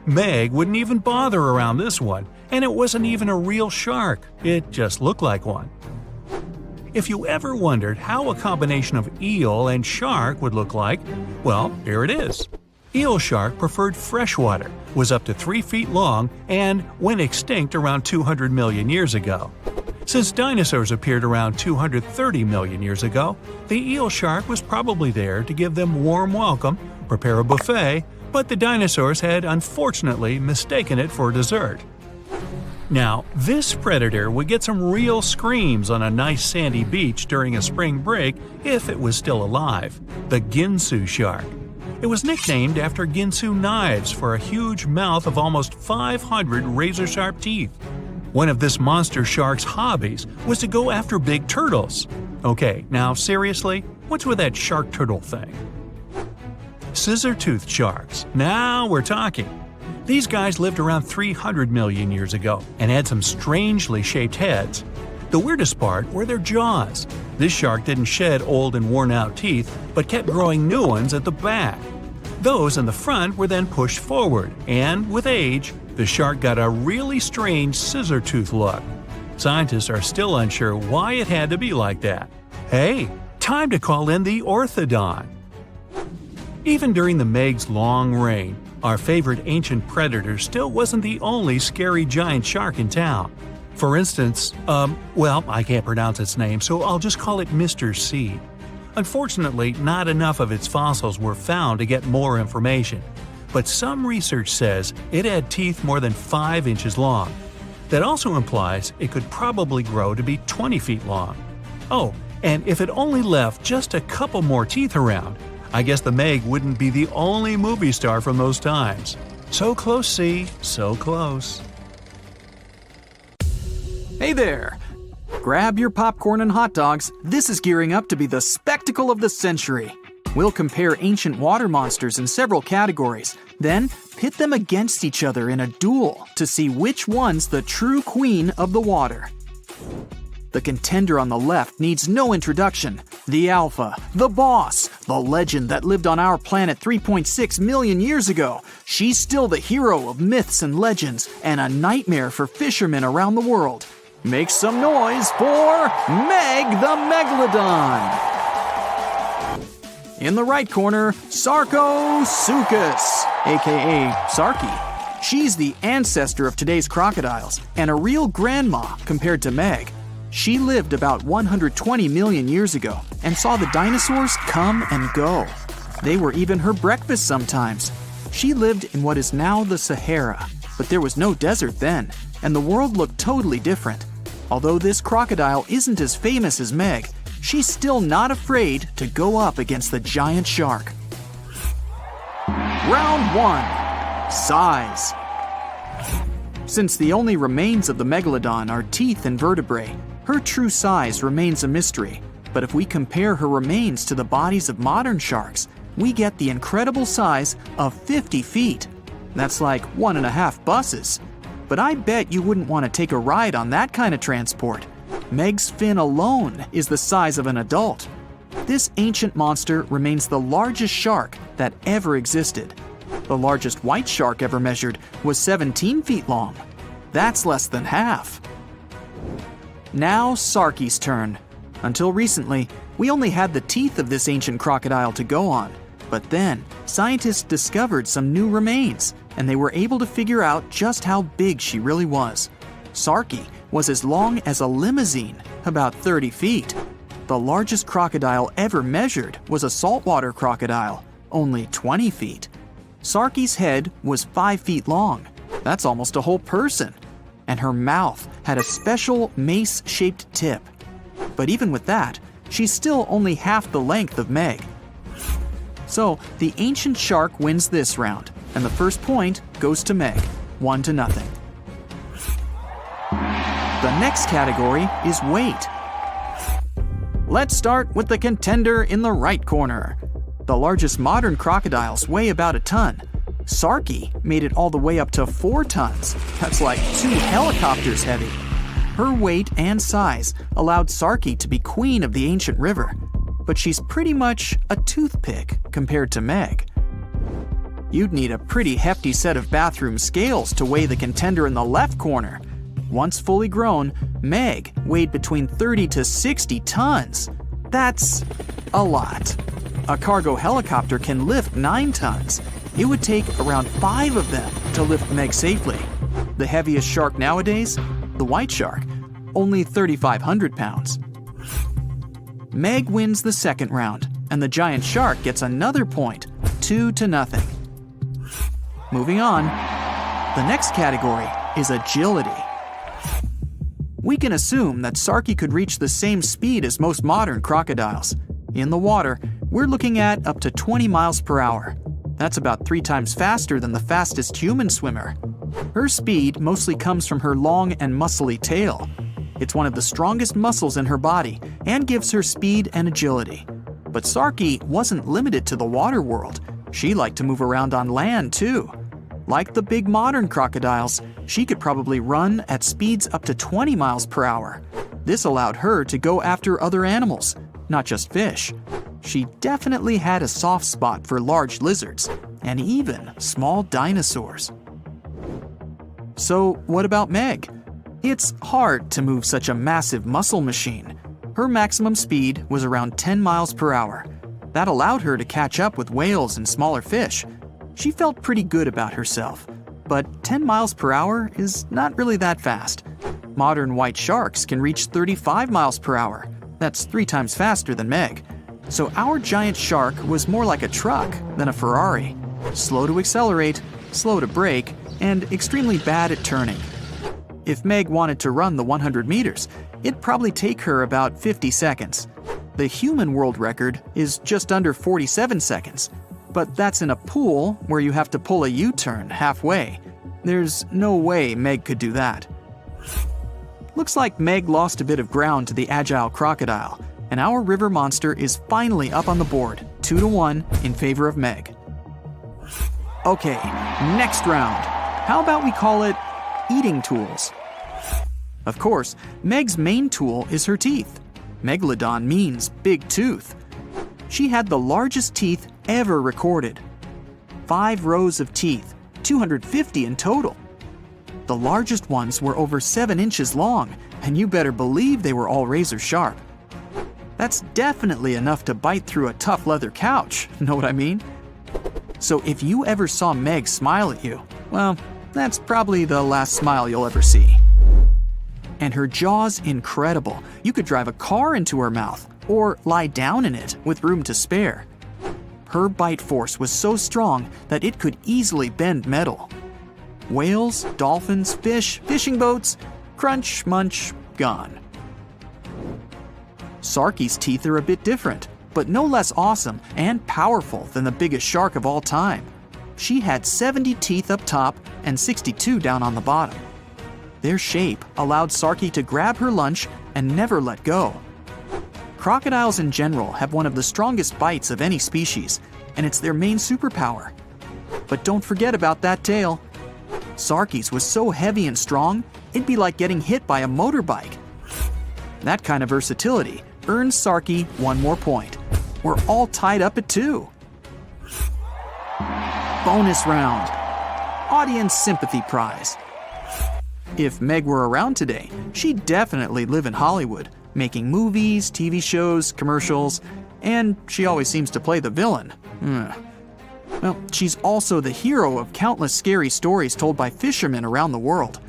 Meg wouldn't even bother around this one, and it wasn't even a real shark, it just looked like one. If you ever wondered how a combination of eel and shark would look like, well, here it is. Eel shark preferred freshwater, was up to 3 feet long, and went extinct around 200 million years ago. Since dinosaurs appeared around 230 million years ago, the eel shark was probably there to give them warm welcome, prepare a buffet, but the dinosaurs had unfortunately mistaken it for dessert. Now, this predator would get some real screams on a nice sandy beach during a spring break if it was still alive, the Ginsu shark. It was nicknamed after Ginsu knives for a huge mouth of almost 500 razor-sharp teeth. One of this monster shark's hobbies was to go after big turtles. Okay, now seriously, what's with that shark-turtle thing? Scissor-toothed sharks. Now we're talking. These guys lived around 300 million years ago and had some strangely shaped heads. The weirdest part were their jaws. This shark didn't shed old and worn-out teeth, but kept growing new ones at the back. Those in the front were then pushed forward, and with age, the shark got a really strange scissor-tooth look. Scientists are still unsure why it had to be like that. Hey, time to call in the orthodon. Even during the Meg's long reign, our favorite ancient predator still wasn't the only scary giant shark in town. For instance, I can't pronounce its name, so I'll just call it Mr. C. Unfortunately, not enough of its fossils were found to get more information, but some research says it had teeth more than 5 inches long. That also implies it could probably grow to be 20 feet long. Oh, and if it only left just a couple more teeth around, I guess the Meg wouldn't be the only movie star from those times. So close, C, so close. Hey there! Grab your popcorn and hot dogs. This is gearing up to be the spectacle of the century. We'll compare ancient water monsters in several categories, then pit them against each other in a duel to see which one's the true queen of the water. The contender on the left needs no introduction. The alpha, the boss, the legend that lived on our planet 3.6 million years ago. She's still the hero of myths and legends and a nightmare for fishermen around the world. Make some noise for Meg the Megalodon! In the right corner, Sarcosuchus, aka Sarky. She's the ancestor of today's crocodiles and a real grandma compared to Meg. She lived about 120 million years ago and saw the dinosaurs come and go. They were even her breakfast sometimes. She lived in what is now the Sahara, but there was no desert then, and the world looked totally different. Although this crocodile isn't as famous as Meg, she's still not afraid to go up against the giant shark. Round 1. Size. Since the only remains of the Megalodon are teeth and vertebrae, her true size remains a mystery. But if we compare her remains to the bodies of modern sharks, we get the incredible size of 50 feet. That's like 1.5 buses. But I bet you wouldn't want to take a ride on that kind of transport. Meg's fin alone is the size of an adult. This ancient monster remains the largest shark that ever existed. The largest white shark ever measured was 17 feet long. That's less than half. Now Sarki's turn. Until recently, we only had the teeth of this ancient crocodile to go on. But then, scientists discovered some new remains, and they were able to figure out just how big she really was. Sarki was as long as a limousine, about 30 feet. The largest crocodile ever measured was a saltwater crocodile, only 20 feet. Sarki's head was 5 feet long. That's almost a whole person. And her mouth had a special mace-shaped tip. But even with that, she's still only half the length of Meg. So the ancient shark wins this round, and the first point goes to Meg, 1-0. The next category is weight. Let's start with the contender in the right corner. The largest modern crocodiles weigh about a ton. Sarki made it all the way up to 4 tons. That's like 2 helicopters heavy. Her weight and size allowed Sarki to be queen of the ancient river, but she's pretty much a toothpick compared to Meg. You'd need a pretty hefty set of bathroom scales to weigh the contender in the left corner. Once fully grown, Meg weighed between 30 to 60 tons. That's a lot. A cargo helicopter can lift 9 tons. It would take around 5 of them to lift Meg safely. The heaviest shark nowadays, the white shark, only 3,500 pounds. Meg wins the second round, and the giant shark gets another point, 2-0. Moving on, the next category is agility. We can assume that Sarki could reach the same speed as most modern crocodiles. In the water, we're looking at up to 20 miles per hour. That's about 3 times faster than the fastest human swimmer. Her speed mostly comes from her long and muscly tail. It's one of the strongest muscles in her body and gives her speed and agility. But Sarki wasn't limited to the water world. She liked to move around on land too. Like the big modern crocodiles, she could probably run at speeds up to 20 miles per hour. This allowed her to go after other animals, not just fish. She definitely had a soft spot for large lizards and even small dinosaurs. So what about Meg? It's hard to move such a massive muscle machine. Her maximum speed was around 10 miles per hour. That allowed her to catch up with whales and smaller fish. She felt pretty good about herself, but 10 miles per hour is not really that fast. Modern white sharks can reach 35 miles per hour. That's 3 times faster than Meg. So our giant shark was more like a truck than a Ferrari. Slow to accelerate, slow to brake, and extremely bad at turning. If Meg wanted to run the 100 meters, it'd probably take her about 50 seconds. The human world record is just under 47 seconds, but that's in a pool where you have to pull a U-turn halfway. There's no way Meg could do that. Looks like Meg lost a bit of ground to the agile crocodile, and our river monster is finally up on the board, 2-1 in favor of Meg. Okay, next round. How about we call it eating tools? Of course, Meg's main tool is her teeth. Megalodon means big tooth. She had the largest teeth ever recorded. 5 rows of teeth, 250 in total. The largest ones were over 7 inches long, and you better believe they were all razor sharp. That's definitely enough to bite through a tough leather couch, know what I mean? So if you ever saw Meg smile at you, well, that's probably the last smile you'll ever see. And her jaw's incredible. You could drive a car into her mouth, or lie down in it with room to spare. Her bite force was so strong that it could easily bend metal. Whales, dolphins, fish, fishing boats, crunch, munch, gone. Sarki's teeth are a bit different, but no less awesome and powerful than the biggest shark of all time. She had 70 teeth up top and 62 down on the bottom. Their shape allowed Sarki to grab her lunch and never let go. Crocodiles in general have one of the strongest bites of any species, and it's their main superpower. But don't forget about that tail. Sarki's was so heavy and strong, it'd be like getting hit by a motorbike. That kind of versatility earns Sarki 1 more point. We're all tied up at 2. Bonus round. Audience sympathy prize. If Meg were around today, she'd definitely live in Hollywood, making movies, TV shows, commercials, and she always seems to play the villain. Well, she's also the hero of countless scary stories told by fishermen around the world.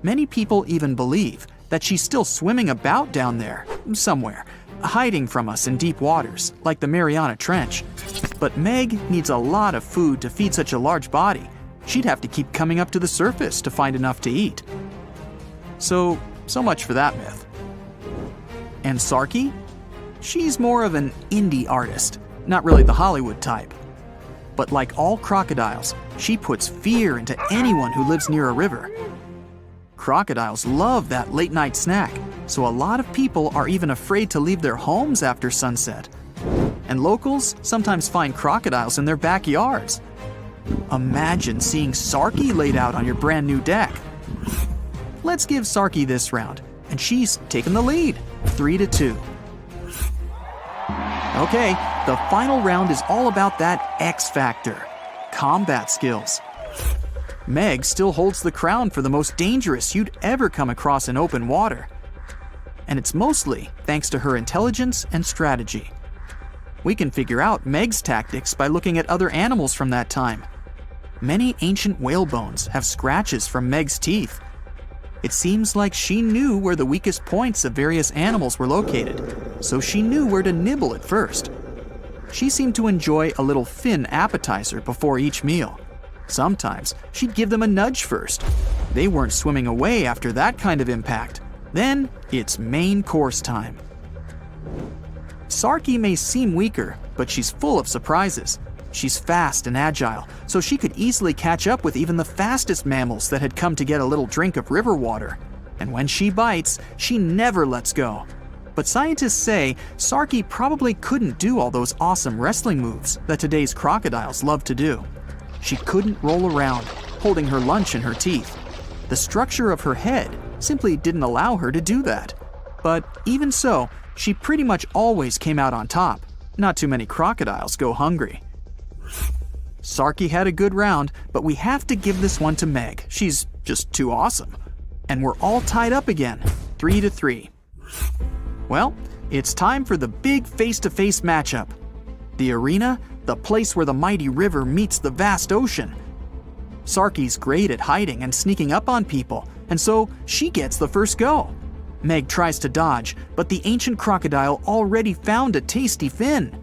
Many people even believe that she's still swimming about down there, somewhere, hiding from us in deep waters, like the Mariana Trench. But Meg needs a lot of food to feed such a large body. She'd have to keep coming up to the surface to find enough to eat. So much for that myth. And Sarki? She's more of an indie artist, not really the Hollywood type. But like all crocodiles, she puts fear into anyone who lives near a river. Crocodiles love that late-night snack, so a lot of people are even afraid to leave their homes after sunset. And locals sometimes find crocodiles in their backyards. Imagine seeing Sarki laid out on your brand new deck. Let's give Sarki this round, and she's taken the lead, 3-2. Okay, the final round is all about that X factor, combat skills. Meg still holds the crown for the most dangerous you'd ever come across in open water. And it's mostly thanks to her intelligence and strategy. We can figure out Meg's tactics by looking at other animals from that time. Many ancient whale bones have scratches from Meg's teeth. It seems like she knew where the weakest points of various animals were located, so she knew where to nibble at first. She seemed to enjoy a little fin appetizer before each meal. Sometimes she'd give them a nudge first. They weren't swimming away after that kind of impact. Then it's main course time. Sarki may seem weaker, but she's full of surprises. She's fast and agile, so she could easily catch up with even the fastest mammals that had come to get a little drink of river water. And when she bites, she never lets go. But scientists say Sarki probably couldn't do all those awesome wrestling moves that today's crocodiles love to do. She couldn't roll around, holding her lunch in her teeth. The structure of her head simply didn't allow her to do that. But even so, she pretty much always came out on top. Not too many crocodiles go hungry. Sarki had a good round, but we have to give this one to Meg. She's just too awesome. And we're all tied up again, 3-3. Well, it's time for the big face-to-face matchup. The arena, the place where the mighty river meets the vast ocean. Sarki's great at hiding and sneaking up on people, and so she gets the first go. Meg tries to dodge, but the ancient crocodile already found a tasty fin.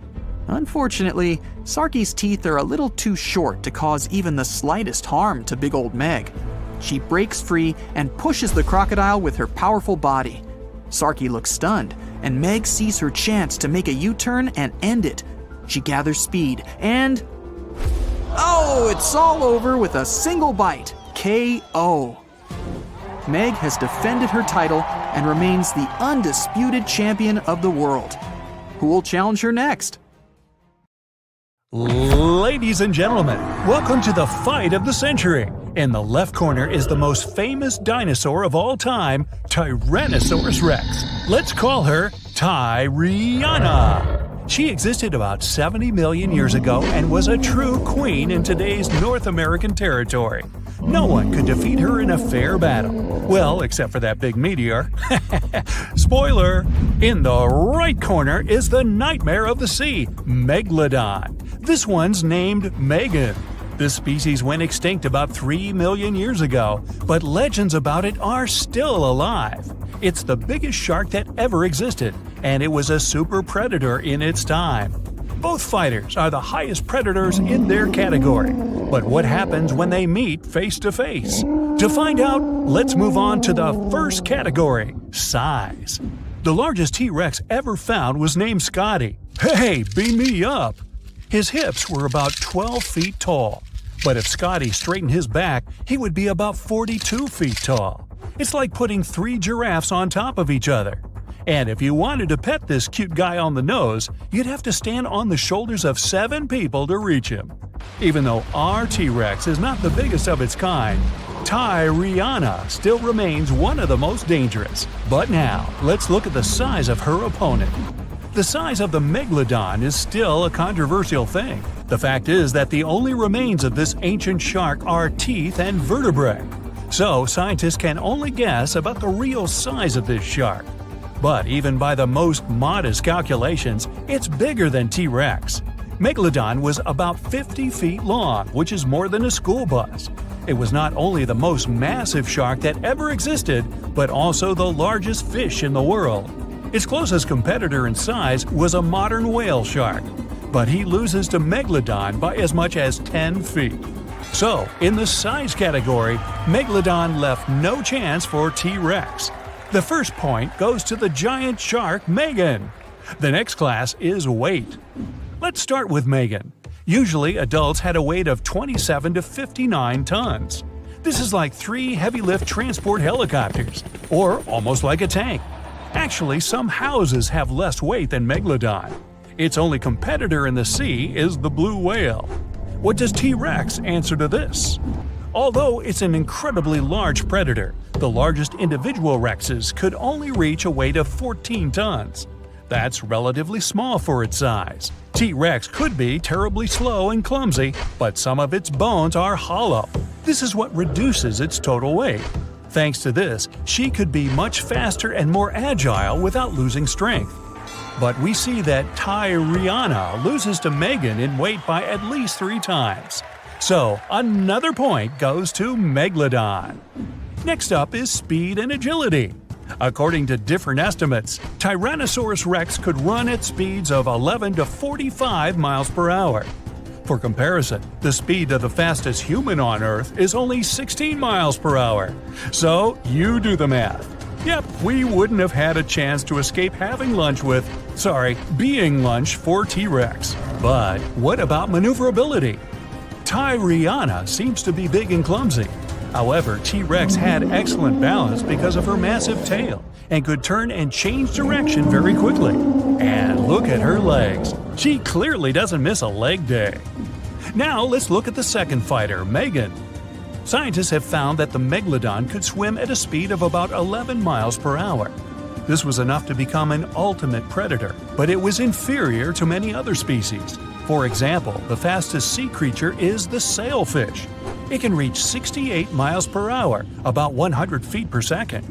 Unfortunately, Sarki's teeth are a little too short to cause even the slightest harm to big old Meg. She breaks free and pushes the crocodile with her powerful body. Sarki looks stunned, and Meg sees her chance to make a U-turn and end it. She gathers speed and... oh, it's all over with a single bite. KO. Meg has defended her title and remains the undisputed champion of the world. Who will challenge her next? Ladies and gentlemen, welcome to the fight of the century. In the left corner is the most famous dinosaur of all time, Tyrannosaurus Rex. Let's call her Tyriana. She existed about 70 million years ago and was a true queen in today's North American territory. No one could defeat her in a fair battle. Well, except for that big meteor. Spoiler! In the right corner is the nightmare of the sea, Megalodon. This one's named Megan. This species went extinct about 3 million years ago, but legends about it are still alive. It's the biggest shark that ever existed, and it was a super predator in its time. Both fighters are the highest predators in their category. But what happens when they meet face to face? To find out, let's move on to the first category, size. The largest T-Rex ever found was named Scotty. Hey, beam me up! His hips were about 12 feet tall. But if Scotty straightened his back, he would be about 42 feet tall. It's like putting 3 giraffes on top of each other. And if you wanted to pet this cute guy on the nose, you'd have to stand on the shoulders of 7 people to reach him. Even though our T-Rex is not the biggest of its kind, Tyriana still remains one of the most dangerous. But now, let's look at the size of her opponent. The size of the Megalodon is still a controversial thing. The fact is that the only remains of this ancient shark are teeth and vertebrae. So scientists can only guess about the real size of this shark. But even by the most modest calculations, it's bigger than T-Rex. Megalodon was about 50 feet long, which is more than a school bus. It was not only the most massive shark that ever existed, but also the largest fish in the world. Its closest competitor in size was a modern whale shark, but he loses to Megalodon by as much as 10 feet. So, in the size category, Megalodon left no chance for T-Rex. The first point goes to the giant shark Megan. The next class is weight. Let's start with Megan. Usually, adults had a weight of 27 to 59 tons. This is like 3 heavy-lift transport helicopters, or almost like a tank. Actually, some houses have less weight than Megalodon. Its only competitor in the sea is the blue whale. What does T-Rex answer to this? Although it's an incredibly large predator, the largest individual rexes could only reach a weight of 14 tons. That's relatively small for its size. T-Rex could be terribly slow and clumsy, but some of its bones are hollow. This is what reduces its total weight. Thanks to this, she could be much faster and more agile without losing strength. But we see that Tyriana loses to Megan in weight by at least 3 times. So, another point goes to Megalodon. Next up is speed and agility. According to different estimates, Tyrannosaurus rex could run at speeds of 11 to 45 miles per hour. For comparison, the speed of the fastest human on Earth is only 16 miles per hour. So, you do the math. Yep, we wouldn't have had a chance to escape being lunch for T-Rex. But what about maneuverability? Tyriana seems to be big and clumsy. However, T-Rex had excellent balance because of her massive tail and could turn and change direction very quickly. And look at her legs. She clearly doesn't miss a leg day. Now let's look at the second fighter, Megan. Scientists have found that the Megalodon could swim at a speed of about 11 miles per hour. This was enough to become an ultimate predator, but it was inferior to many other species. For example, the fastest sea creature is the sailfish. It can reach 68 miles per hour, about 100 feet per second.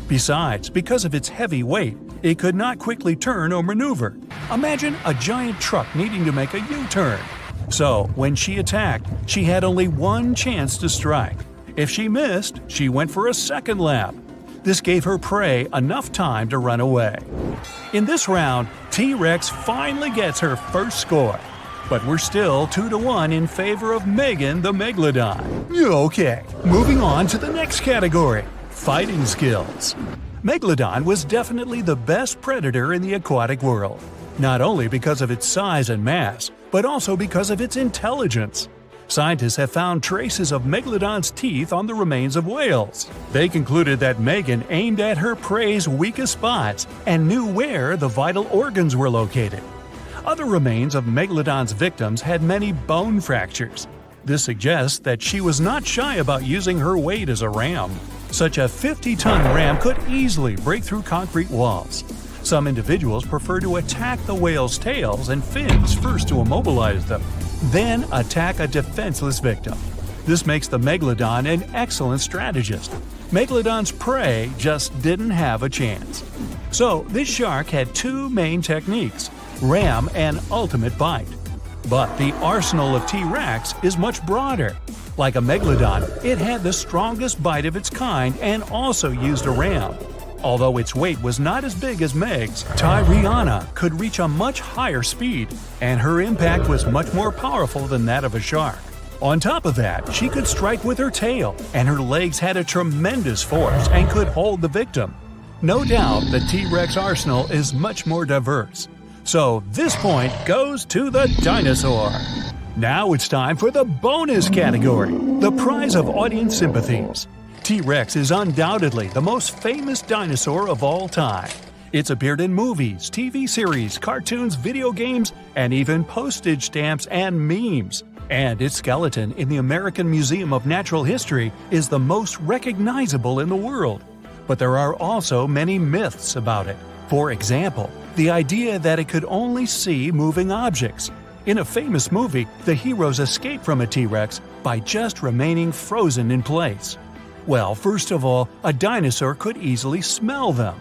Besides, because of its heavy weight, it could not quickly turn or maneuver. Imagine a giant truck needing to make a U-turn. So, when she attacked, she had only one chance to strike. If she missed, she went for a second lap. This gave her prey enough time to run away. In this round, T-Rex finally gets her first score. But we're still 2-1 in favor of Megan the Megalodon. Okay, moving on to the next category, fighting skills. Megalodon was definitely the best predator in the aquatic world, not only because of its size and mass, but also because of its intelligence. Scientists have found traces of Megalodon's teeth on the remains of whales. They concluded that Megan aimed at her prey's weakest spots and knew where the vital organs were located. Other remains of Megalodon's victims had many bone fractures. This suggests that she was not shy about using her weight as a ram. Such a 50-ton ram could easily break through concrete walls. Some individuals prefer to attack the whale's tails and fins first to immobilize them, then attack a defenseless victim. This makes the Megalodon an excellent strategist. Megalodon's prey just didn't have a chance. So, this shark had 2 main techniques: ram and ultimate bite. But the arsenal of T-Rex is much broader. Like a Megalodon, it had the strongest bite of its kind and also used a ram. Although its weight was not as big as Meg's, Tyriana could reach a much higher speed, and her impact was much more powerful than that of a shark. On top of that, she could strike with her tail, and her legs had a tremendous force and could hold the victim. No doubt the T-Rex arsenal is much more diverse. So this point goes to the dinosaur. Now it's time for the bonus category, the prize of audience sympathies. T-Rex is undoubtedly the most famous dinosaur of all time. It's appeared in movies, TV series, cartoons, video games, and even postage stamps and memes. And its skeleton in the American Museum of Natural History is the most recognizable in the world. But there are also many myths about it. For example, the idea that it could only see moving objects. In a famous movie, the heroes escape from a T-Rex by just remaining frozen in place. Well, first of all, a dinosaur could easily smell them.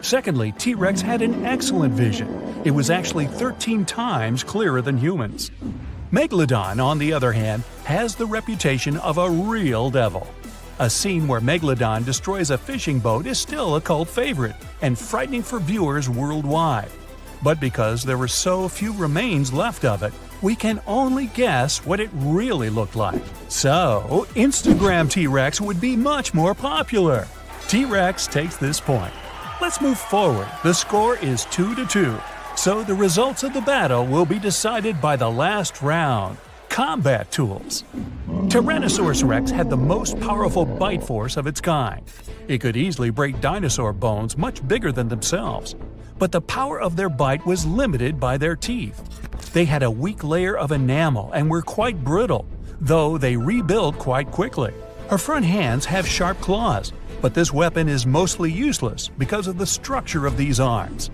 Secondly, T-Rex had an excellent vision. It was actually 13 times clearer than humans. Megalodon, on the other hand, has the reputation of a real devil. A scene where Megalodon destroys a fishing boat is still a cult favorite and frightening for viewers worldwide. But because there were so few remains left of it, we can only guess what it really looked like. So, Instagram T-Rex would be much more popular. T-Rex takes this point. Let's move forward. The score is 2-2. So the results of the battle will be decided by the last round. Combat tools. Tyrannosaurus rex had the most powerful bite force of its kind. It could easily break dinosaur bones much bigger than themselves. But the power of their bite was limited by their teeth. They had a weak layer of enamel and were quite brittle, though they rebuild quite quickly. Her front hands have sharp claws, but this weapon is mostly useless because of the structure of these arms.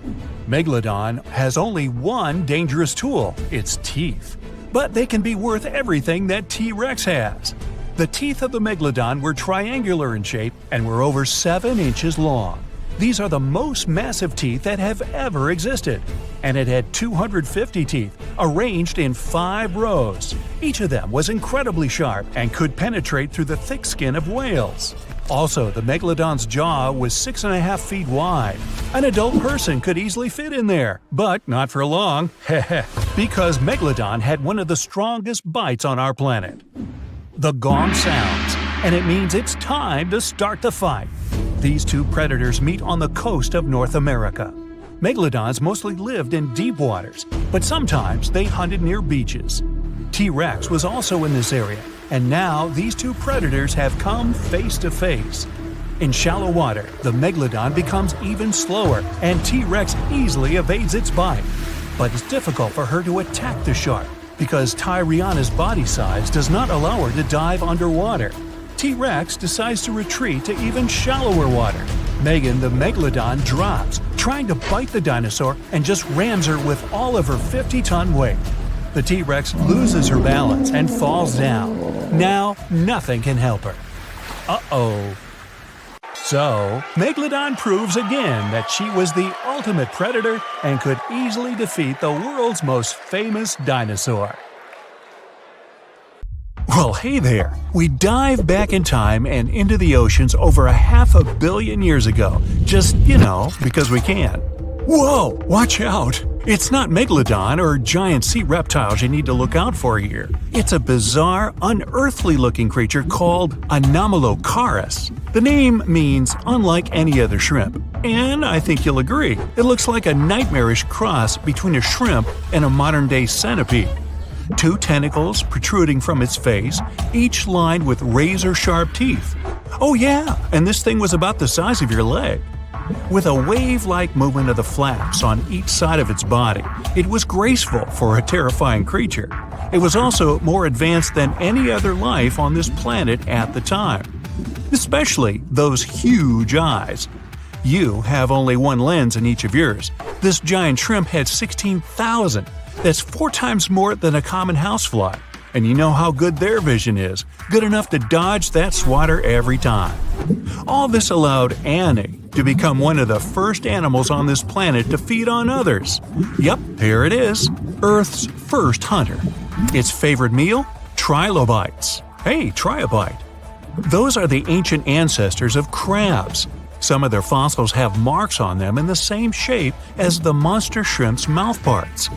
Megalodon has only one dangerous tool, its teeth. But they can be worth everything that T-Rex has. The teeth of the Megalodon were triangular in shape and were over 7 inches long. These are the most massive teeth that have ever existed, and it had 250 teeth, arranged in 5 rows. Each of them was incredibly sharp and could penetrate through the thick skin of whales. Also, the Megalodon's jaw was 6.5 feet wide. An adult person could easily fit in there, but not for long, because Megalodon had one of the strongest bites on our planet. The gong sounds, and it means it's time to start the fight. These two predators meet on the coast of North America. Megalodons mostly lived in deep waters, but sometimes they hunted near beaches. T-Rex was also in this area, and now these two predators have come face to face. In shallow water, the Megalodon becomes even slower, and T-Rex easily evades its bite. But it's difficult for her to attack the shark, because Tyriana's body size does not allow her to dive underwater. T-Rex decides to retreat to even shallower water. Megan the Megalodon drops, trying to bite the dinosaur and just rams her with all of her 50-ton weight. The T-Rex loses her balance and falls down. Now, nothing can help her. Uh-oh. So, Megalodon proves again that she was the ultimate predator and could easily defeat the world's most famous dinosaur. Well, hey there! We dive back in time and into the oceans over 500 million years ago, just, because we can. Whoa! Watch out! It's not Megalodon or giant sea reptiles you need to look out for here. It's a bizarre, unearthly-looking creature called Anomalocaris. The name means unlike any other shrimp, and I think you'll agree, it looks like a nightmarish cross between a shrimp and a modern-day centipede. 2 tentacles protruding from its face, each lined with razor-sharp teeth. Oh yeah, and this thing was about the size of your leg. With a wave-like movement of the flaps on each side of its body, it was graceful for a terrifying creature. It was also more advanced than any other life on this planet at the time. Especially those huge eyes. You have only one lens in each of yours. This giant shrimp had 16,000. That's 4 times more than a common housefly. And you know how good their vision is, good enough to dodge that swatter every time. All this allowed Annie to become one of the first animals on this planet to feed on others. Yep, here it is, Earth's first hunter. Its favorite meal? Trilobites. Hey, try a bite. Those are the ancient ancestors of crabs. Some of their fossils have marks on them in the same shape as the monster shrimp's mouth parts.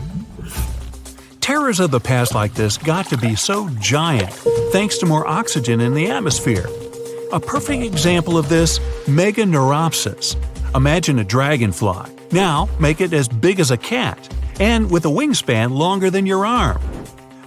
Terrors of the past like this got to be so giant thanks to more oxygen in the atmosphere. A perfect example of this, Meganeuropsis. Imagine a dragonfly. Now make it as big as a cat, and with a wingspan longer than your arm.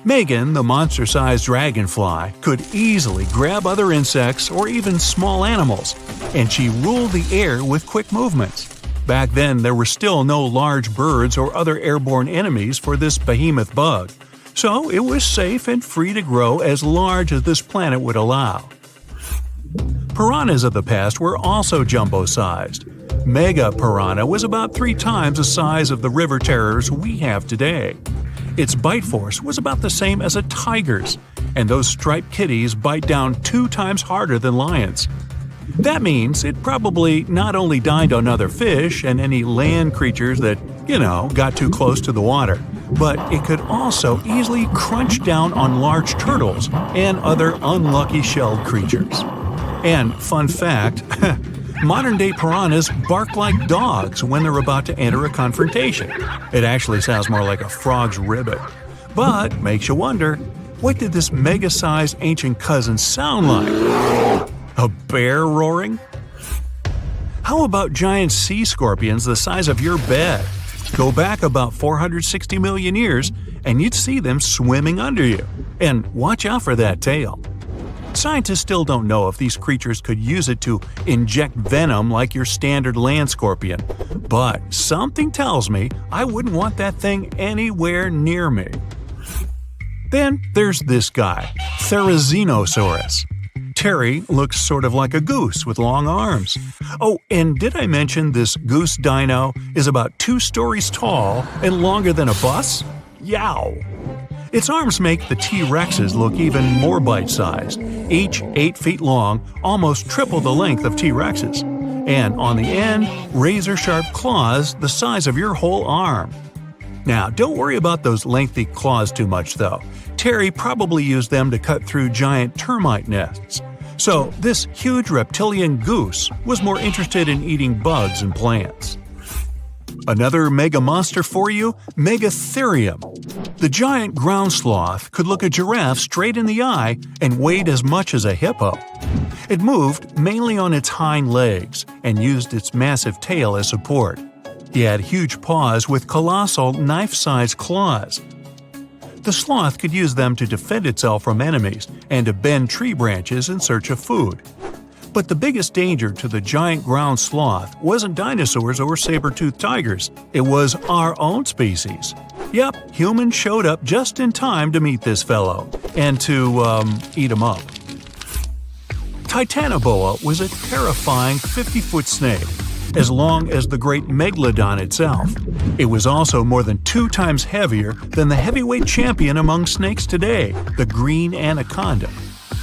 Megan, the monster-sized dragonfly, could easily grab other insects or even small animals, and she ruled the air with quick movements. Back then, there were still no large birds or other airborne enemies for this behemoth bug, so it was safe and free to grow as large as this planet would allow. Piranhas of the past were also jumbo-sized. Mega piranha was about 3 times the size of the river terrors we have today. Its bite force was about the same as a tiger's, and those striped kitties bite down 2 times harder than lions. That means it probably not only dined on other fish and any land creatures that, got too close to the water, but it could also easily crunch down on large turtles and other unlucky shelled creatures. And fun fact, modern-day piranhas bark like dogs when they're about to enter a confrontation. It actually sounds more like a frog's ribbit. But makes you wonder, what did this mega-sized ancient cousin sound like? A bear roaring? How about giant sea scorpions the size of your bed? Go back about 460 million years and you'd see them swimming under you. And watch out for that tail. Scientists still don't know if these creatures could use it to inject venom like your standard land scorpion, but something tells me I wouldn't want that thing anywhere near me. Then there's this guy, Therizinosaurus. Terry looks sort of like a goose with long arms. Oh, and did I mention this goose dino is about 2 stories tall and longer than a bus? Yow! Its arms make the T-Rexes look even more bite-sized, each 8 feet long, almost triple the length of T-Rexes. And on the end, razor-sharp claws the size of your whole arm. Now, don't worry about those lengthy claws too much, though. Terry probably used them to cut through giant termite nests. So, this huge reptilian goose was more interested in eating bugs and plants. Another mega monster for you, Megatherium. The giant ground sloth could look a giraffe straight in the eye and weighed as much as a hippo. It moved mainly on its hind legs and used its massive tail as support. He had huge paws with colossal knife-sized claws. The sloth could use them to defend itself from enemies and to bend tree branches in search of food. But the biggest danger to the giant ground sloth wasn't dinosaurs or saber-toothed tigers, it was our own species. Yep, humans showed up just in time to meet this fellow, and to, eat him up. Titanoboa was a terrifying 50-foot snake, as long as the great Megalodon itself. It was also more than 2 times heavier than the heavyweight champion among snakes today, the green anaconda.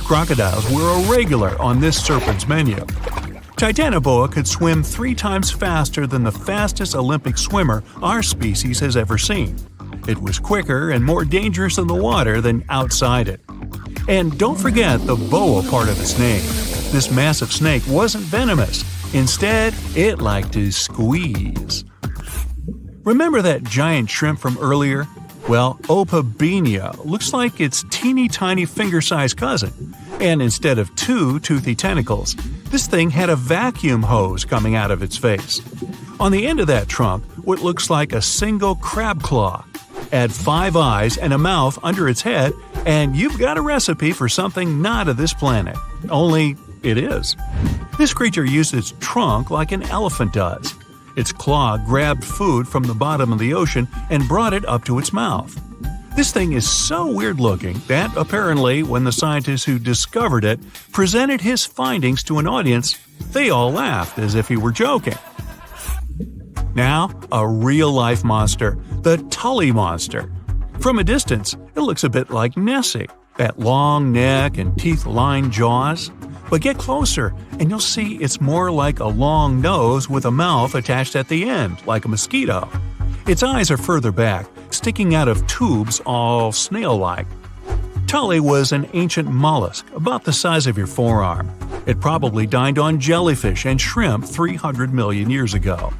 Crocodiles were a regular on this serpent's menu. Titanoboa could swim 3 times faster than the fastest Olympic swimmer our species has ever seen. It was quicker and more dangerous in the water than outside it. And don't forget the boa part of its name. This massive snake wasn't venomous. Instead, it liked to squeeze. Remember that giant shrimp from earlier? Well, Opabenia looks like its teeny-tiny finger-sized cousin. And instead of 2 toothy tentacles, this thing had a vacuum hose coming out of its face. On the end of that trunk, what looks like a single crab claw. Add 5 eyes and a mouth under its head, and you've got a recipe for something not of this planet. Only it is. This creature used its trunk like an elephant does. Its claw grabbed food from the bottom of the ocean and brought it up to its mouth. This thing is so weird-looking that, apparently, when the scientists who discovered it presented his findings to an audience, they all laughed as if he were joking. Now, a real-life monster, the Tully monster. From a distance, it looks a bit like Nessie, that long neck and teeth-lined jaws. But get closer, and you'll see it's more like a long nose with a mouth attached at the end, like a mosquito. Its eyes are further back, sticking out of tubes all snail-like. Tully was an ancient mollusk, about the size of your forearm. It probably dined on jellyfish and shrimp 300 million years ago.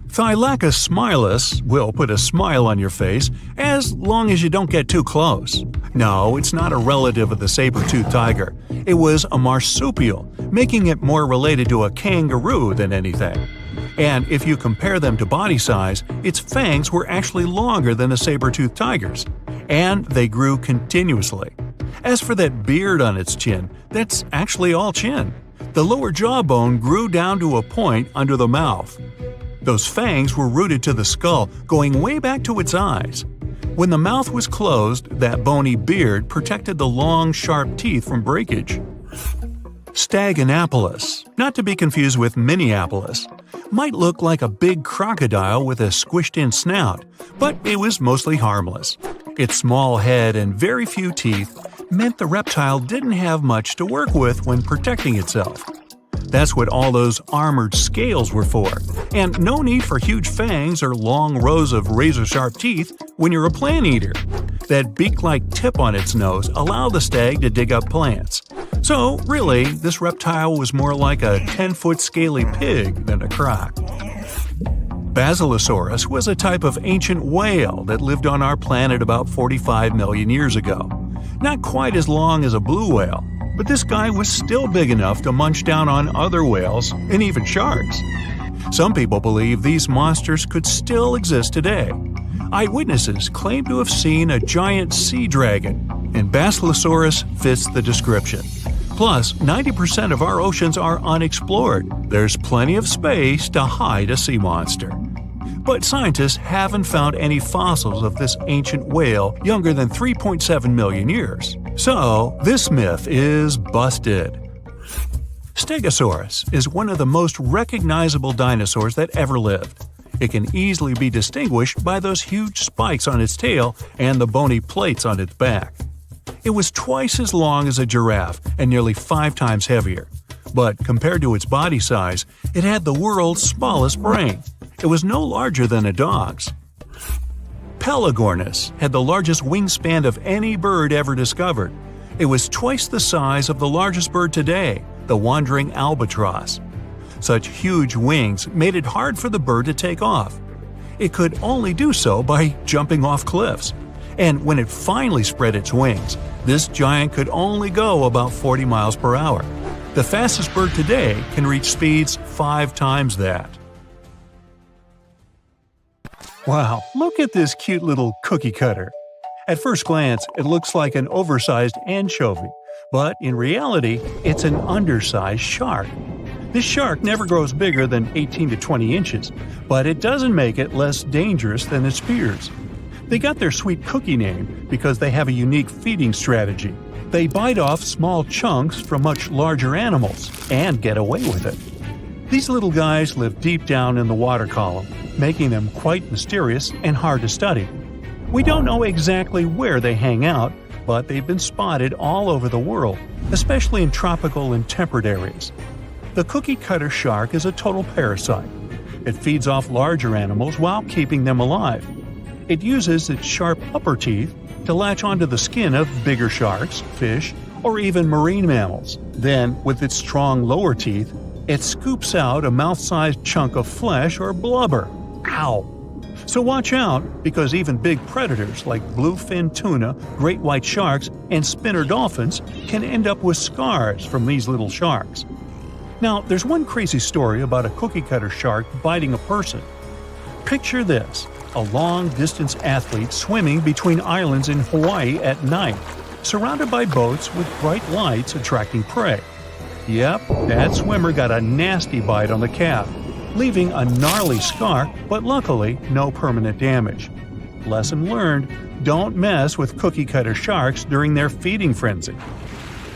Thylacus smilus will put a smile on your face as long as you don't get too close. No, it's not a relative of the saber-toothed tiger. It was a marsupial, making it more related to a kangaroo than anything. And if you compare them to body size, its fangs were actually longer than a saber-toothed tiger's. And they grew continuously. As for that beard on its chin, that's actually all chin. The lower jawbone grew down to a point under the mouth. Those fangs were rooted to the skull, going way back to its eyes. When the mouth was closed, that bony beard protected the long, sharp teeth from breakage. Staganapolis, not to be confused with Minneapolis, might look like a big crocodile with a squished-in snout, but it was mostly harmless. Its small head and very few teeth meant the reptile didn't have much to work with when protecting itself. That's what all those armored scales were for, and no need for huge fangs or long rows of razor-sharp teeth when you're a plant eater. That beak-like tip on its nose allowed the stag to dig up plants. So, really, this reptile was more like a 10-foot scaly pig than a croc. Basilosaurus was a type of ancient whale that lived on our planet about 45 million years ago. Not quite as long as a blue whale, but this guy was still big enough to munch down on other whales and even sharks. Some people believe these monsters could still exist today. Eyewitnesses claim to have seen a giant sea dragon, and Basilosaurus fits the description. Plus, 90% of our oceans are unexplored. There's plenty of space to hide a sea monster. But scientists haven't found any fossils of this ancient whale younger than 3.7 million years. So, this myth is busted. Stegosaurus is one of the most recognizable dinosaurs that ever lived. It can easily be distinguished by those huge spikes on its tail and the bony plates on its back. It was twice as long as a giraffe and nearly 5 times heavier. But compared to its body size, it had the world's smallest brain. It was no larger than a dog's. Pelagornis had the largest wingspan of any bird ever discovered. It was twice the size of the largest bird today, the wandering albatross. Such huge wings made it hard for the bird to take off. It could only do so by jumping off cliffs. And when it finally spread its wings, this giant could only go about 40 miles per hour. The fastest bird today can reach speeds 5 times that. Wow, look at this cute little cookie cutter. At first glance, it looks like an oversized anchovy, but in reality, it's an undersized shark. This shark never grows bigger than 18 to 20 inches, but it doesn't make it less dangerous than its peers. They got their sweet cookie name because they have a unique feeding strategy. They bite off small chunks from much larger animals and get away with it. These little guys live deep down in the water column, making them quite mysterious and hard to study. We don't know exactly where they hang out, but they've been spotted all over the world, especially in tropical and temperate areas. The cookie-cutter shark is a total parasite. It feeds off larger animals while keeping them alive. It uses its sharp upper teeth to latch onto the skin of bigger sharks, fish, or even marine mammals. Then, with its strong lower teeth, it scoops out a mouth-sized chunk of flesh or blubber. Ow! So watch out, because even big predators like bluefin tuna, great white sharks, and spinner dolphins can end up with scars from these little sharks. Now, there's one crazy story about a cookie-cutter shark biting a person. Picture this: a long-distance athlete swimming between islands in Hawaii at night, surrounded by boats with bright lights attracting prey. Yep, that swimmer got a nasty bite on the calf, leaving a gnarly scar, but luckily no permanent damage. Lesson learned: don't mess with cookie-cutter sharks during their feeding frenzy.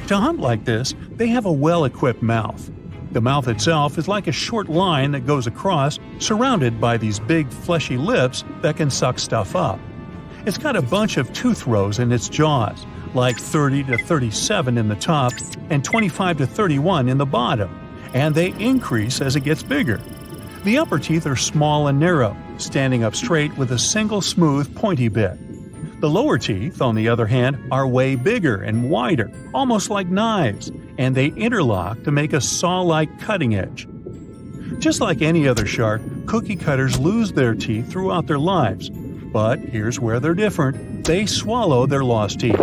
To hunt like this, they have a well-equipped mouth. The mouth itself is like a short line that goes across, surrounded by these big fleshy lips that can suck stuff up. It's got a bunch of tooth rows in its jaws, like 30 to 37 in the top and 25 to 31 in the bottom, and they increase as it gets bigger. The upper teeth are small and narrow, standing up straight with a single smooth pointy bit. The lower teeth, on the other hand, are way bigger and wider, almost like knives, and they interlock to make a saw-like cutting edge. Just like any other shark, cookie cutters lose their teeth throughout their lives. But here's where they're different. They swallow their lost teeth.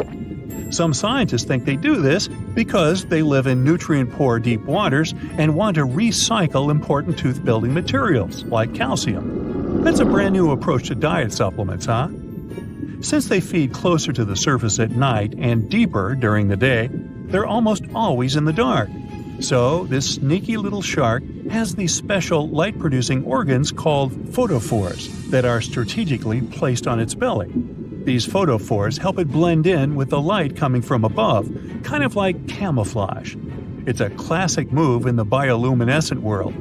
Some scientists think they do this because they live in nutrient-poor deep waters and want to recycle important tooth-building materials, like calcium. That's a brand new approach to diet supplements, huh? Since they feed closer to the surface at night and deeper during the day, they're almost always in the dark. So, this sneaky little shark has these special light-producing organs called photophores that are strategically placed on its belly. These photophores help it blend in with the light coming from above, kind of like camouflage. It's a classic move in the bioluminescent world.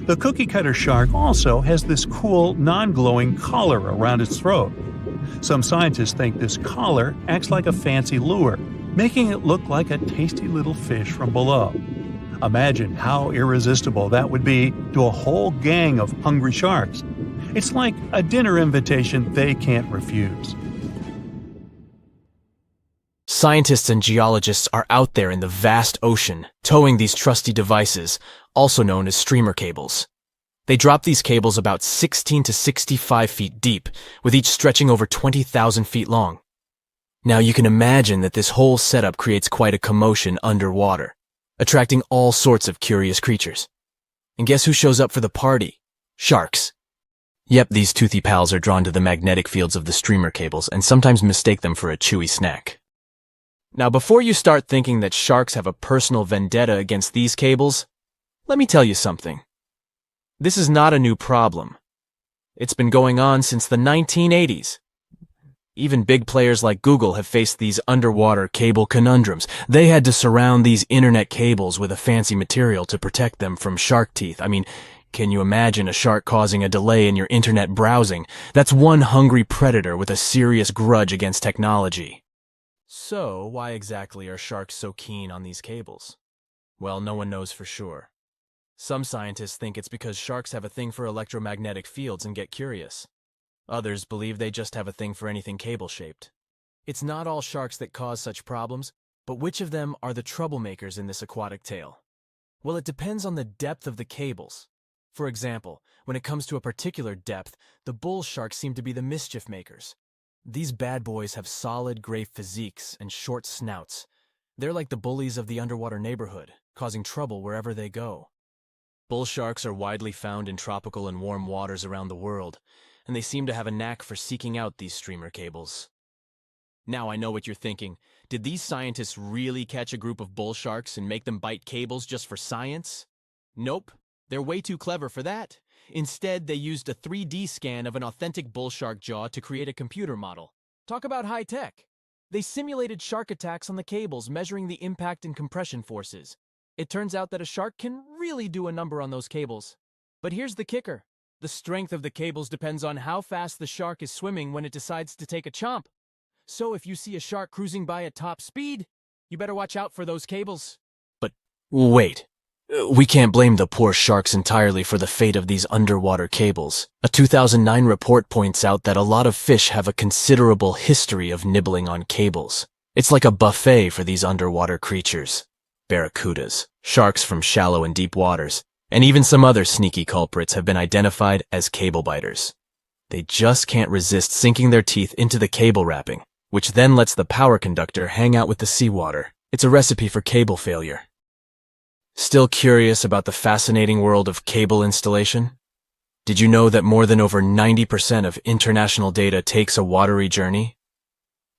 The cookie-cutter shark also has this cool, non-glowing collar around its throat. Some scientists think this collar acts like a fancy lure, making it look like a tasty little fish from below. Imagine how irresistible that would be to a whole gang of hungry sharks. It's like a dinner invitation they can't refuse. Scientists and geologists are out there in the vast ocean, towing these trusty devices, also known as streamer cables. They drop these cables about 16 to 65 feet deep, with each stretching over 20,000 feet long. Now you can imagine that this whole setup creates quite a commotion underwater, attracting all sorts of curious creatures. And guess who shows up for the party? Sharks. Yep, these toothy pals are drawn to the magnetic fields of the streamer cables and sometimes mistake them for a chewy snack. Now, before you start thinking that sharks have a personal vendetta against these cables, let me tell you something. This is not a new problem. It's been going on since the 1980s. Even big players like Google have faced these underwater cable conundrums. They had to surround these internet cables with a fancy material to protect them from shark teeth. I mean, can you imagine a shark causing a delay in your internet browsing? That's one hungry predator with a serious grudge against technology. So, why exactly are sharks so keen on these cables? Well, no one knows for sure. Some scientists think it's because sharks have a thing for electromagnetic fields and get curious. Others believe they just have a thing for anything cable-shaped. It's not all sharks that cause such problems, but which of them are the troublemakers in this aquatic tale? Well, it depends on the depth of the cables. For example, when it comes to a particular depth, the bull sharks seem to be the mischief makers. These bad boys have solid gray physiques and short snouts. They're like the bullies of the underwater neighborhood, causing trouble wherever they go. Bull sharks are widely found in tropical and warm waters around the world, and they seem to have a knack for seeking out these streamer cables. Now I know what you're thinking. Did these scientists really catch a group of bull sharks and make them bite cables just for science? Nope, they're way too clever for that. Instead, they used a 3D scan of an authentic bull shark jaw to create a computer model. Talk about high tech. They simulated shark attacks on the cables, measuring the impact and compression forces. It turns out that a shark can really do a number on those cables. But here's the kicker. The strength of the cables depends on how fast the shark is swimming when it decides to take a chomp. So if you see a shark cruising by at top speed, you better watch out for those cables. But wait, we can't blame the poor sharks entirely for the fate of these underwater cables. A 2009 report points out that a lot of fish have a considerable history of nibbling on cables. It's like a buffet for these underwater creatures. Barracudas, sharks from shallow and deep waters, and even some other sneaky culprits have been identified as cable biters. They just can't resist sinking their teeth into the cable wrapping, which then lets the power conductor hang out with the seawater. It's a recipe for cable failure. Still curious about the fascinating world of cable installation? Did you know that more than over 90% of international data takes a watery journey?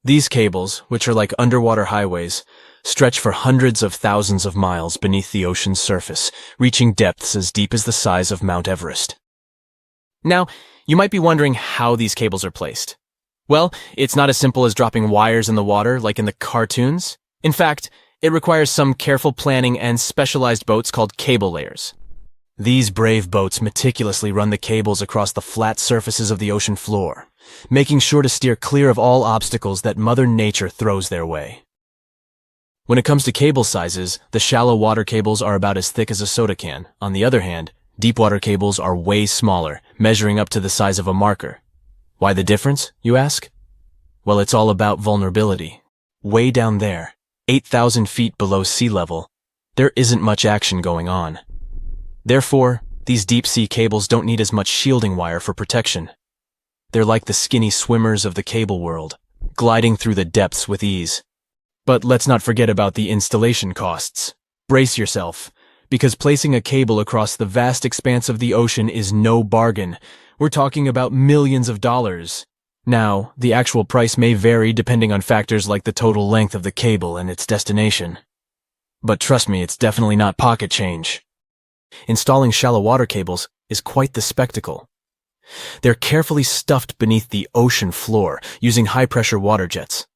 These cables, which are like underwater highways, stretch for hundreds of thousands of miles beneath the ocean's surface, reaching depths as deep as the size of Mount Everest. Now, you might be wondering how these cables are placed. Well, it's not as simple as dropping wires in the water like in the cartoons. In fact, it requires some careful planning and specialized boats called cable layers. These brave boats meticulously run the cables across the flat surfaces of the ocean floor, making sure to steer clear of all obstacles that Mother Nature throws their way. When it comes to cable sizes, the shallow water cables are about as thick as a soda can. On the other hand, deep water cables are way smaller, measuring up to the size of a marker. Why the difference, you ask? Well, it's all about vulnerability. Way down there, 8,000 feet below sea level, there isn't much action going on. Therefore, these deep-sea cables don't need as much shielding wire for protection. They're like the skinny swimmers of the cable world, gliding through the depths with ease. But let's not forget about the installation costs. Brace yourself, because placing a cable across the vast expanse of the ocean is no bargain. We're talking about millions of dollars. Now, the actual price may vary depending on factors like the total length of the cable and its destination. But trust me, it's definitely not pocket change. Installing shallow water cables is quite the spectacle. They're carefully stuffed beneath the ocean floor using high-pressure water jets.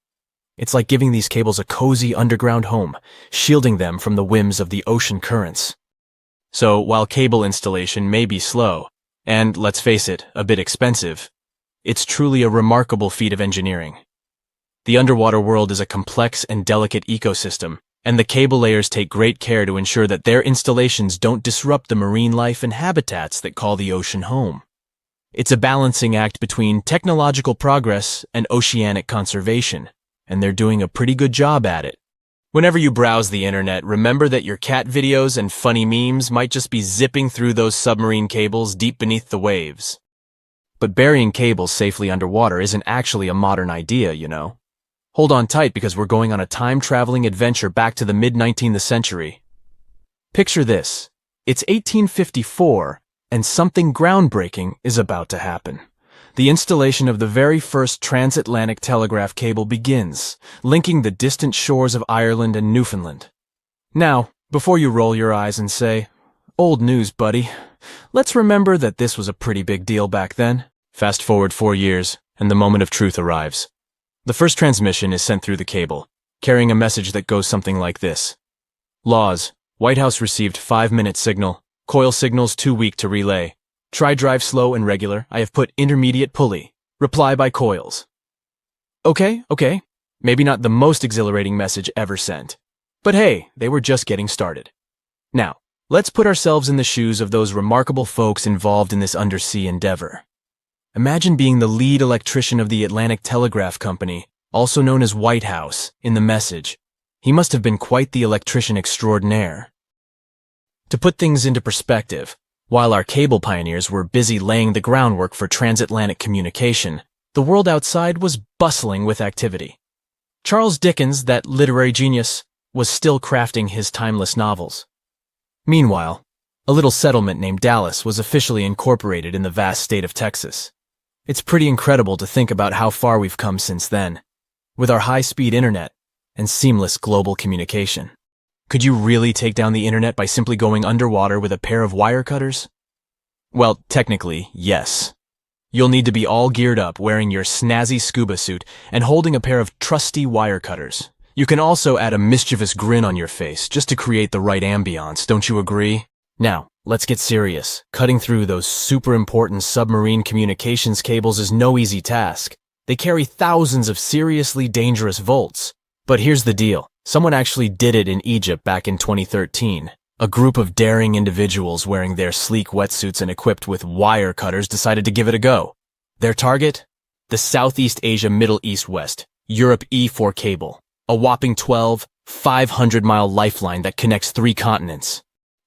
It's like giving these cables a cozy underground home, shielding them from the whims of the ocean currents. So, while cable installation may be slow, and, let's face it, a bit expensive, it's truly a remarkable feat of engineering. The underwater world is a complex and delicate ecosystem, and the cable layers take great care to ensure that their installations don't disrupt the marine life and habitats that call the ocean home. It's a balancing act between technological progress and oceanic conservation, and they're doing a pretty good job at it. Whenever you browse the internet, remember that your cat videos and funny memes might just be zipping through those submarine cables deep beneath the waves. But burying cables safely underwater isn't actually a modern idea, you know. Hold on tight because we're going on a time-traveling adventure back to the mid-19th century. Picture this. It's 1854, and something groundbreaking is about to happen. The installation of the very first transatlantic telegraph cable begins, linking the distant shores of Ireland and Newfoundland. Now, before you roll your eyes and say, "Old news, buddy," let's remember that this was a pretty big deal back then. Fast forward 4 years, and the moment of truth arrives. The first transmission is sent through the cable, carrying a message that goes something like this. Laws. White House received 5-minute signal. Coil signals too weak to relay. Try drive slow and regular. I have put intermediate pulley. Reply by coils. Okay. Maybe not the most exhilarating message ever sent. But hey, they were just getting started. Now, let's put ourselves in the shoes of those remarkable folks involved in this undersea endeavor. Imagine being the lead electrician of the Atlantic Telegraph Company, also known as White House, in the message. He must have been quite the electrician extraordinaire. To put things into perspective, while our cable pioneers were busy laying the groundwork for transatlantic communication, the world outside was bustling with activity. Charles Dickens, that literary genius, was still crafting his timeless novels. Meanwhile, a little settlement named Dallas was officially incorporated in the vast state of Texas. It's pretty incredible to think about how far we've come since then, with our high-speed internet and seamless global communication. Could you really take down the internet by simply going underwater with a pair of wire cutters? Well, technically, yes. You'll need to be all geared up, wearing your snazzy scuba suit and holding a pair of trusty wire cutters. You can also add a mischievous grin on your face just to create the right ambiance, don't you agree? Now, let's get serious. Cutting through those super important submarine communications cables is no easy task. They carry thousands of seriously dangerous volts. But here's the deal. Someone actually did it in Egypt back in 2013. A group of daring individuals wearing their sleek wetsuits and equipped with wire cutters decided to give it a go. Their target? The Southeast Asia Middle East West, Europe E4 cable. A whopping 500-mile lifeline that connects 3 continents.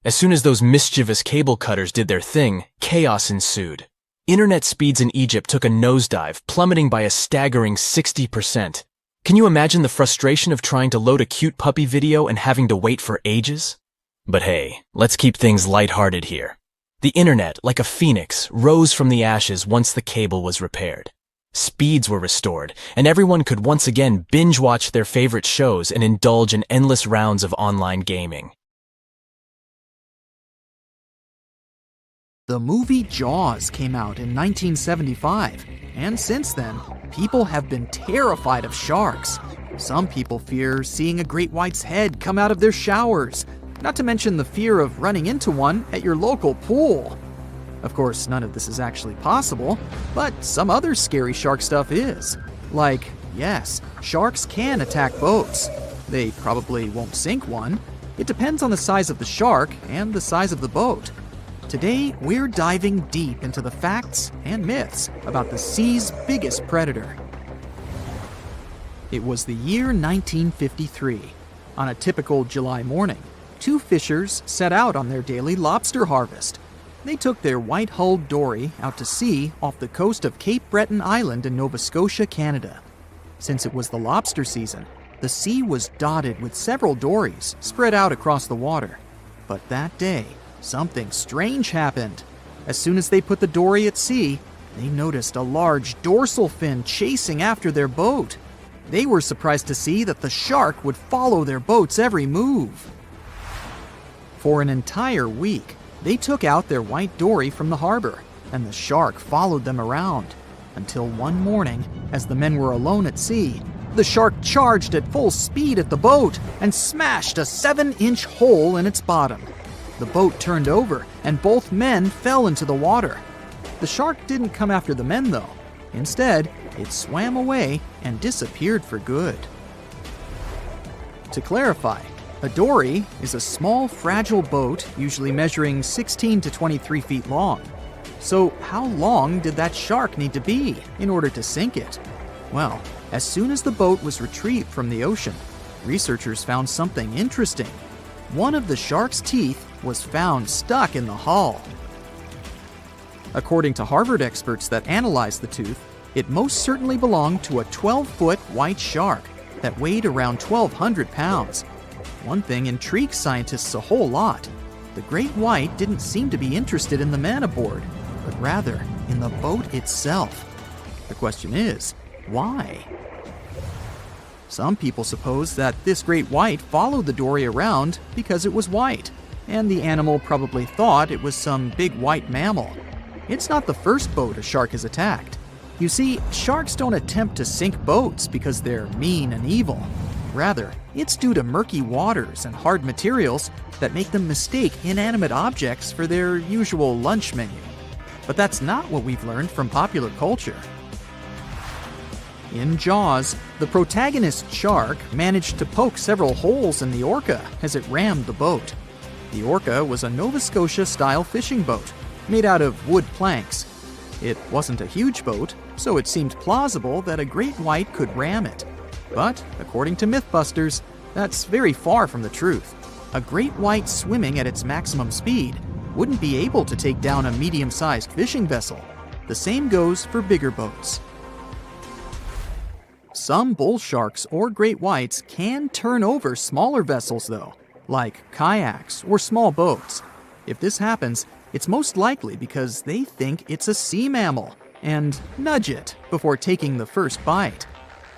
As soon as those mischievous cable cutters did their thing, chaos ensued. Internet speeds in Egypt took a nosedive, plummeting by a staggering 60%. Can you imagine the frustration of trying to load a cute puppy video and having to wait for ages? But hey, let's keep things lighthearted here. The internet, like a phoenix, rose from the ashes once the cable was repaired. Speeds were restored, and everyone could once again binge-watch their favorite shows and indulge in endless rounds of online gaming. The movie Jaws came out in 1975, and since then, people have been terrified of sharks. Some people fear seeing a great white's head come out of their showers, not to mention the fear of running into one at your local pool. Of course, none of this is actually possible, but some other scary shark stuff is. Like, yes, sharks can attack boats. They probably won't sink one. It depends on the size of the shark and the size of the boat. Today, we're diving deep into the facts and myths about the sea's biggest predator. It was the year 1953. On a typical July morning, two fishers set out on their daily lobster harvest. They took their white-hulled dory out to sea off the coast of Cape Breton Island in Nova Scotia, Canada. Since it was the lobster season, the sea was dotted with several dories spread out across the water. But that day, something strange happened. As soon as they put the dory at sea, they noticed a large dorsal fin chasing after their boat. They were surprised to see that the shark would follow their boat's every move. For an entire week, they took out their white dory from the harbor, and the shark followed them around. Until one morning, as the men were alone at sea, the shark charged at full speed at the boat and smashed a 7-inch hole in its bottom. The boat turned over, and both men fell into the water. The shark didn't come after the men, though. Instead, it swam away and disappeared for good. To clarify, a dory is a small, fragile boat usually measuring 16 to 23 feet long. So how long did that shark need to be in order to sink it? Well, as soon as the boat was retrieved from the ocean, researchers found something interesting. One of the shark's teeth was found stuck in the hull. According to Harvard experts that analyzed the tooth, it most certainly belonged to a 12-foot white shark that weighed around 1,200 pounds. One thing intrigues scientists a whole lot. The great white didn't seem to be interested in the man aboard, but rather in the boat itself. The question is, why? Some people suppose that this great white followed the dory around because it was white, and the animal probably thought it was some big white mammal. It's not the first boat a shark has attacked. You see, sharks don't attempt to sink boats because they're mean and evil. Rather, it's due to murky waters and hard materials that make them mistake inanimate objects for their usual lunch menu. But that's not what we've learned from popular culture. In Jaws, the protagonist shark managed to poke several holes in the orca as it rammed the boat. The orca was a Nova Scotia-style fishing boat made out of wood planks. It wasn't a huge boat, so it seemed plausible that a great white could ram it. But, according to Mythbusters, that's very far from the truth. A great white swimming at its maximum speed wouldn't be able to take down a medium-sized fishing vessel. The same goes for bigger boats. Some bull sharks or great whites can turn over smaller vessels, though, like kayaks or small boats. If this happens, it's most likely because they think it's a sea mammal and nudge it before taking the first bite.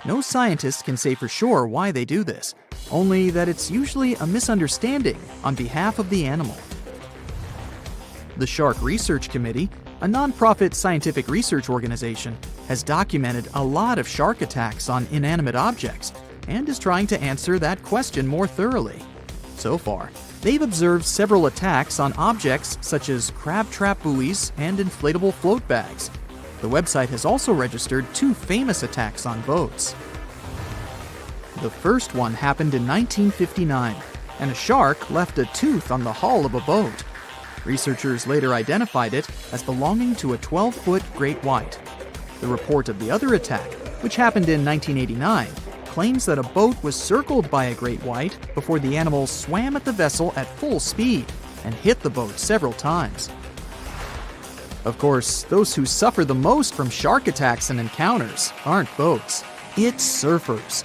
No scientist can say for sure why they do this, only that it's usually a misunderstanding on behalf of the animal. The Shark Research Committee, a nonprofit scientific research organization, has documented a lot of shark attacks on inanimate objects and is trying to answer that question more thoroughly. So far, they've observed several attacks on objects such as crab trap buoys and inflatable float bags. The website has also registered 2 famous attacks on boats. The first one happened in 1959, and a shark left a tooth on the hull of a boat. Researchers later identified it as belonging to a 12-foot great white. The report of the other attack, which happened in 1989, claims that a boat was circled by a great white before the animal swam at the vessel at full speed and hit the boat several times. Of course, those who suffer the most from shark attacks and encounters aren't boats, it's surfers.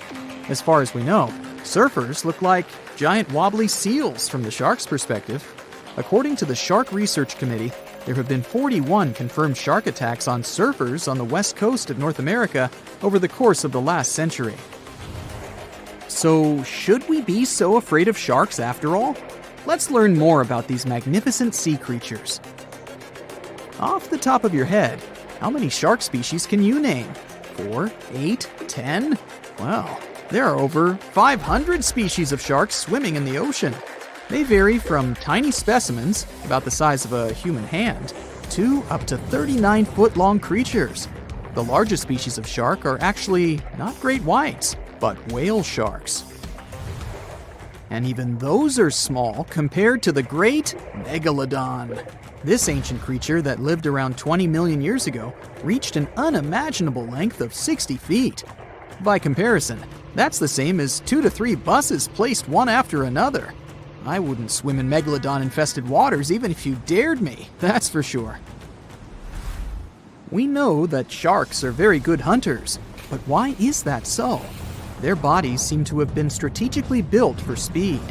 As far as we know, surfers look like giant wobbly seals from the shark's perspective. According to the Shark Research Committee, there have been 41 confirmed shark attacks on surfers on the west coast of North America over the course of the last century. So, should we be so afraid of sharks after all? Let's learn more about these magnificent sea creatures. Off the top of your head, how many shark species can you name? 4, 8, 10? Well, there are over 500 species of sharks swimming in the ocean. They vary from tiny specimens, about the size of a human hand, to up to 39-foot-long creatures. The largest species of shark are actually not great whites, but whale sharks. And even those are small compared to the great Megalodon. This ancient creature that lived around 20 million years ago reached an unimaginable length of 60 feet. By comparison, that's the same as 2 to 3 buses placed one after another. I wouldn't swim in megalodon-infested waters even if you dared me, that's for sure. We know that sharks are very good hunters, but why is that so? Their bodies seem to have been strategically built for speed.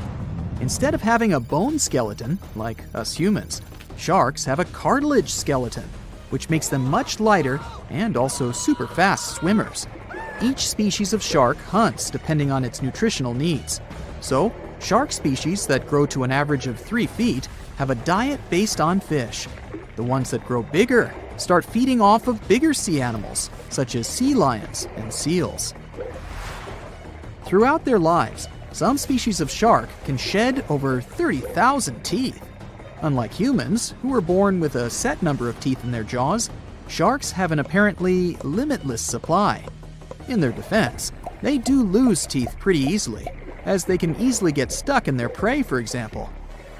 Instead of having a bone skeleton, like us humans, sharks have a cartilage skeleton, which makes them much lighter and also super fast swimmers. Each species of shark hunts depending on its nutritional needs. So, shark species that grow to an average of 3 feet have a diet based on fish. The ones that grow bigger start feeding off of bigger sea animals, such as sea lions and seals. Throughout their lives, some species of shark can shed over 30,000 teeth. Unlike humans, who are born with a set number of teeth in their jaws, sharks have an apparently limitless supply. In their defense, they do lose teeth pretty easily, as they can easily get stuck in their prey, for example.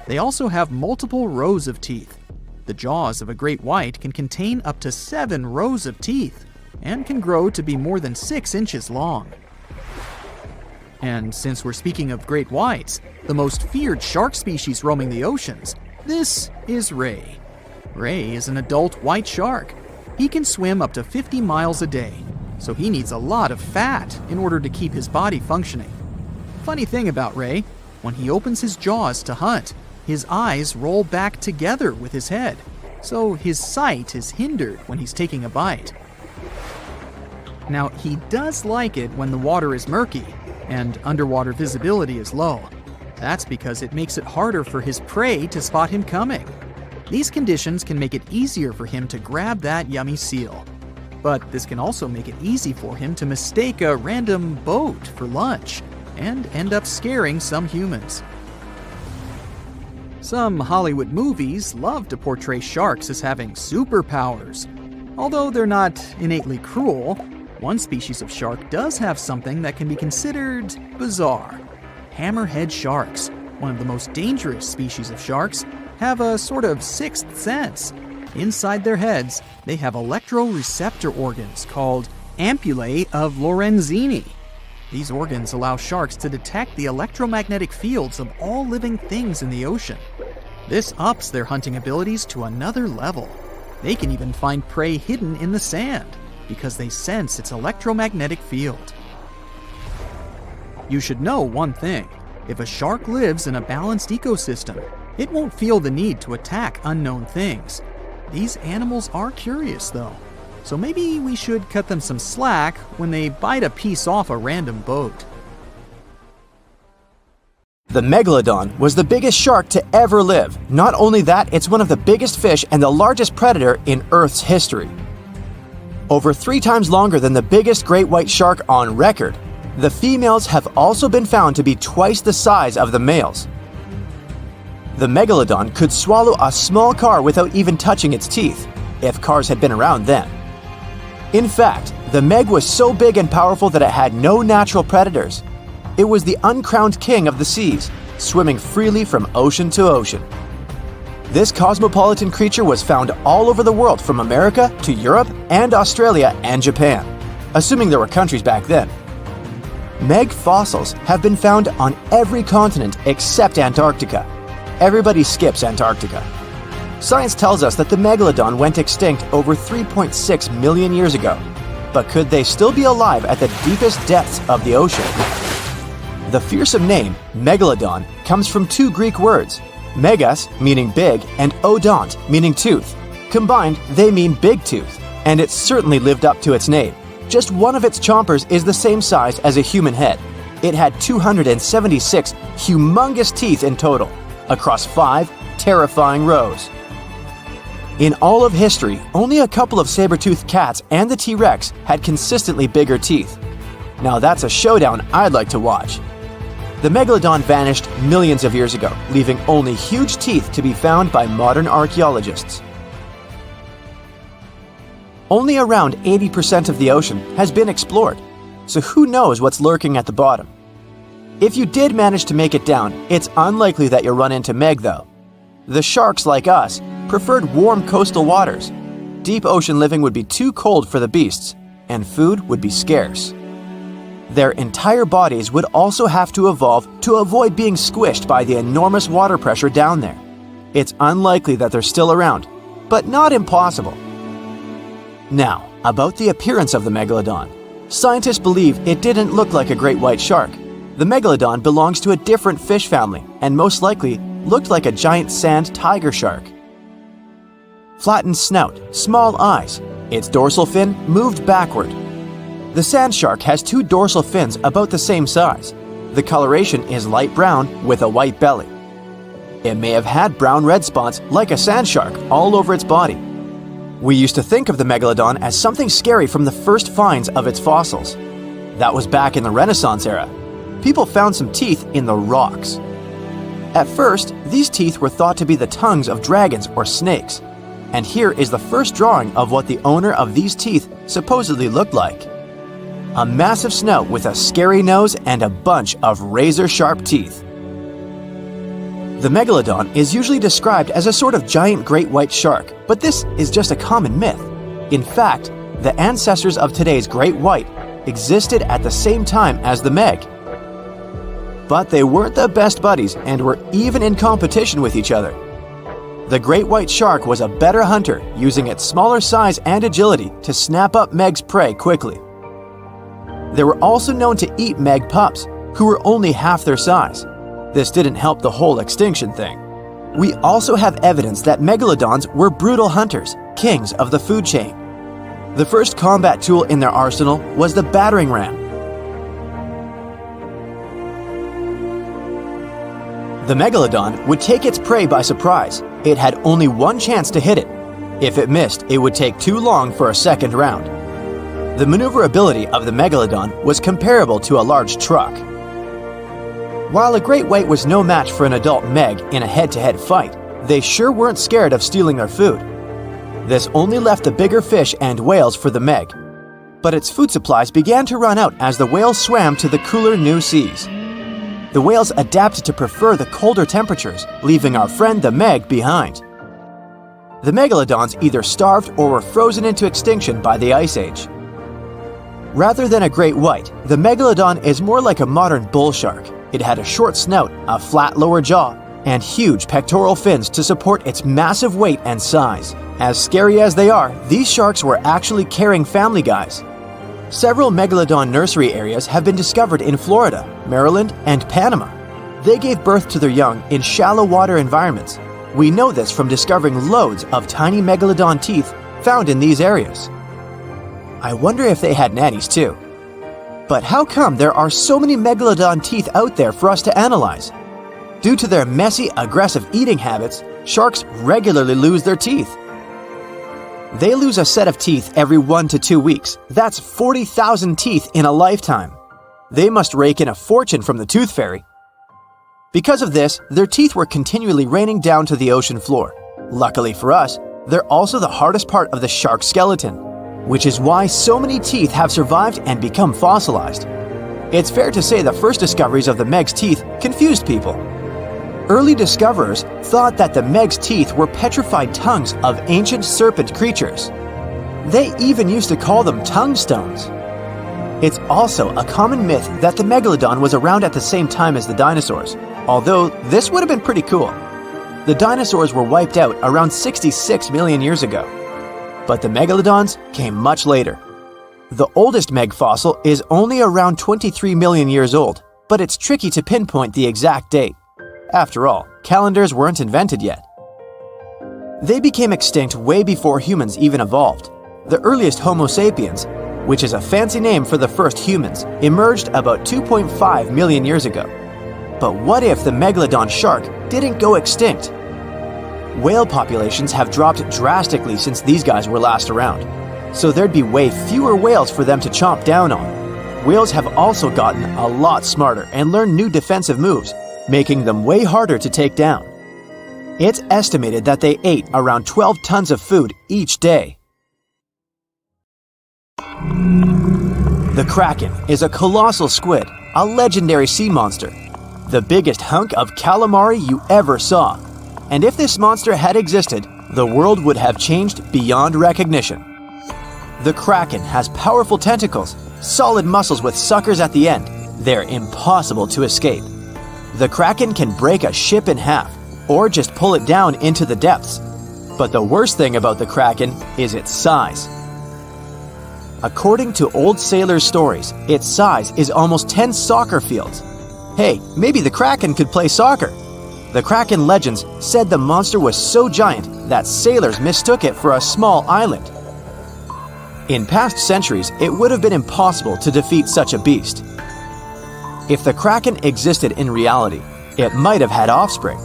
They also have multiple rows of teeth. The jaws of a great white can contain up to 7 rows of teeth, and can grow to be more than 6 inches long. And since we're speaking of great whites, the most feared shark species roaming the oceans, this is ray. Ray is an adult white shark. He can swim up to 50 miles a day, so he needs a lot of fat in order to keep his body functioning. Funny thing about Ray, when he opens his jaws to hunt, his eyes roll back together with his head, so his sight is hindered when he's taking a bite. Now, he does like it when the water is murky and underwater visibility is low. That's because it makes it harder for his prey to spot him coming. These conditions can make it easier for him to grab that yummy seal. But this can also make it easy for him to mistake a random boat for lunch and end up scaring some humans. Some Hollywood movies love to portray sharks as having superpowers. Although they're not innately cruel, one species of shark does have something that can be considered bizarre. Hammerhead sharks, one of the most dangerous species of sharks, have a sort of sixth sense. Inside their heads, they have electroreceptor organs called ampullae of Lorenzini. These organs allow sharks to detect the electromagnetic fields of all living things in the ocean. This ups their hunting abilities to another level. They can even find prey hidden in the sand because they sense its electromagnetic field. You should know one thing. If a shark lives in a balanced ecosystem, it won't feel the need to attack unknown things. These animals are curious, though, so maybe we should cut them some slack when they bite a piece off a random boat. The Megalodon was the biggest shark to ever live. Not only that, it's one of the biggest fish and the largest predator in Earth's history. Over 3 times longer than the biggest great white shark on record, the females have also been found to be twice the size of the males. The Megalodon could swallow a small car without even touching its teeth, if cars had been around then. In fact, the Meg was so big and powerful that it had no natural predators. It was the uncrowned king of the seas, swimming freely from ocean to ocean. This cosmopolitan creature was found all over the world, from America to Europe and Australia and Japan, assuming there were countries back then. Meg fossils have been found on every continent except Antarctica. Everybody skips Antarctica. Science tells us that the Megalodon went extinct over 3.6 million years ago, but could they still be alive at the deepest depths of the ocean? The fearsome name, Megalodon, comes from 2 Greek words, megas, meaning big, and odont, meaning tooth. Combined, they mean big tooth, and it certainly lived up to its name. Just one of its chompers is the same size as a human head. It had 276 humongous teeth in total, across 5 terrifying rows. In all of history, only a couple of saber-toothed cats and the T-Rex had consistently bigger teeth. Now that's a showdown I'd like to watch. The Megalodon vanished millions of years ago, leaving only huge teeth to be found by modern archaeologists. Only around 80% of the ocean has been explored, so who knows what's lurking at the bottom. If you did manage to make it down, it's unlikely that you'll run into Meg though. The sharks, like us, preferred warm coastal waters. Deep ocean living would be too cold for the beasts, and food would be scarce. Their entire bodies would also have to evolve to avoid being squished by the enormous water pressure down there. It's unlikely that they're still around, but not impossible. Now, about the appearance of the Megalodon. Scientists believe it didn't look like a great white shark. The Megalodon belongs to a different fish family and most likely looked like a giant sand tiger shark. Flattened snout, small eyes. Its dorsal fin moved backward. The sand shark has two dorsal fins about the same size. The coloration is light brown with a white belly. It may have had brown-red spots like a sand shark all over its body. We used to think of the Megalodon as something scary from the first finds of its fossils. That was back in the Renaissance era. People found some teeth in the rocks. At first, these teeth were thought to be the tongues of dragons or snakes. And here is the first drawing of what the owner of these teeth supposedly looked like. A massive snout with a scary nose and a bunch of razor-sharp teeth. The Megalodon is usually described as a sort of giant great white shark, but this is just a common myth. In fact, the ancestors of today's great white existed at the same time as the Meg. But they weren't the best buddies and were even in competition with each other. The great white shark was a better hunter, using its smaller size and agility to snap up Meg's prey quickly. They were also known to eat Meg pups, who were only half their size. This didn't help the whole extinction thing. We also have evidence that megalodons were brutal hunters, kings of the food chain. The first combat tool in their arsenal was the battering ram. The Megalodon would take its prey by surprise. It had only one chance to hit it. If it missed, it would take too long for a second round. The maneuverability of the Megalodon was comparable to a large truck. While a great white was no match for an adult Meg in a head-to-head fight, they sure weren't scared of stealing their food. This only left the bigger fish and whales for the Meg. But its food supplies began to run out as the whales swam to the cooler new seas. The whales adapted to prefer the colder temperatures, leaving our friend the Meg behind. The Megalodons either starved or were frozen into extinction by the Ice Age. Rather than a great white, the Megalodon is more like a modern bull shark. It had a short snout, a flat lower jaw, and huge pectoral fins to support its massive weight and size. As scary as they are, these sharks were actually caring family guys. Several Megalodon nursery areas have been discovered in Florida, Maryland, and Panama. They gave birth to their young in shallow water environments. We know this from discovering loads of tiny Megalodon teeth found in these areas. I wonder if they had nannies too. But how come there are so many Megalodon teeth out there for us to analyze? Due to their messy, aggressive eating habits, sharks regularly lose their teeth. They lose a set of teeth every 1 to 2 weeks. That's 40,000 teeth in a lifetime. They must rake in a fortune from the tooth fairy. Because of this, their teeth were continually raining down to the ocean floor. Luckily for us, they're also the hardest part of the shark skeleton, which is why so many teeth have survived and become fossilized. It's fair to say the first discoveries of the Meg's teeth confused people. Early discoverers thought that the Meg's teeth were petrified tongues of ancient serpent creatures. They even used to call them tongue stones. It's also a common myth that the Megalodon was around at the same time as the dinosaurs, although this would have been pretty cool. The dinosaurs were wiped out around 66 million years ago. But the Megalodons came much later. The oldest Meg fossil is only around 23 million years old, but it's tricky to pinpoint the exact date. After all, calendars weren't invented yet. They became extinct way before humans even evolved. The earliest Homo sapiens, which is a fancy name for the first humans, emerged about 2.5 million years ago. But what if the Megalodon shark didn't go extinct? Whale populations have dropped drastically since these guys were last around, so there'd be way fewer whales for them to chomp down on. Whales have also gotten a lot smarter and learned new defensive moves, making them way harder to take down. It's estimated that they ate around 12 tons of food each day. The Kraken is a colossal squid, a legendary sea monster, the biggest hunk of calamari you ever saw. And if this monster had existed, the world would have changed beyond recognition. The Kraken has powerful tentacles, solid muscles with suckers at the end. They're impossible to escape. The Kraken can break a ship in half, or just pull it down into the depths. But the worst thing about the Kraken is its size. According to old sailors' stories, its size is almost 10 soccer fields. Hey, maybe the Kraken could play soccer. The Kraken legends said the monster was so giant that sailors mistook it for a small island. In past centuries, it would have been impossible to defeat such a beast. If the Kraken existed in reality, it might have had offspring.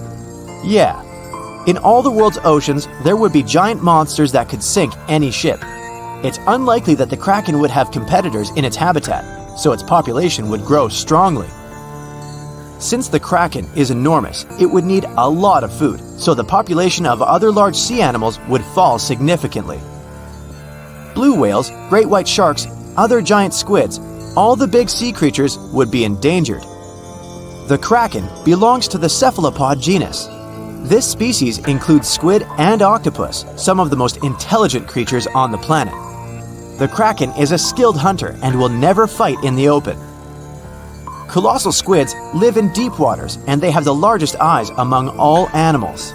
Yeah. In all the world's oceans, there would be giant monsters that could sink any ship. It's unlikely that the Kraken would have competitors in its habitat, so its population would grow strongly. Since the Kraken is enormous, it would need a lot of food, so the population of other large sea animals would fall significantly. Blue whales, great white sharks, other giant squids, all the big sea creatures would be endangered. The Kraken belongs to the cephalopod genus. This species includes squid and octopus, some of the most intelligent creatures on the planet. The Kraken is a skilled hunter and will never fight in the open. Colossal squids live in deep waters and they have the largest eyes among all animals.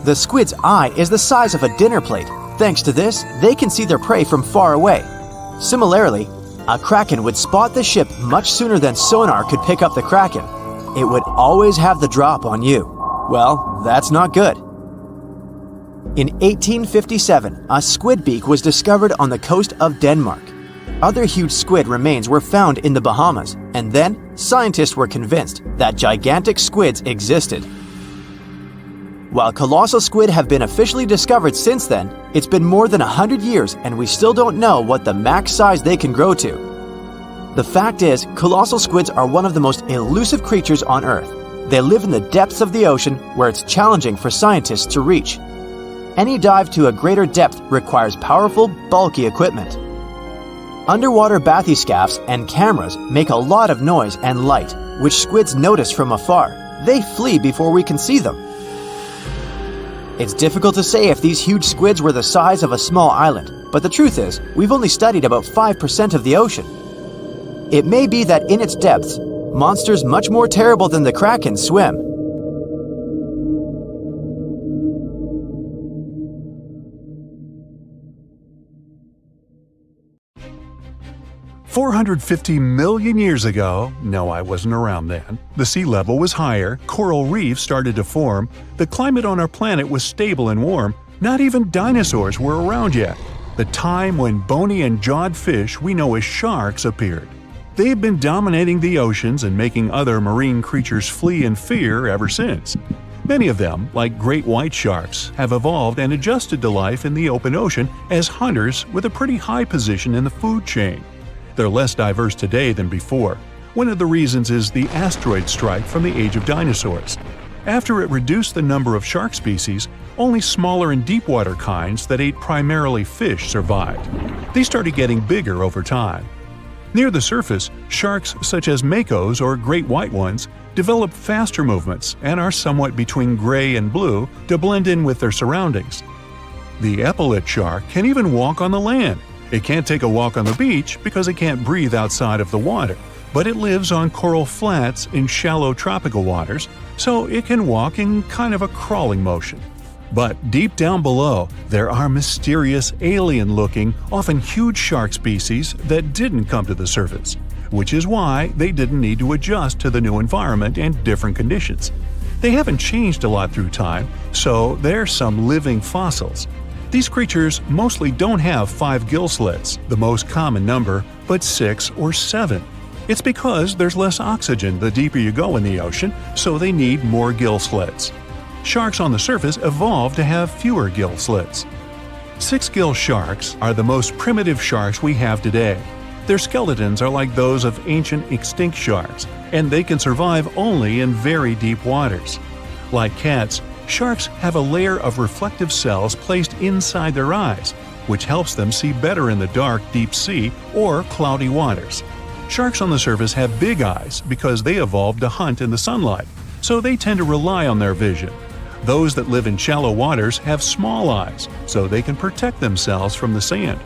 The squid's eye is the size of a dinner plate. Thanks to this, they can see their prey from far away. Similarly, a Kraken would spot the ship much sooner than sonar could pick up the Kraken. It would always have the drop on you. Well, that's not good. In 1857, a squid beak was discovered on the coast of Denmark. Other huge squid remains were found in the Bahamas, and then scientists were convinced that gigantic squids existed. While colossal squid have been officially discovered since then, it's been more than 100 years and we still don't know what the max size they can grow to. The fact is, colossal squids are one of the most elusive creatures on Earth. They live in the depths of the ocean where it's challenging for scientists to reach. Any dive to a greater depth requires powerful, bulky equipment. Underwater bathyscaphs and cameras make a lot of noise and light, which squids notice from afar. They flee before we can see them. It's difficult to say if these huge squids were the size of a small island, but the truth is, we've only studied about 5% of the ocean. It may be that in its depths, monsters much more terrible than the Kraken swim. $450 million years ago, no, I wasn't around then, the sea level was higher, coral reefs started to form, the climate on our planet was stable and warm, not even dinosaurs were around yet. The time when bony and jawed fish we know as sharks appeared. They've been dominating the oceans and making other marine creatures flee in fear ever since. Many of them, like great white sharks, have evolved and adjusted to life in the open ocean as hunters with a pretty high position in the food chain. They're less diverse today than before. One of the reasons is the asteroid strike from the age of dinosaurs. After it reduced the number of shark species, only smaller and deep-water kinds that ate primarily fish survived. They started getting bigger over time. Near the surface, sharks such as makos or great white ones develop faster movements and are somewhat between gray and blue to blend in with their surroundings. The epaulet shark can even walk on the land. It can't take a walk on the beach because it can't breathe outside of the water, but it lives on coral flats in shallow tropical waters, so it can walk in kind of a crawling motion. But deep down below, there are mysterious alien-looking, often huge shark species that didn't come to the surface, which is why they didn't need to adjust to the new environment and different conditions. They haven't changed a lot through time, so they're some living fossils. These creatures mostly don't have 5 gill slits, the most common number, but 6 or 7. It's because there's less oxygen the deeper you go in the ocean, so they need more gill slits. Sharks on the surface evolved to have fewer gill slits. 6-gill sharks are the most primitive sharks we have today. Their skeletons are like those of ancient extinct sharks, and they can survive only in very deep waters. Like cats, sharks have a layer of reflective cells placed inside their eyes, which helps them see better in the dark, deep sea or cloudy waters. Sharks on the surface have big eyes because they evolved to hunt in the sunlight, so they tend to rely on their vision. Those that live in shallow waters have small eyes, so they can protect themselves from the sand.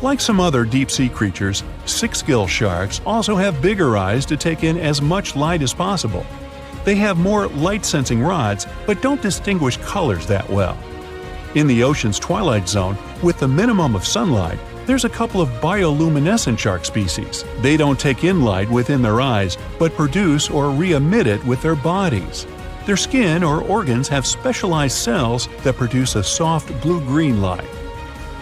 Like some other deep-sea creatures, six-gill sharks also have bigger eyes to take in as much light as possible. They have more light-sensing rods, but don't distinguish colors that well. In the ocean's twilight zone, with the minimum of sunlight, there's a couple of bioluminescent shark species. They don't take in light within their eyes, but produce or re-emit it with their bodies. Their skin or organs have specialized cells that produce a soft blue-green light.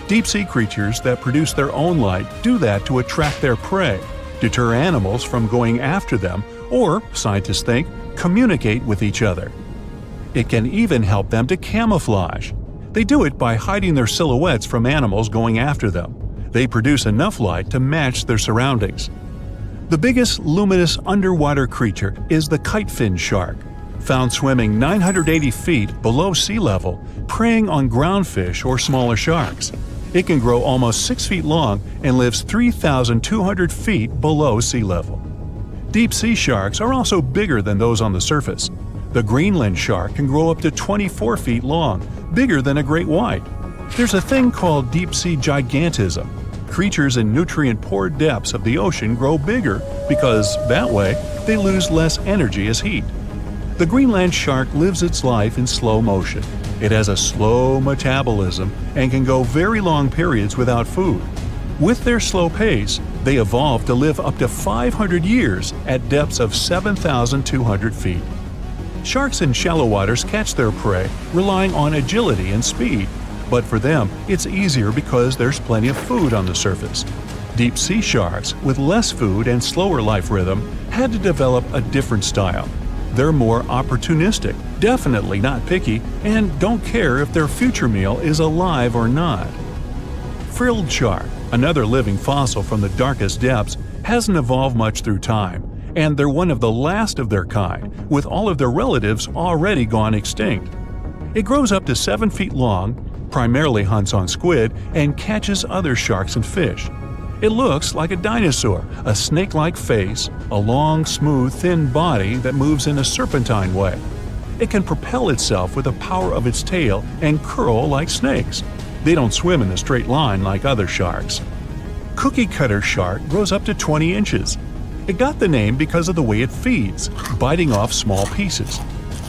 Deep-sea creatures that produce their own light do that to attract their prey, deter animals from going after them, or, scientists think, communicate with each other. It can even help them to camouflage. They do it by hiding their silhouettes from animals going after them. They produce enough light to match their surroundings. The biggest luminous underwater creature is the kite-fin shark, found swimming 980 feet below sea level, preying on groundfish or smaller sharks. It can grow almost 6 feet long and lives 3,200 feet below sea level. Deep-sea sharks are also bigger than those on the surface. The Greenland shark can grow up to 24 feet long, bigger than a great white. There's a thing called deep-sea gigantism. Creatures in nutrient-poor depths of the ocean grow bigger because, that way, they lose less energy as heat. The Greenland shark lives its life in slow motion. It has a slow metabolism and can go very long periods without food. With their slow pace, they evolved to live up to 500 years at depths of 7,200 feet. Sharks in shallow waters catch their prey relying on agility and speed, but for them, it's easier because there's plenty of food on the surface. Deep-sea sharks, with less food and slower life rhythm, had to develop a different style. They're more opportunistic, definitely not picky, and don't care if their future meal is alive or not. Frilled shark, another living fossil from the darkest depths, hasn't evolved much through time, and they're one of the last of their kind, with all of their relatives already gone extinct. It grows up to 7 feet long, primarily hunts on squid, and catches other sharks and fish. It looks like a dinosaur, a snake-like face, a long, smooth, thin body that moves in a serpentine way. It can propel itself with the power of its tail and curl like snakes. They don't swim in a straight line like other sharks. Cookie-cutter shark grows up to 20 inches. It got the name because of the way it feeds, biting off small pieces.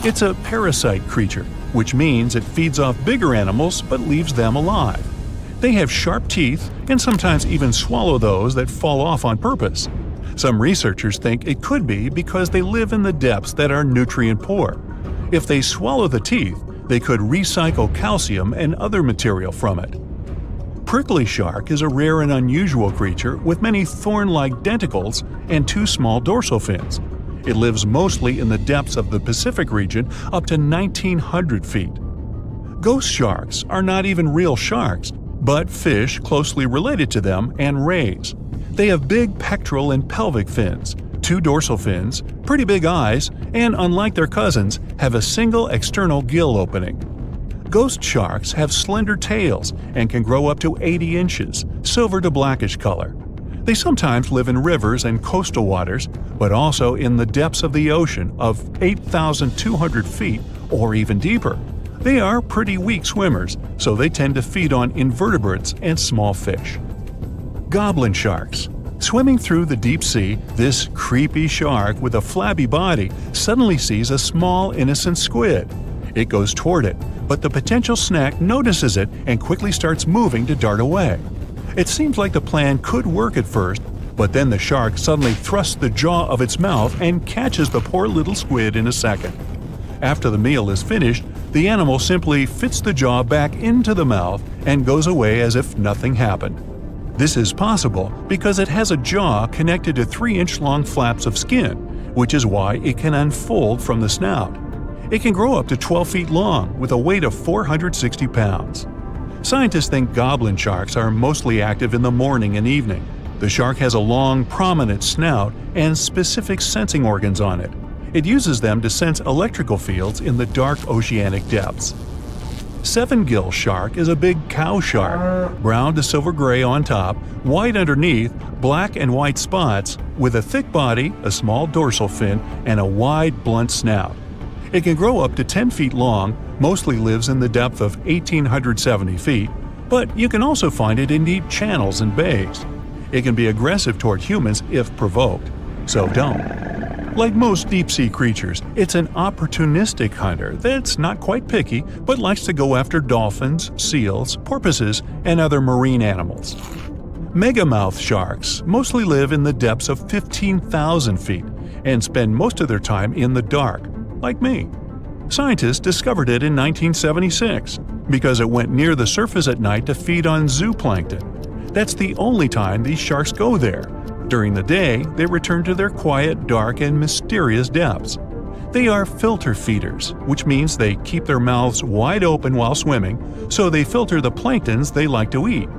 It's a parasite creature, which means it feeds off bigger animals but leaves them alive. They have sharp teeth and sometimes even swallow those that fall off on purpose. Some researchers think it could be because they live in the depths that are nutrient poor. If they swallow the teeth, they could recycle calcium and other material from it. Prickly shark is a rare and unusual creature with many thorn-like denticles and 2 small dorsal fins. It lives mostly in the depths of the Pacific region up to 1,900 feet. Ghost sharks are not even real sharks, but fish closely related to them and rays. They have big pectoral and pelvic fins, 2 dorsal fins, pretty big eyes, and unlike their cousins, have a single external gill opening. Ghost sharks have slender tails and can grow up to 80 inches, silver to blackish color. They sometimes live in rivers and coastal waters, but also in the depths of the ocean of 8,200 feet or even deeper. They are pretty weak swimmers, so they tend to feed on invertebrates and small fish. Goblin sharks. Swimming through the deep sea, this creepy shark with a flabby body suddenly sees a small, innocent squid. It goes toward it, but the potential snack notices it and quickly starts moving to dart away. It seems like the plan could work at first, but then the shark suddenly thrusts the jaw of its mouth and catches the poor little squid in a second. After the meal is finished, the animal simply fits the jaw back into the mouth and goes away as if nothing happened. This is possible because it has a jaw connected to 3-inch-long flaps of skin, which is why it can unfold from the snout. It can grow up to 12 feet long with a weight of 460 pounds. Scientists think goblin sharks are mostly active in the morning and evening. The shark has a long, prominent snout and specific sensing organs on it. It uses them to sense electrical fields in the dark oceanic depths. Seven-gill shark is a big cow shark, brown to silver-gray on top, white underneath, black and white spots, with a thick body, a small dorsal fin, and a wide, blunt snout. It can grow up to 10 feet long, mostly lives in the depth of 1,870 feet, but you can also find it in deep channels and bays. It can be aggressive toward humans if provoked, so don't. Like most deep-sea creatures, it's an opportunistic hunter that's not quite picky but likes to go after dolphins, seals, porpoises, and other marine animals. Megamouth sharks mostly live in the depths of 15,000 feet and spend most of their time in the dark, like me. Scientists discovered it in 1976 because it went near the surface at night to feed on zooplankton. That's the only time these sharks go there. During the day, they return to their quiet, dark, and mysterious depths. They are filter feeders, which means they keep their mouths wide open while swimming, so they filter the planktons they like to eat.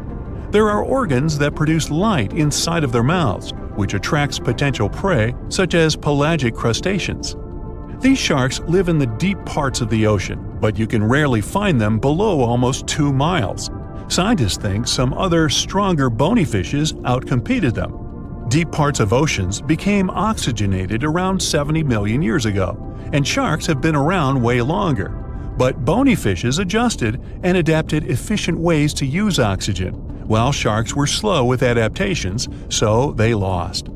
There are organs that produce light inside of their mouths, which attracts potential prey, such as pelagic crustaceans. These sharks live in the deep parts of the ocean, but you can rarely find them below almost 2 miles. Scientists think some other, stronger bony fishes outcompeted them. Deep parts of oceans became oxygenated around 70 million years ago, and sharks have been around way longer. But bony fishes adjusted and adapted efficient ways to use oxygen, while sharks were slow with adaptations, so they lost.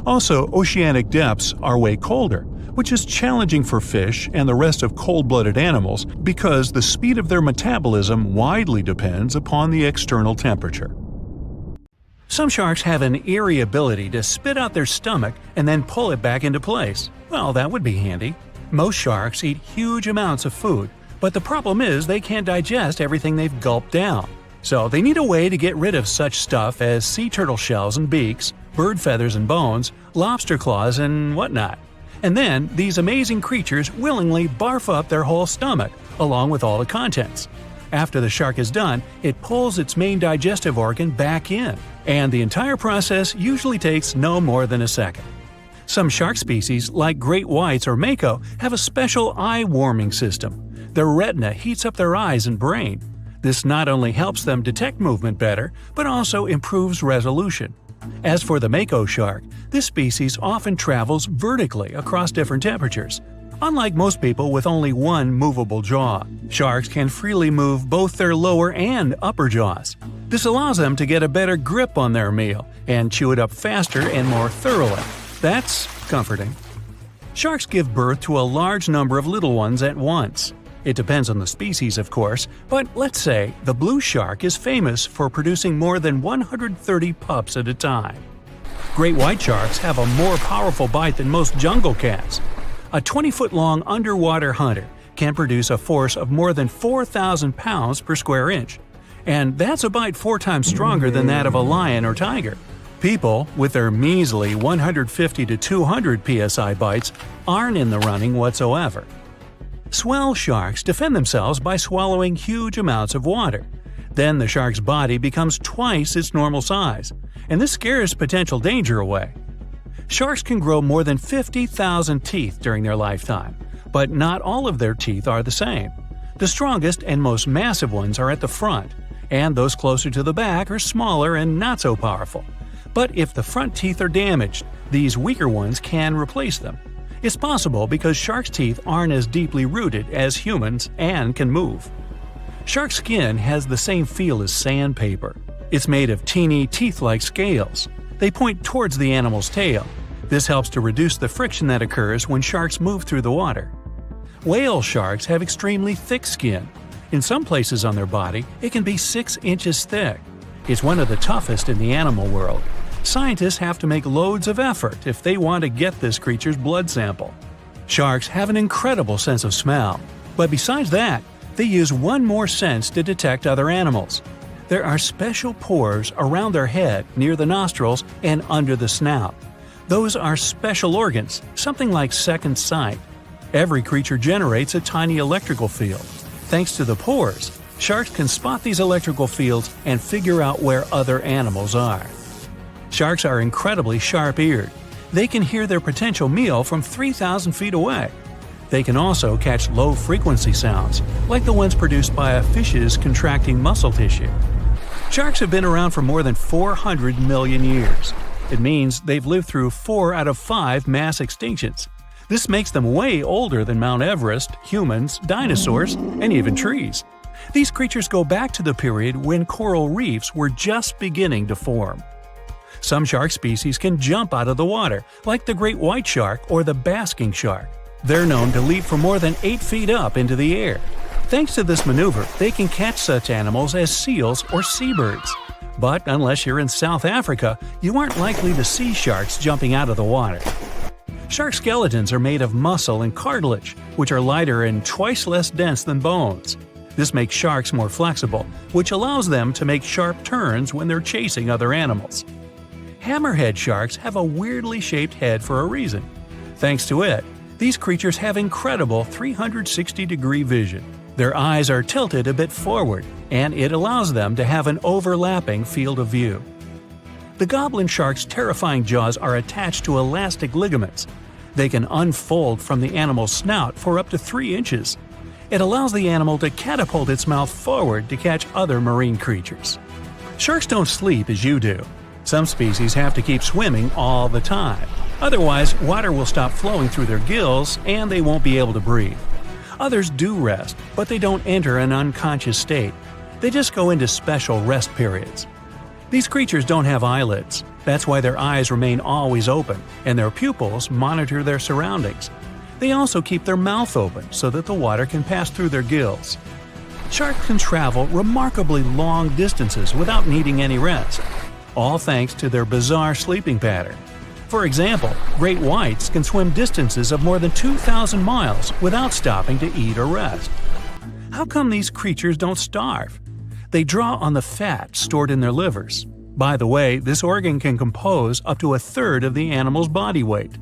Also, oceanic depths are way colder, which is challenging for fish and the rest of cold-blooded animals because the speed of their metabolism widely depends upon the external temperature. Some sharks have an eerie ability to spit out their stomach and then pull it back into place. Well, that would be handy. Most sharks eat huge amounts of food, but the problem is they can't digest everything they've gulped down. So they need a way to get rid of such stuff as sea turtle shells and beaks, bird feathers and bones, lobster claws and whatnot. And then these amazing creatures willingly barf up their whole stomach, along with all the contents. After the shark is done, it pulls its main digestive organ back in, and the entire process usually takes no more than a second. Some shark species, like great whites or mako, have a special eye-warming system. Their retina heats up their eyes and brain. This not only helps them detect movement better, but also improves resolution. As for the mako shark, this species often travels vertically across different temperatures. Unlike most people with only one movable jaw, sharks can freely move both their lower and upper jaws. This allows them to get a better grip on their meal and chew it up faster and more thoroughly. That's comforting. Sharks give birth to a large number of little ones at once. It depends on the species, of course, but let's say the blue shark is famous for producing more than 130 pups at a time. Great white sharks have a more powerful bite than most jungle cats. A 20-foot-long underwater hunter can produce a force of more than 4,000 pounds per square inch. And that's a bite 4 times stronger than that of a lion or tiger. People, with their measly 150 to 200 psi bites, aren't in the running whatsoever. Swell sharks defend themselves by swallowing huge amounts of water. Then the shark's body becomes twice its normal size, and this scares potential danger away. Sharks can grow more than 50,000 teeth during their lifetime, but not all of their teeth are the same. The strongest and most massive ones are at the front, and those closer to the back are smaller and not so powerful. But if the front teeth are damaged, these weaker ones can replace them. It's possible because sharks' teeth aren't as deeply rooted as humans and can move. Shark skin has the same feel as sandpaper. It's made of teeny, teeth-like scales. They point towards the animal's tail. This helps to reduce the friction that occurs when sharks move through the water. Whale sharks have extremely thick skin. In some places on their body, it can be 6 inches thick. It's one of the toughest in the animal world. Scientists have to make loads of effort if they want to get this creature's blood sample. Sharks have an incredible sense of smell, but besides that, they use one more sense to detect other animals. There are special pores around their head, near the nostrils, and under the snout. Those are special organs, something like second sight. Every creature generates a tiny electrical field. Thanks to the pores, sharks can spot these electrical fields and figure out where other animals are. Sharks are incredibly sharp-eared. They can hear their potential meal from 3,000 feet away. They can also catch low-frequency sounds, like the ones produced by a fish's contracting muscle tissue. Sharks have been around for more than 400 million years. It means they've lived through 4 out of 5 mass extinctions. This makes them way older than Mount Everest, humans, dinosaurs, and even trees. These creatures go back to the period when coral reefs were just beginning to form. Some shark species can jump out of the water, like the great white shark or the basking shark. They're known to leap for more than 8 feet up into the air. Thanks to this maneuver, they can catch such animals as seals or seabirds. But unless you're in South Africa, you aren't likely to see sharks jumping out of the water. Shark skeletons are made of muscle and cartilage, which are lighter and twice less dense than bones. This makes sharks more flexible, which allows them to make sharp turns when they're chasing other animals. Hammerhead sharks have a weirdly shaped head for a reason. Thanks to it, these creatures have incredible 360-degree vision. Their eyes are tilted a bit forward, and it allows them to have an overlapping field of view. The goblin shark's terrifying jaws are attached to elastic ligaments. They can unfold from the animal's snout for up to 3 inches. It allows the animal to catapult its mouth forward to catch other marine creatures. Sharks don't sleep as you do. Some species have to keep swimming all the time. Otherwise, water will stop flowing through their gills and they won't be able to breathe. Others do rest, but they don't enter an unconscious state. They just go into special rest periods. These creatures don't have eyelids. That's why their eyes remain always open, and their pupils monitor their surroundings. They also keep their mouth open so that the water can pass through their gills. Sharks can travel remarkably long distances without needing any rest, all thanks to their bizarre sleeping pattern. For example, great whites can swim distances of more than 2,000 miles without stopping to eat or rest. How come these creatures don't starve? They draw on the fat stored in their livers. By the way, this organ can compose up to 1/3 of the animal's body weight.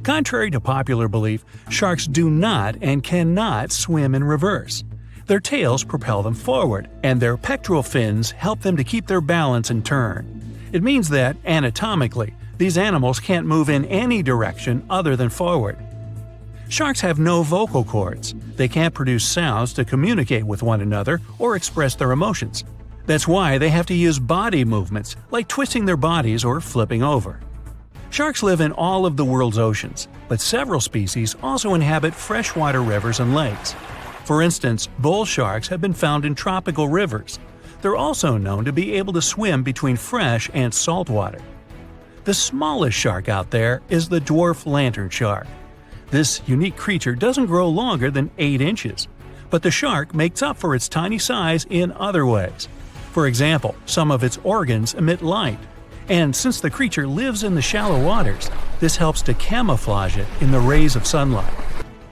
Contrary to popular belief, sharks do not and cannot swim in reverse. Their tails propel them forward, and their pectoral fins help them to keep their balance and turn. It means that, anatomically, these animals can't move in any direction other than forward. Sharks have no vocal cords. They can't produce sounds to communicate with one another or express their emotions. That's why they have to use body movements, like twisting their bodies or flipping over. Sharks live in all of the world's oceans, but several species also inhabit freshwater rivers and lakes. For instance, bull sharks have been found in tropical rivers. They're also known to be able to swim between fresh and salt water. The smallest shark out there is the dwarf lantern shark. This unique creature doesn't grow longer than 8 inches, but the shark makes up for its tiny size in other ways. For example, some of its organs emit light, and since the creature lives in the shallow waters, this helps to camouflage it in the rays of sunlight.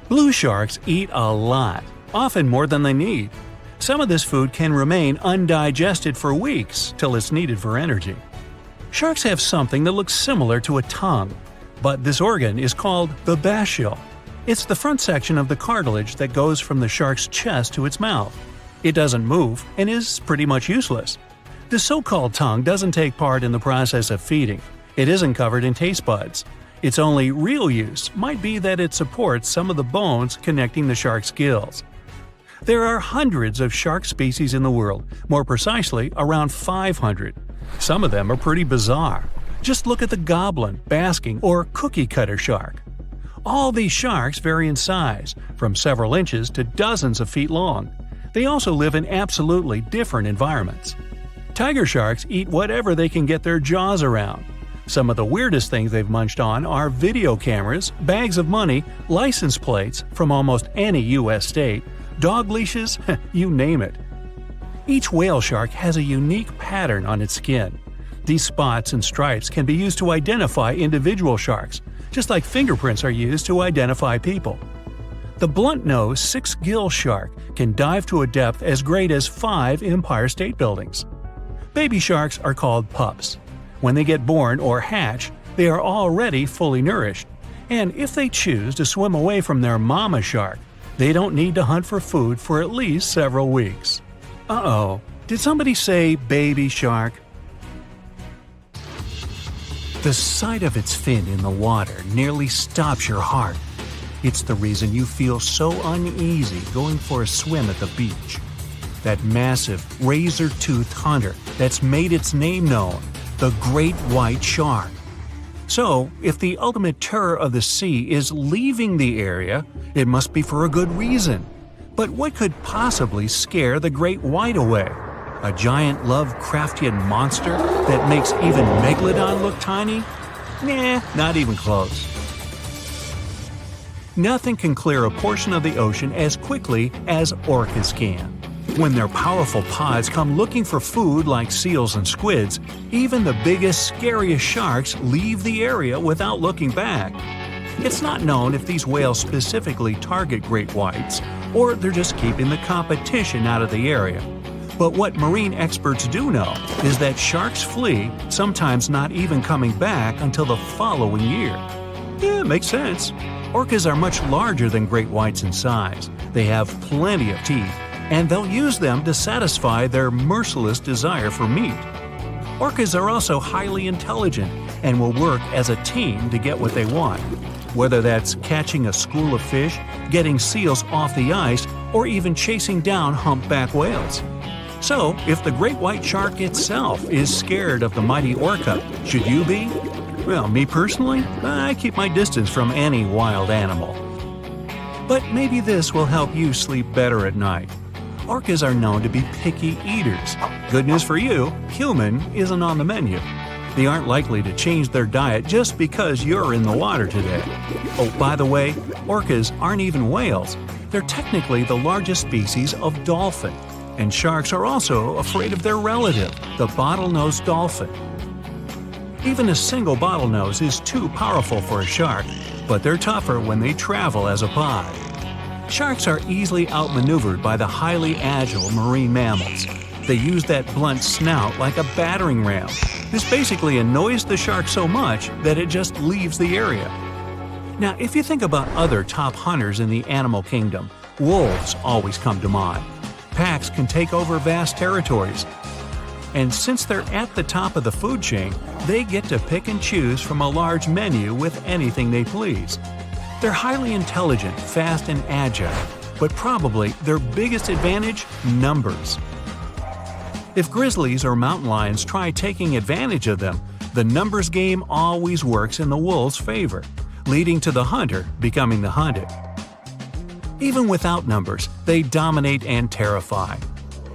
Blue sharks eat a lot, often more than they need. Some of this food can remain undigested for weeks till it's needed for energy. Sharks have something that looks similar to a tongue, but this organ is called the basial. It's the front section of the cartilage that goes from the shark's chest to its mouth. It doesn't move and is pretty much useless. The so-called tongue doesn't take part in the process of feeding. It isn't covered in taste buds. Its only real use might be that it supports some of the bones connecting the shark's gills. There are hundreds of shark species in the world, more precisely around 500. Some of them are pretty bizarre. Just look at the goblin, basking, or cookie-cutter shark. All these sharks vary in size, from several inches to dozens of feet long. They also live in absolutely different environments. Tiger sharks eat whatever they can get their jaws around. Some of the weirdest things they've munched on are video cameras, bags of money, license plates from almost any U.S. state, dog leashes, you name it. Each whale shark has a unique pattern on its skin. These spots and stripes can be used to identify individual sharks, just like fingerprints are used to identify people. The blunt-nosed six-gill shark can dive to a depth as great as 5 Empire State Buildings. Baby sharks are called pups. When they get born or hatch, they are already fully nourished, and if they choose to swim away from their mama shark, they don't need to hunt for food for at least several weeks. Uh-oh, did somebody say baby shark? The sight of its fin in the water nearly stops your heart. It's the reason you feel so uneasy going for a swim at the beach. That massive, razor-toothed hunter that's made its name known, the great white shark. So, if the ultimate terror of the sea is leaving the area, it must be for a good reason. But what could possibly scare the great white away? A giant Lovecraftian monster that makes even Megalodon look tiny? Nah, not even close. Nothing can clear a portion of the ocean as quickly as orcas can. When their powerful pods come looking for food like seals and squids, even the biggest, scariest sharks leave the area without looking back. It's not known if these whales specifically target great whites, or they're just keeping the competition out of the area. But what marine experts do know is that sharks flee, sometimes not even coming back until the following year. Yeah, makes sense. Orcas are much larger than great whites in size. They have plenty of teeth, and they'll use them to satisfy their merciless desire for meat. Orcas are also highly intelligent and will work as a team to get what they want, whether that's catching a school of fish, getting seals off the ice, or even chasing down humpback whales. So, if the great white shark itself is scared of the mighty orca, should you be? Well, me personally, I keep my distance from any wild animal. But maybe this will help you sleep better at night. Orcas are known to be picky eaters. Good news for you, human isn't on the menu. They aren't likely to change their diet just because you're in the water today. Oh, by the way, orcas aren't even whales. They're technically the largest species of dolphin. And sharks are also afraid of their relative, the bottlenose dolphin. Even a single bottlenose is too powerful for a shark, but they're tougher when they travel as a pod. Sharks are easily outmaneuvered by the highly agile marine mammals. They use that blunt snout like a battering ram. This basically annoys the shark so much that it just leaves the area. Now, if you think about other top hunters in the animal kingdom, wolves always come to mind. Packs can take over vast territories. And since they're at the top of the food chain, they get to pick and choose from a large menu with anything they please. They're highly intelligent, fast, and agile, but probably their biggest advantage? Numbers. If grizzlies or mountain lions try taking advantage of them, the numbers game always works in the wolves' favor, leading to the hunter becoming the hunted. Even without numbers, they dominate and terrify.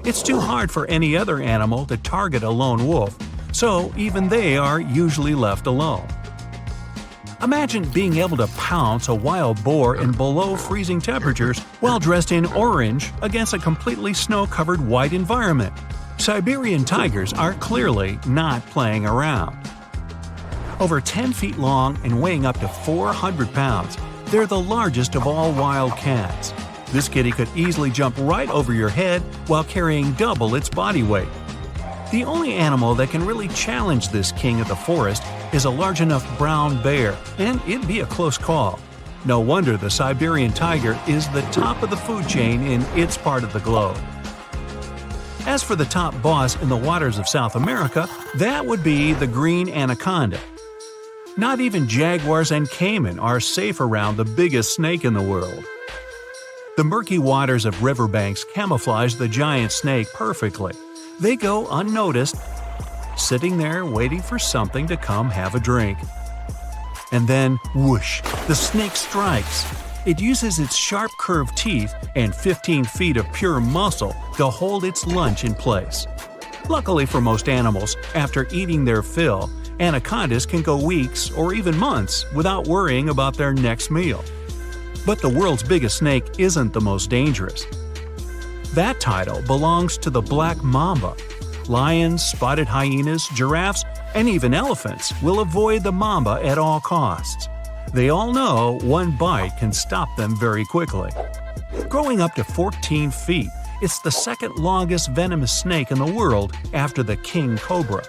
It's too hard for any other animal to target a lone wolf, so even they are usually left alone. Imagine being able to pounce a wild boar in below freezing temperatures while dressed in orange against a completely snow-covered white environment. Siberian tigers are clearly not playing around. Over 10 feet long and weighing up to 400 pounds, they're the largest of all wild cats. This kitty could easily jump right over your head while carrying double its body weight. The only animal that can really challenge this king of the forest is a large enough brown bear, and it'd be a close call. No wonder the Siberian tiger is the top of the food chain in its part of the globe. As for the top boss in the waters of South America, that would be the green anaconda. Not even jaguars and caiman are safe around the biggest snake in the world. The murky waters of riverbanks camouflage the giant snake perfectly. They go unnoticed, sitting there waiting for something to come have a drink. And then, whoosh, the snake strikes. It uses its sharp curved teeth and 15 feet of pure muscle to hold its lunch in place. Luckily for most animals, after eating their fill, anacondas can go weeks or even months without worrying about their next meal. But the world's biggest snake isn't the most dangerous. That title belongs to the black mamba. Lions, spotted hyenas, giraffes, and even elephants will avoid the mamba at all costs. They all know one bite can stop them very quickly. Growing up to 14 feet, it's the second longest venomous snake in the world after the king cobra.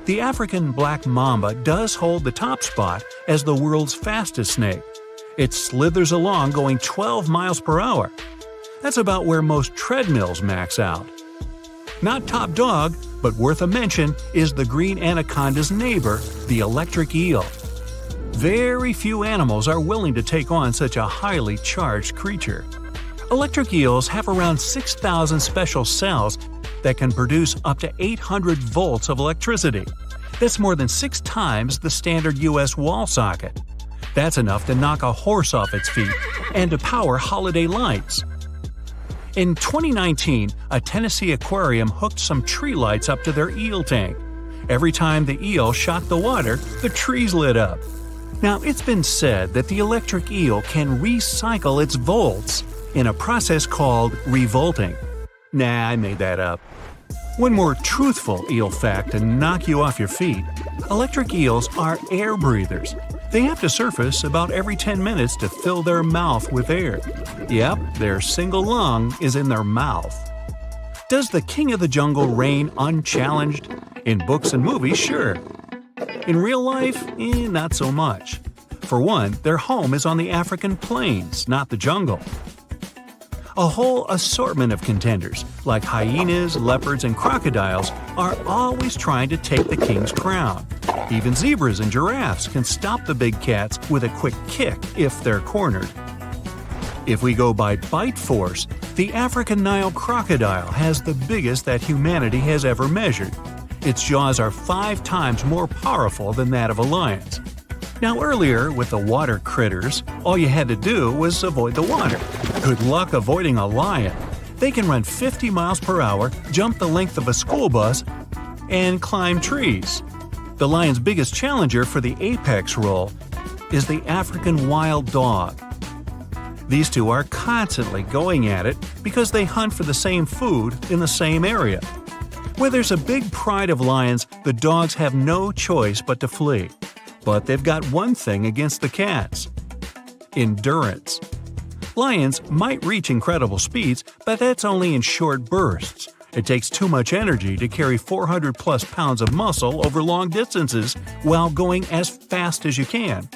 The African black mamba does hold the top spot as the world's fastest snake. It slithers along going 12 miles per hour. That's about where most treadmills max out. Not top dog, but worth a mention is the green anaconda's neighbor, the electric eel. Very few animals are willing to take on such a highly charged creature. Electric eels have around 6,000 special cells that can produce up to 800 volts of electricity. That's more than 6 times the standard US wall socket. That's enough to knock a horse off its feet and to power holiday lights. In 2019, a Tennessee aquarium hooked some tree lights up to their eel tank. Every time the eel shot the water, the trees lit up. Now, it's been said that the electric eel can recycle its volts in a process called revolting. Nah, I made that up. One more truthful eel fact to knock you off your feet. Electric eels are air breathers. They have to surface about every 10 minutes to fill their mouth with air. Yep, their single lung is in their mouth. Does the king of the jungle reign unchallenged? In books and movies, sure. In real life, not so much. For one, their home is on the African plains, not the jungle. A whole assortment of contenders, like hyenas, leopards, and crocodiles, are always trying to take the king's crown. Even zebras and giraffes can stop the big cats with a quick kick if they're cornered. If we go by bite force, the African Nile crocodile has the biggest that humanity has ever measured. Its jaws are 5 times more powerful than that of a lion's. Now earlier, with the water critters, all you had to do was avoid the water. Good luck avoiding a lion. They can run 50 miles per hour, jump the length of a school bus, and climb trees. The lion's biggest challenger for the apex role is the African wild dog. These two are constantly going at it because they hunt for the same food in the same area. Where there's a big pride of lions, the dogs have no choice but to flee. But they've got one thing against the cats: endurance. Lions might reach incredible speeds, but that's only in short bursts. It takes too much energy to carry 400-plus pounds of muscle over long distances while going as fast as you can.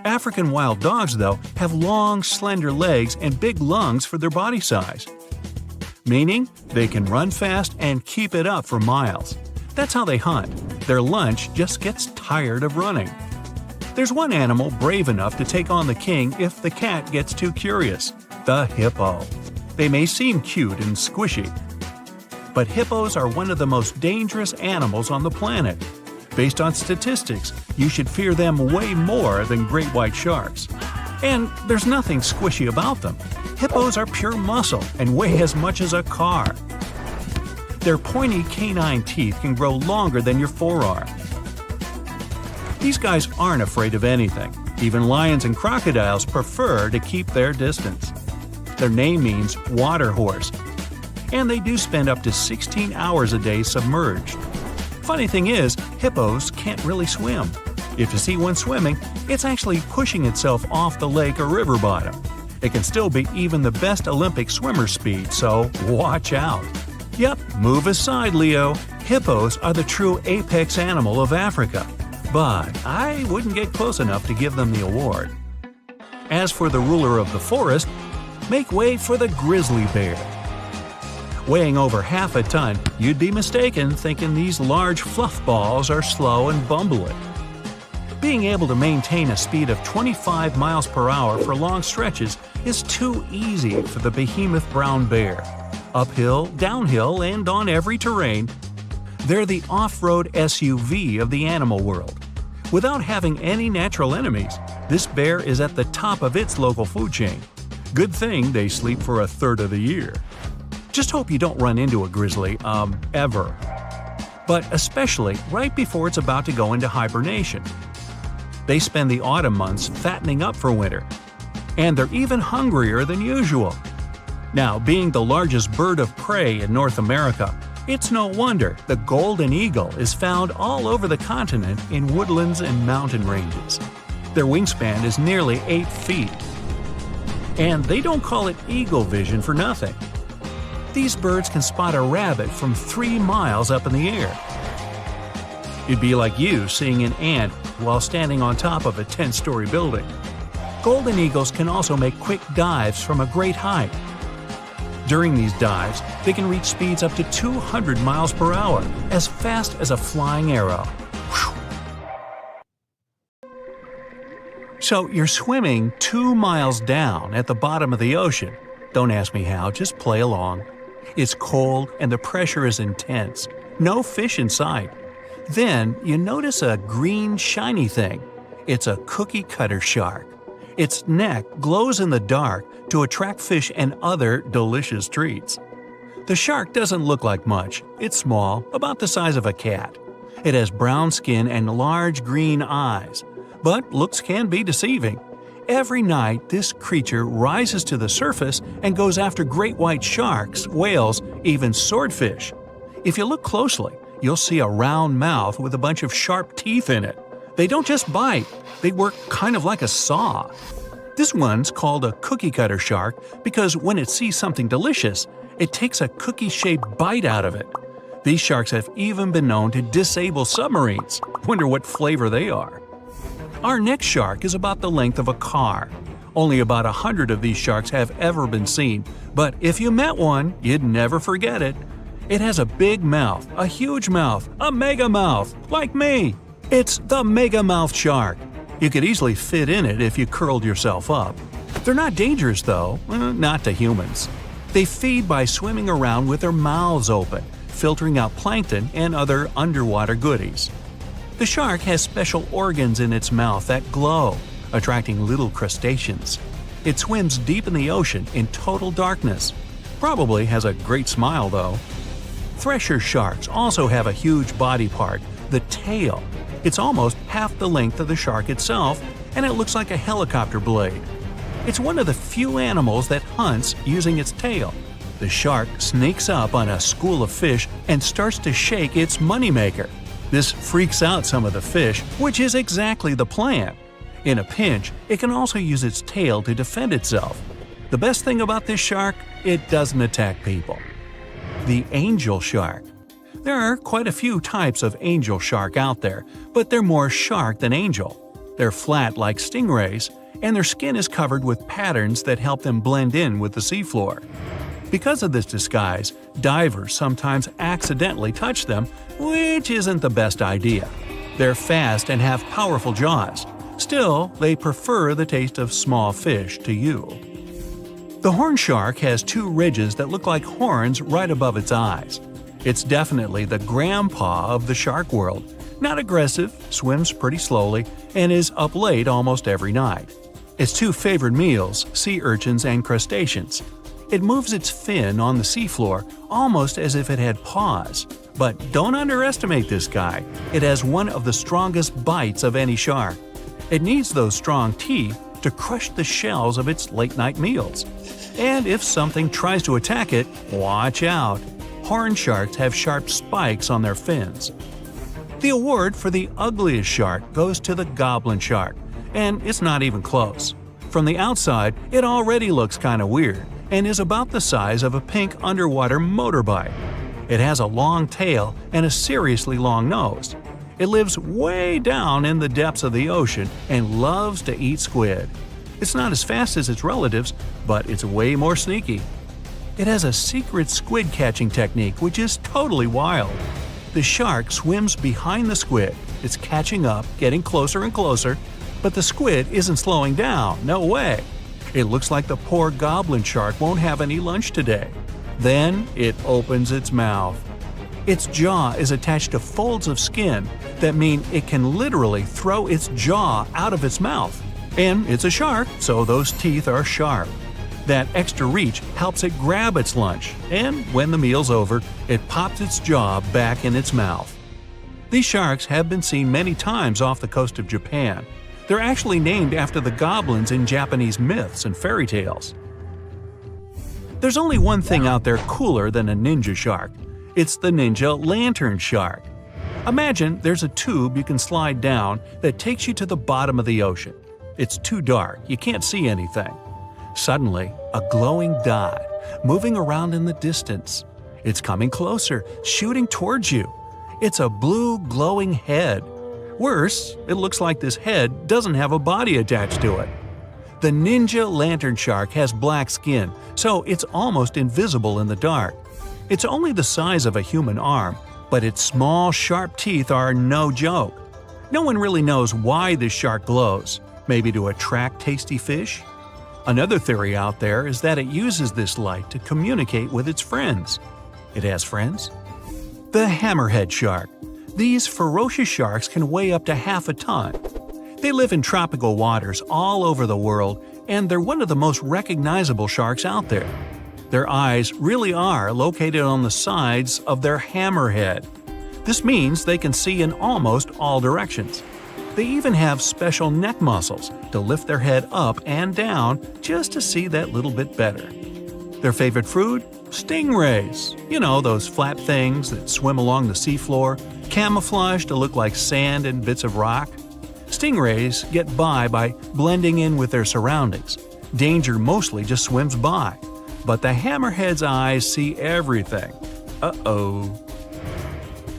African wild dogs, though, have long, slender legs and big lungs for their body size. Meaning, they can run fast and keep it up for miles. That's how they hunt. Their lunch just gets tired of running. There's one animal brave enough to take on the king if the cat gets too curious: the hippo. They may seem cute and squishy, but hippos are one of the most dangerous animals on the planet. Based on statistics, you should fear them way more than great white sharks. And there's nothing squishy about them. Hippos are pure muscle and weigh as much as a car. Their pointy canine teeth can grow longer than your forearm. These guys aren't afraid of anything. Even lions and crocodiles prefer to keep their distance. Their name means water horse, and they do spend up to 16 hours a day submerged. Funny thing is, hippos can't really swim. If you see one swimming, it's actually pushing itself off the lake or river bottom. It can still beat even the best Olympic swimmer speed, so watch out. Yep, move aside, Leo. Hippos are the true apex animal of Africa. But I wouldn't get close enough to give them the award. As for the ruler of the forest, make way for the grizzly bear. Weighing over half a ton, you'd be mistaken thinking these large fluff balls are slow and bumbling. Being able to maintain a speed of 25 miles per hour for long stretches is too easy for the behemoth brown bear. Uphill, downhill, and on every terrain, they're the off-road SUV of the animal world. Without having any natural enemies, this bear is at the top of its local food chain. Good thing they sleep for a third of the year. Just hope you don't run into a grizzly, ever. But especially right before it's about to go into hibernation. They spend the autumn months fattening up for winter. And they're even hungrier than usual. Now, being the largest bird of prey in North America, it's no wonder the golden eagle is found all over the continent in woodlands and mountain ranges. Their wingspan is nearly 8 feet. And they don't call it eagle vision for nothing. These birds can spot a rabbit from 3 miles up in the air. It'd be like you seeing an ant while standing on top of a 10-story building. Golden eagles can also make quick dives from a great height. During these dives, they can reach speeds up to 200 miles per hour, as fast as a flying arrow. So you're swimming 2 miles down at the bottom of the ocean. Don't ask me how, just play along. It's cold and the pressure is intense. No fish in sight. Then you notice a green, shiny thing. It's a cookie cutter shark. Its neck glows in the dark to attract fish and other delicious treats. The shark doesn't look like much. It's small, about the size of a cat. It has brown skin and large green eyes, but looks can be deceiving. Every night, this creature rises to the surface and goes after great white sharks, whales, even swordfish. If you look closely, you'll see a round mouth with a bunch of sharp teeth in it. They don't just bite, they work kind of like a saw. This one's called a cookie cutter shark because when it sees something delicious, it takes a cookie-shaped bite out of it. These sharks have even been known to disable submarines. Wonder what flavor they are. Our next shark is about the length of a car. Only about 100 of these sharks have ever been seen, but if you met one, you'd never forget it. It has a big mouth, a huge mouth, a mega mouth, like me. It's the mega mouth shark. You could easily fit in it if you curled yourself up. They're not dangerous though, not to humans. They feed by swimming around with their mouths open, filtering out plankton and other underwater goodies. The shark has special organs in its mouth that glow, attracting little crustaceans. It swims deep in the ocean in total darkness. Probably has a great smile though. Thresher sharks also have a huge body part, the tail. It's almost half the length of the shark itself, and it looks like a helicopter blade. It's one of the few animals that hunts using its tail. The shark sneaks up on a school of fish and starts to shake its moneymaker. This freaks out some of the fish, which is exactly the plan. In a pinch, it can also use its tail to defend itself. The best thing about this shark, it doesn't attack people. The angel shark. There are quite a few types of angel shark out there, but they're more shark than angel. They're flat like stingrays, and their skin is covered with patterns that help them blend in with the seafloor. Because of this disguise, divers sometimes accidentally touch them, which isn't the best idea. They're fast and have powerful jaws. Still, they prefer the taste of small fish to you. The horn shark has two ridges that look like horns right above its eyes. It's definitely the grandpa of the shark world. Not aggressive, swims pretty slowly, and is up late almost every night. Its two favorite meals, sea urchins and crustaceans. It moves its fin on the seafloor almost as if it had paws. But don't underestimate this guy. It has one of the strongest bites of any shark. It needs those strong teeth to crush the shells of its late-night meals. And if something tries to attack it, watch out. Horn sharks have sharp spikes on their fins. The award for the ugliest shark goes to the goblin shark, and it's not even close. From the outside, it already looks kinda weird, and is about the size of a pink underwater motorbike. It has a long tail and a seriously long nose. It lives way down in the depths of the ocean and loves to eat squid. It's not as fast as its relatives, but it's way more sneaky. It has a secret squid catching technique which is totally wild. The shark swims behind the squid. It's catching up, getting closer and closer, but the squid isn't slowing down, no way. It looks like the poor goblin shark won't have any lunch today. Then it opens its mouth. Its jaw is attached to folds of skin that mean it can literally throw its jaw out of its mouth. And it's a shark, so those teeth are sharp. That extra reach helps it grab its lunch, and when the meal's over, it pops its jaw back in its mouth. These sharks have been seen many times off the coast of Japan. They're actually named after the goblins in Japanese myths and fairy tales. There's only one thing out there cooler than a ninja shark. It's the ninja lantern shark. Imagine there's a tube you can slide down that takes you to the bottom of the ocean. It's too dark, you can't see anything. Suddenly, a glowing dot, moving around in the distance. It's coming closer, shooting towards you. It's a blue glowing head. Worse, it looks like this head doesn't have a body attached to it. The ninja lantern shark has black skin, so it's almost invisible in the dark. It's only the size of a human arm, but its small, sharp teeth are no joke. No one really knows why this shark glows. Maybe to attract tasty fish? Another theory out there is that it uses this light to communicate with its friends. It has friends? The hammerhead shark. These ferocious sharks can weigh up to half a ton. They live in tropical waters all over the world, and they're one of the most recognizable sharks out there. Their eyes really are located on the sides of their hammerhead. This means they can see in almost all directions. They even have special neck muscles to lift their head up and down just to see that little bit better. Their favorite food? Stingrays. You know, those flat things that swim along the seafloor, camouflaged to look like sand and bits of rock. Stingrays get by blending in with their surroundings. Danger mostly just swims by. But the hammerhead's eyes see everything. Uh-oh.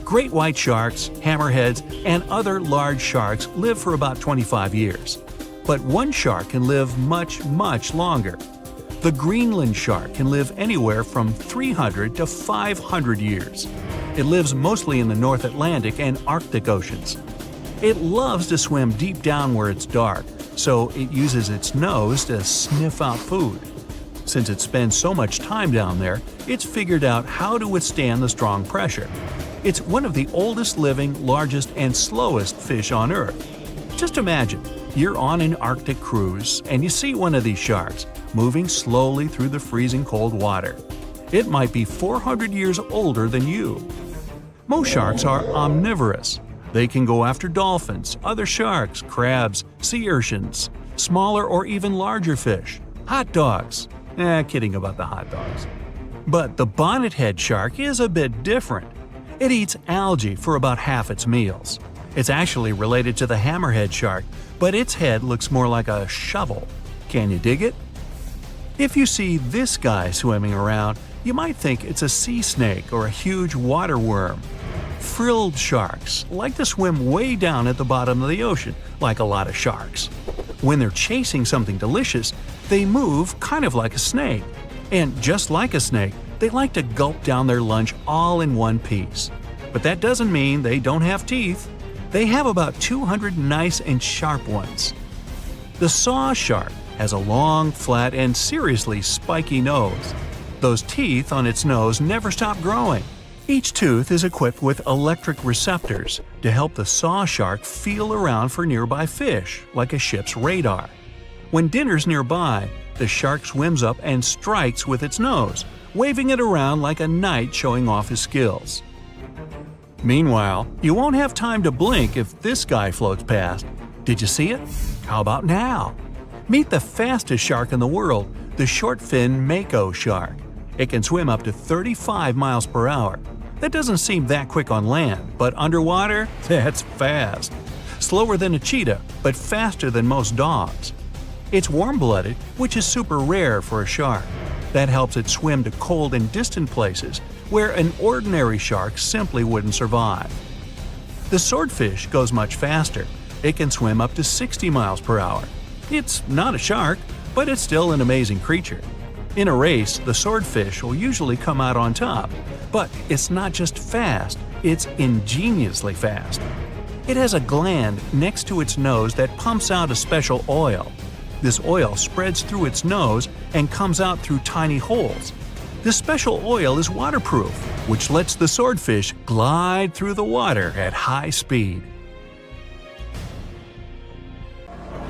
Great white sharks, hammerheads, and other large sharks live for about 25 years. But one shark can live much, much longer. The Greenland shark can live anywhere from 300 to 500 years. It lives mostly in the North Atlantic and Arctic oceans. It loves to swim deep down where it's dark, so it uses its nose to sniff out food. Since it spends so much time down there, it's figured out how to withstand the strong pressure. It's one of the oldest living, largest, and slowest fish on Earth. Just imagine, you're on an Arctic cruise and you see one of these sharks moving slowly through the freezing cold water. It might be 400 years older than you. Most sharks are omnivorous. They can go after dolphins, other sharks, crabs, sea urchins, smaller or even larger fish, hot dogs. Kidding about the hot dogs. But the bonnethead shark is a bit different. It eats algae for about half its meals. It's actually related to the hammerhead shark, but its head looks more like a shovel. Can you dig it? If you see this guy swimming around, you might think it's a sea snake or a huge water worm. Frilled sharks like to swim way down at the bottom of the ocean, like a lot of sharks. When they're chasing something delicious, they move kind of like a snake. And just like a snake, they like to gulp down their lunch all in one piece. But that doesn't mean they don't have teeth. They have about 200 nice and sharp ones. The saw shark has a long, flat, and seriously spiky nose. Those teeth on its nose never stop growing. Each tooth is equipped with electric receptors to help the saw shark feel around for nearby fish, like a ship's radar. When dinner's nearby, the shark swims up and strikes with its nose, waving it around like a knight showing off his skills. Meanwhile, you won't have time to blink if this guy floats past. Did you see it? How about now? Meet the fastest shark in the world, the short-fin mako shark. It can swim up to 35 miles per hour. That doesn't seem that quick on land, but underwater, that's fast. Slower than a cheetah, but faster than most dogs. It's warm-blooded, which is super rare for a shark. That helps it swim to cold and distant places where an ordinary shark simply wouldn't survive. The swordfish goes much faster. It can swim up to 60 miles per hour. It's not a shark, but it's still an amazing creature. In a race, the swordfish will usually come out on top, but it's not just fast, it's ingeniously fast. It has a gland next to its nose that pumps out a special oil. This oil spreads through its nose and comes out through tiny holes. This special oil is waterproof, which lets the swordfish glide through the water at high speed.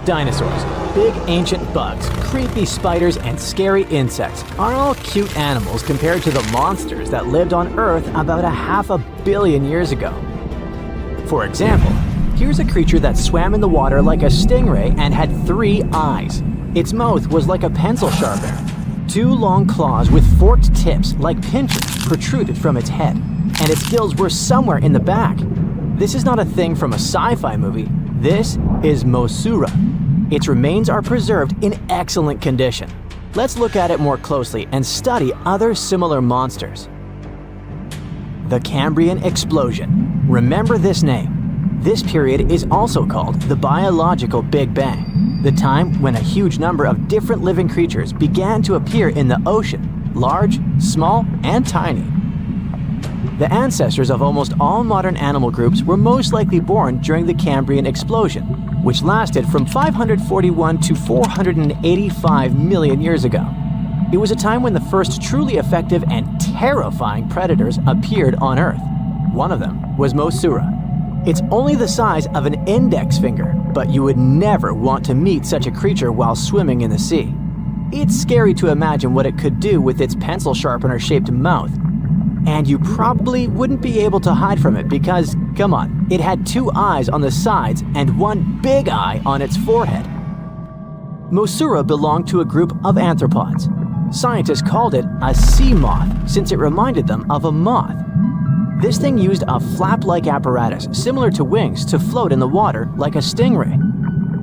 Dinosaurs, big ancient bugs, creepy spiders, and scary insects are all cute animals compared to the monsters that lived on Earth about 500 million years ago. For example, here's a creature that swam in the water like a stingray and had 3 eyes. Its mouth was like a pencil sharpener. 2 long claws with forked tips like pinchers protruded from its head, and its gills were somewhere in the back. This is not a thing from a sci-fi movie. This is Mosura. Its remains are preserved in excellent condition. Let's look at it more closely and study other similar monsters. The Cambrian Explosion. Remember this name. This period is also called the biological Big Bang, the time when a huge number of different living creatures began to appear in the ocean, large, small, and tiny. The ancestors of almost all modern animal groups were most likely born during the Cambrian Explosion, which lasted from 541 to 485 million years ago. It was a time when the first truly effective and terrifying predators appeared on Earth. One of them was Mosura. It's only the size of an index finger, but you would never want to meet such a creature while swimming in the sea. It's scary to imagine what it could do with its pencil sharpener-shaped mouth. And you probably wouldn't be able to hide from it because, come on, it had 2 eyes on the sides and 1 big eye on its forehead. Mosura belonged to a group of arthropods. Scientists called it a sea moth since it reminded them of a moth. This thing used a flap-like apparatus similar to wings to float in the water like a stingray.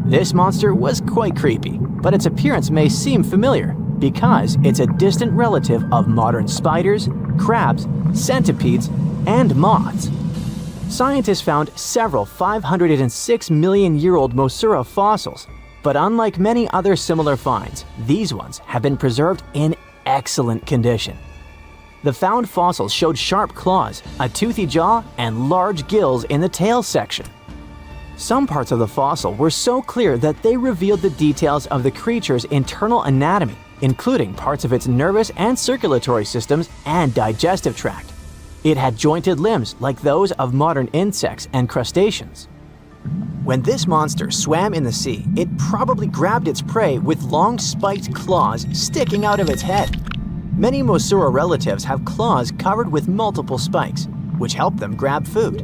This monster was quite creepy, but its appearance may seem familiar because it's a distant relative of modern spiders, crabs, centipedes, and moths. Scientists found several 506 million-year-old Mosura fossils, but unlike many other similar finds, these ones have been preserved in excellent condition. The found fossils showed sharp claws, a toothy jaw, and large gills in the tail section. Some parts of the fossil were so clear that they revealed the details of the creature's internal anatomy, including parts of its nervous and circulatory systems and digestive tract. It had jointed limbs like those of modern insects and crustaceans. When this monster swam in the sea, it probably grabbed its prey with long spiked claws sticking out of its head. Many Mosura relatives have claws covered with multiple spikes, which help them grab food.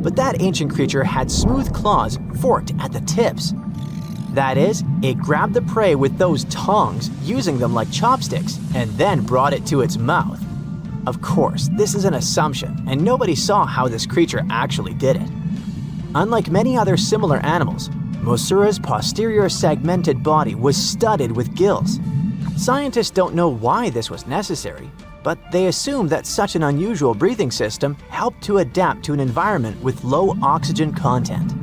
But that ancient creature had smooth claws forked at the tips. That is, it grabbed the prey with those tongs, using them like chopsticks, and then brought it to its mouth. Of course, this is an assumption, and nobody saw how this creature actually did it. Unlike many other similar animals, Mosura's posterior segmented body was studded with gills. Scientists don't know why this was necessary, but they assume that such an unusual breathing system helped to adapt to an environment with low oxygen content.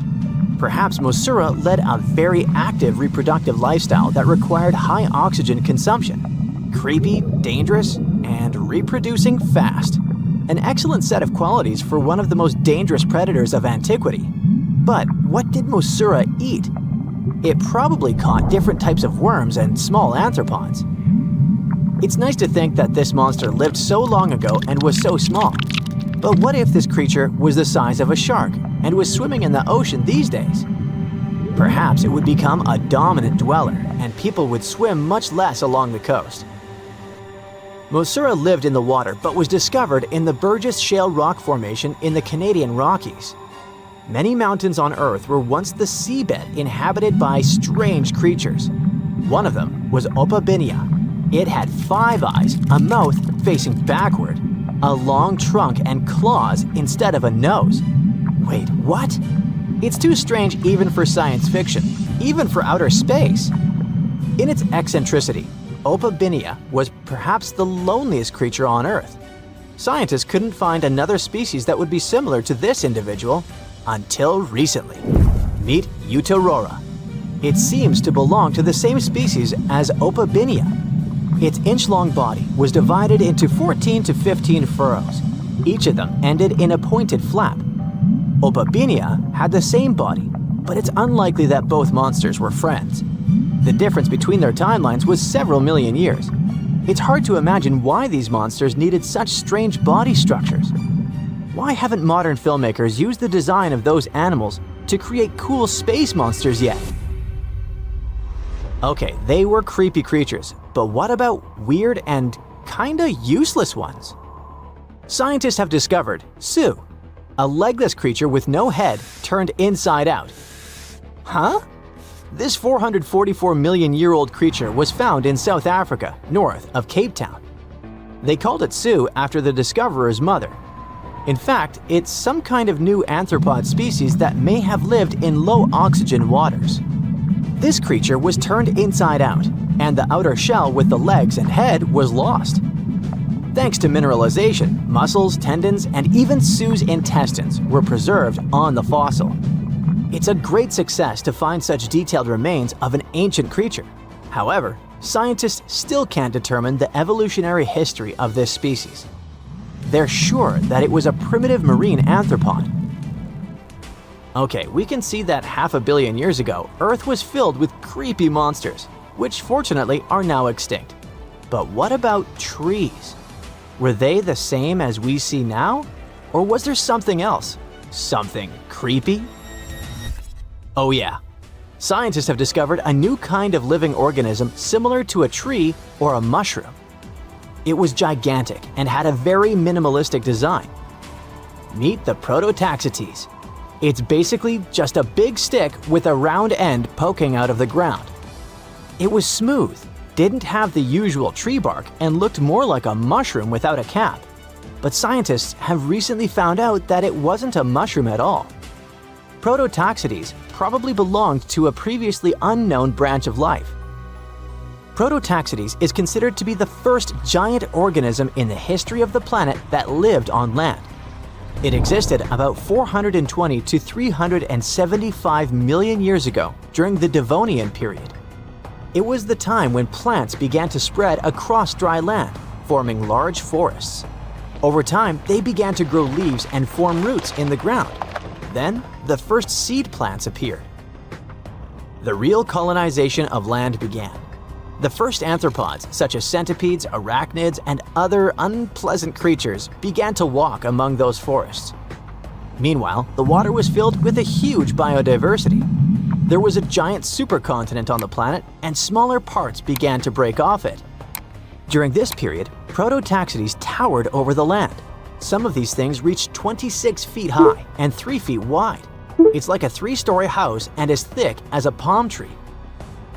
Perhaps Mosura led a very active reproductive lifestyle that required high oxygen consumption. Creepy, dangerous, and reproducing fast. An excellent set of qualities for one of the most dangerous predators of antiquity. But what did Mosura eat? It probably caught different types of worms and small arthropods. It's nice to think that this monster lived so long ago and was so small. But what if this creature was the size of a shark and was swimming in the ocean these days? Perhaps it would become a dominant dweller and people would swim much less along the coast. Mosura lived in the water but was discovered in the Burgess Shale Rock Formation in the Canadian Rockies. Many mountains on Earth were once the seabed inhabited by strange creatures. One of them was Opabinia. It had 5 eyes, a mouth facing backward, a long trunk and claws instead of a nose. Wait, what? It's too strange even for science fiction, even for outer space. In its eccentricity, Opabinia was perhaps the loneliest creature on Earth. Scientists couldn't find another species that would be similar to this individual until recently. Meet Utaurora. It seems to belong to the same species as Opabinia. Its inch-long body was divided into 14 to 15 furrows. Each of them ended in a pointed flap. Opabinia had the same body, but it's unlikely that both monsters were friends. The difference between their timelines was several million years. It's hard to imagine why these monsters needed such strange body structures. Why haven't modern filmmakers used the design of those animals to create cool space monsters yet? Okay, they were creepy creatures, but what about weird and kinda useless ones? Scientists have discovered Su, a legless creature with no head turned inside out. Huh? This 444 million-year-old creature was found in South Africa, north of Cape Town. They called it Su after the discoverer's mother. In fact, it's some kind of new arthropod species that may have lived in low-oxygen waters. This creature was turned inside out, and the outer shell with the legs and head was lost. Thanks to mineralization, muscles, tendons, and even Su's intestines were preserved on the fossil. It's a great success to find such detailed remains of an ancient creature. However, scientists still can't determine the evolutionary history of this species. They're sure that it was a primitive marine arthropod. Okay, we can see that 500 million years ago, Earth was filled with creepy monsters, which fortunately are now extinct. But what about trees? Were they the same as we see now? Or was there something else? Something creepy? Oh yeah. Scientists have discovered a new kind of living organism similar to a tree or a mushroom. It was gigantic and had a very minimalistic design. Meet the Prototaxites. It's basically just a big stick with a round end poking out of the ground. It was smooth, didn't have the usual tree bark, and looked more like a mushroom without a cap. But scientists have recently found out that it wasn't a mushroom at all. Prototaxites probably belonged to a previously unknown branch of life. Prototaxites is considered to be the first giant organism in the history of the planet that lived on land. It existed about 420 to 375 million years ago during the Devonian period. It was the time when plants began to spread across dry land, forming large forests. Over time, they began to grow leaves and form roots in the ground. Then, the first seed plants appeared. The real colonization of land began. The first arthropods, such as centipedes, arachnids, and other unpleasant creatures, began to walk among those forests. Meanwhile, the water was filled with a huge biodiversity. There was a giant supercontinent on the planet, and smaller parts began to break off it. During this period, Prototaxites towered over the land. Some of these things reached 26 feet high and 3 feet wide. It's like a 3-story house and as thick as a palm tree.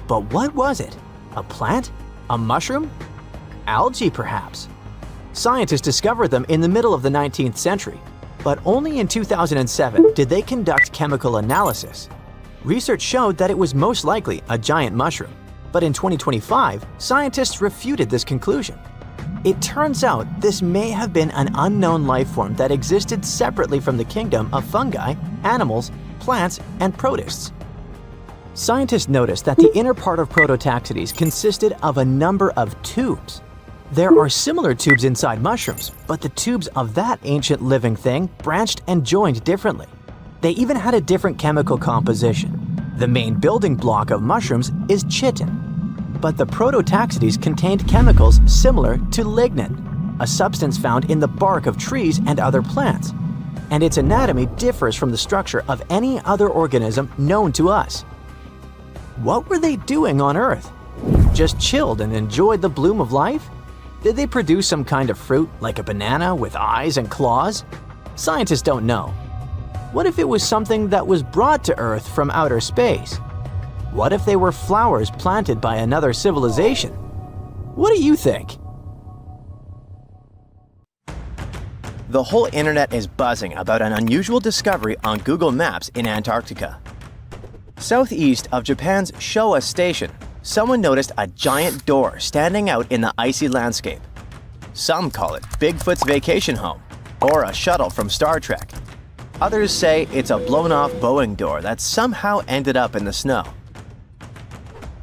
But what was it? A plant? A mushroom? Algae, perhaps? Scientists discovered them in the middle of the 19th century, but only in 2007 did they conduct chemical analysis. Research showed that it was most likely a giant mushroom, but in 2025, scientists refuted this conclusion. It turns out this may have been an unknown life form that existed separately from the kingdom of fungi, animals, plants, and protists. Scientists noticed that the inner part of Prototaxites consisted of a number of tubes. There are similar tubes inside mushrooms, but the tubes of that ancient living thing branched and joined differently. They even had a different chemical composition. The main building block of mushrooms is chitin. But the Prototaxites contained chemicals similar to lignin, a substance found in the bark of trees and other plants. And its anatomy differs from the structure of any other organism known to us. What were they doing on Earth? Just chilled and enjoyed the bloom of life? Did they produce some kind of fruit, like a banana with eyes and claws? Scientists don't know. What if it was something that was brought to Earth from outer space? What if they were flowers planted by another civilization? What do you think? The whole internet is buzzing about an unusual discovery on Google Maps in Antarctica. Southeast of Japan's Showa Station, someone noticed a giant door standing out in the icy landscape. Some call it Bigfoot's vacation home, or a shuttle from Star Trek. Others say it's a blown-off Boeing door that somehow ended up in the snow.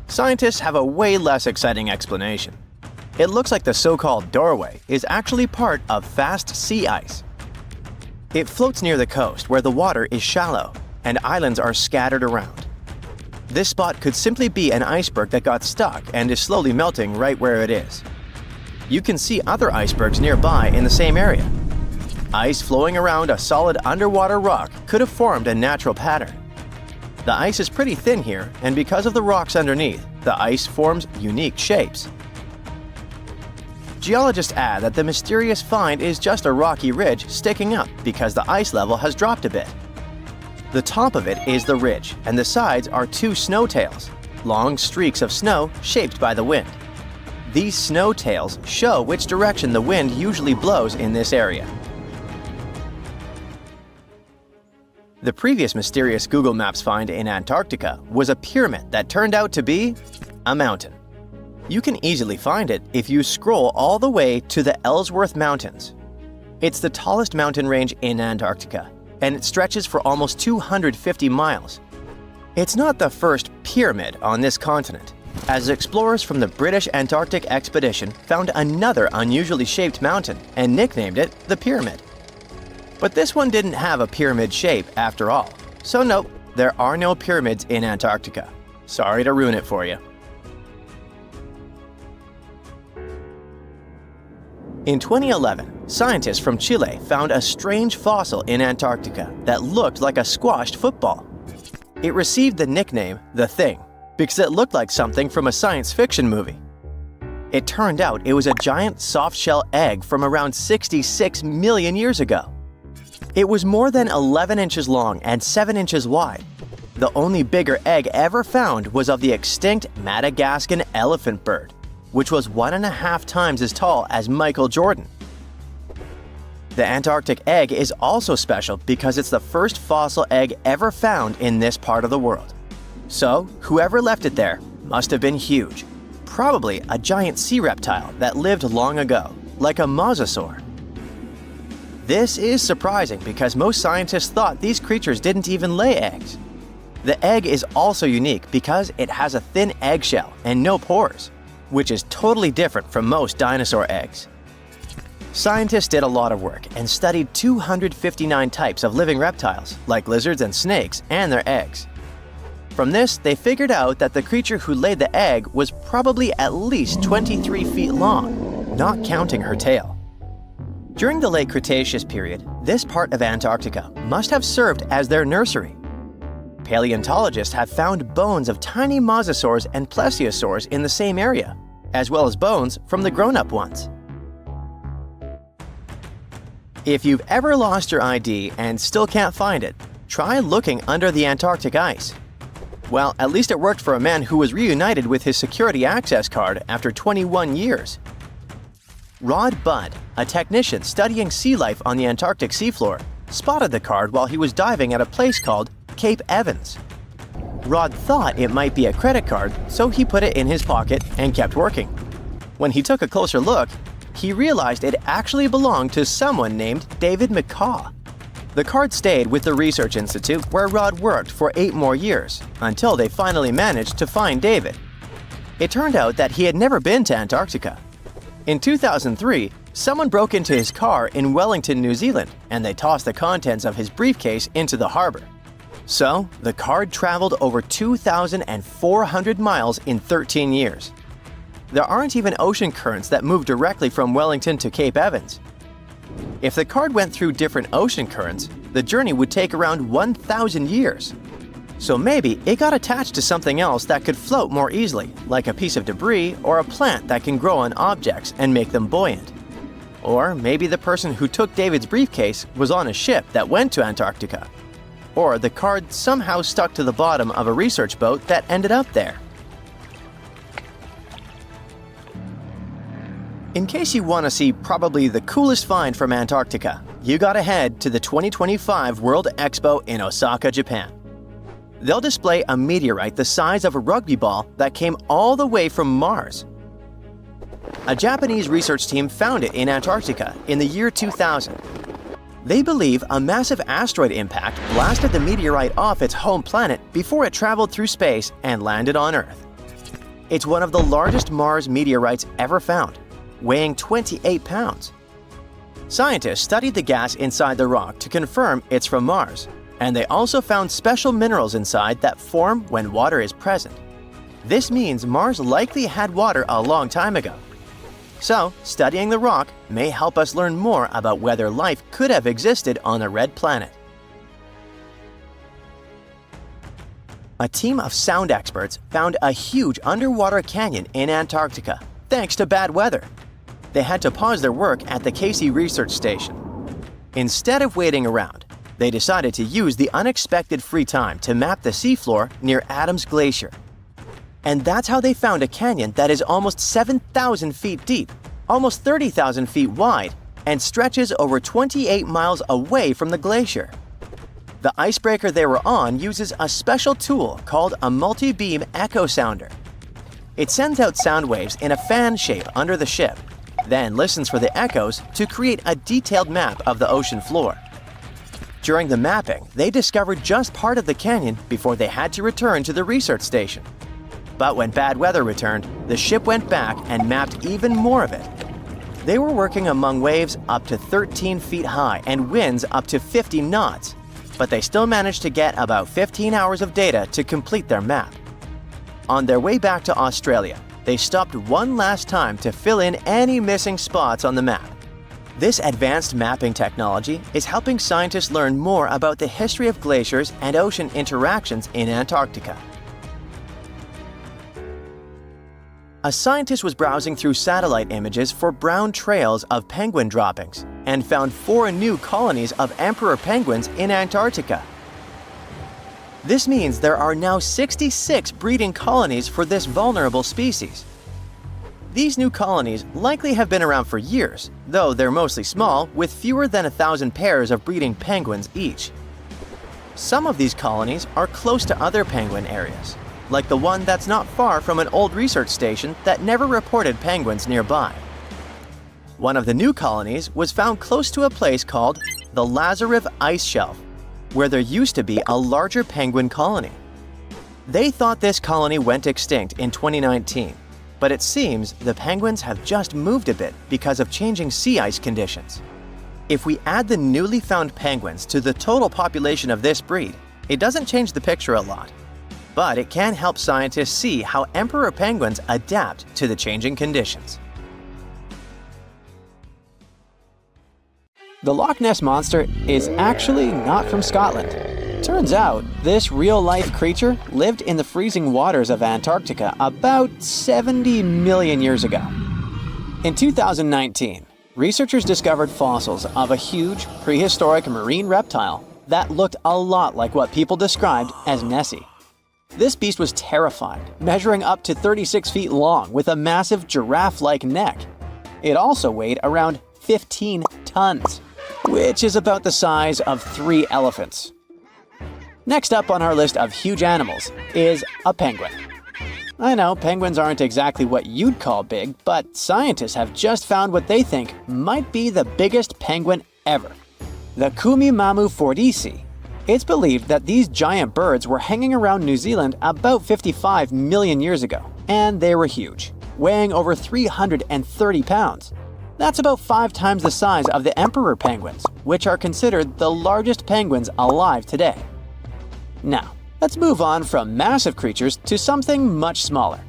Scientists have a way less exciting explanation. It looks like the so-called doorway is actually part of fast sea ice. It floats near the coast where the water is shallow and islands are scattered around. This spot could simply be an iceberg that got stuck and is slowly melting right where it is. You can see other icebergs nearby in the same area. Ice flowing around a solid underwater rock could have formed a natural pattern. The ice is pretty thin here, and because of the rocks underneath, the ice forms unique shapes. Geologists add that the mysterious find is just a rocky ridge sticking up because the ice level has dropped a bit. The top of it is the ridge, and the sides are 2 snow tails, long streaks of snow shaped by the wind. These snow tails show which direction the wind usually blows in this area. The previous mysterious Google Maps find in Antarctica was a pyramid that turned out to be a mountain. You can easily find it if you scroll all the way to the Ellsworth Mountains. It's the tallest mountain range in Antarctica, and it stretches for almost 250 miles. It's not the first pyramid on this continent, as explorers from the British Antarctic Expedition found another unusually shaped mountain and nicknamed it the Pyramid. But this one didn't have a pyramid shape after all. So nope, there are no pyramids in Antarctica. Sorry to ruin it for you. In 2011, scientists from Chile found a strange fossil in Antarctica that looked like a squashed football. It received the nickname The Thing because it looked like something from a science fiction movie. It turned out it was a giant soft-shell egg from around 66 million years ago. It was more than 11 inches long and 7 inches wide. The only bigger egg ever found was of the extinct Madagascan elephant bird, which was 1.5 times as tall as Michael Jordan. The Antarctic egg is also special because it's the first fossil egg ever found in this part of the world. So, whoever left it there must have been huge, probably a giant sea reptile that lived long ago, like a mosasaur. This is surprising because most scientists thought these creatures didn't even lay eggs. The egg is also unique because it has a thin eggshell and no pores, which is totally different from most dinosaur eggs. Scientists did a lot of work and studied 259 types of living reptiles, like lizards and snakes, and their eggs. From this, they figured out that the creature who laid the egg was probably at least 23 feet long, not counting her tail. During the late Cretaceous period, this part of Antarctica must have served as their nursery. Paleontologists have found bones of tiny mosasaurs and plesiosaurs in the same area, as well as bones from the grown-up ones. If you've ever lost your ID and still can't find it, try looking under the Antarctic ice. Well, at least it worked for a man who was reunited with his security access card after 21 years. Rod Budd, a technician studying sea life on the Antarctic seafloor, spotted the card while he was diving at a place called Cape Evans. Rod thought it might be a credit card, so he put it in his pocket and kept working. When he took a closer look, he realized it actually belonged to someone named David McCaw. The card stayed with the Research Institute where Rod worked for 8 more years, until they finally managed to find David. It turned out that he had never been to Antarctica. In 2003, someone broke into his car in Wellington, New Zealand, and they tossed the contents of his briefcase into the harbor. So, the card traveled over 2,400 miles in 13 years. There aren't even ocean currents that move directly from Wellington to Cape Evans. If the card went through different ocean currents, the journey would take around 1,000 years. So maybe it got attached to something else that could float more easily, like a piece of debris or a plant that can grow on objects and make them buoyant. Or maybe the person who took David's briefcase was on a ship that went to Antarctica. Or the card somehow stuck to the bottom of a research boat that ended up there. In case you want to see probably the coolest find from Antarctica, you gotta head to the 2025 World Expo in Osaka, Japan. They'll display a meteorite the size of a rugby ball that came all the way from Mars. A Japanese research team found it in Antarctica in the year 2000. They believe a massive asteroid impact blasted the meteorite off its home planet before it traveled through space and landed on Earth. It's one of the largest Mars meteorites ever found, weighing 28 pounds. Scientists studied the gas inside the rock to confirm it's from Mars, and they also found special minerals inside that form when water is present. This means Mars likely had water a long time ago. So, studying the rock may help us learn more about whether life could have existed on a red planet. A team of sound experts found a huge underwater canyon in Antarctica, thanks to bad weather. They had to pause their work at the Casey Research Station. Instead of waiting around, they decided to use the unexpected free time to map the seafloor near Adams Glacier. And that's how they found a canyon that is almost 7,000 feet deep, almost 30,000 feet wide, and stretches over 28 miles away from the glacier. The icebreaker they were on uses a special tool called a multi-beam echo sounder. It sends out sound waves in a fan shape under the ship, then listens for the echoes to create a detailed map of the ocean floor. During the mapping, they discovered just part of the canyon before they had to return to the research station. But when bad weather returned, the ship went back and mapped even more of it. They were working among waves up to 13 feet high and winds up to 50 knots, but they still managed to get about 15 hours of data to complete their map. On their way back to Australia, they stopped one last time to fill in any missing spots on the map This advanced mapping technology is helping scientists learn more about the history of glaciers and ocean interactions in Antarctica. A scientist was browsing through satellite images for brown trails of penguin droppings and found 4 new colonies of emperor penguins in Antarctica. This means there are now 66 breeding colonies for this vulnerable species. These new colonies likely have been around for years, though they're mostly small, with fewer than 1,000 pairs of breeding penguins each. Some of these colonies are close to other penguin areas, like the one that's not far from an old research station that never reported penguins nearby. One of the new colonies was found close to a place called the Lazarev Ice Shelf, where there used to be a larger penguin colony. They thought this colony went extinct in 2019, but it seems the penguins have just moved a bit because of changing sea ice conditions. If we add the newly found penguins to the total population of this breed, it doesn't change the picture a lot, but it can help scientists see how emperor penguins adapt to the changing conditions. The Loch Ness Monster is actually not from Scotland. Turns out, this real-life creature lived in the freezing waters of Antarctica about 70 million years ago. In 2019, researchers discovered fossils of a huge, prehistoric marine reptile that looked a lot like what people described as Nessie. This beast was terrifying, measuring up to 36 feet long with a massive giraffe-like neck. It also weighed around 15 tons, which is about the size of 3 elephants. Next up on our list of huge animals is a penguin. I know penguins aren't exactly what you'd call big, but scientists have just found what they think might be the biggest penguin ever, the Kumimamu fordici. It's believed that these giant birds were hanging around New Zealand about 55 million years ago, and they were huge, weighing over 330 pounds. That's about 5 times the size of the emperor penguins, which are considered the largest penguins alive today. Now, let's move on from massive creatures to something much smaller.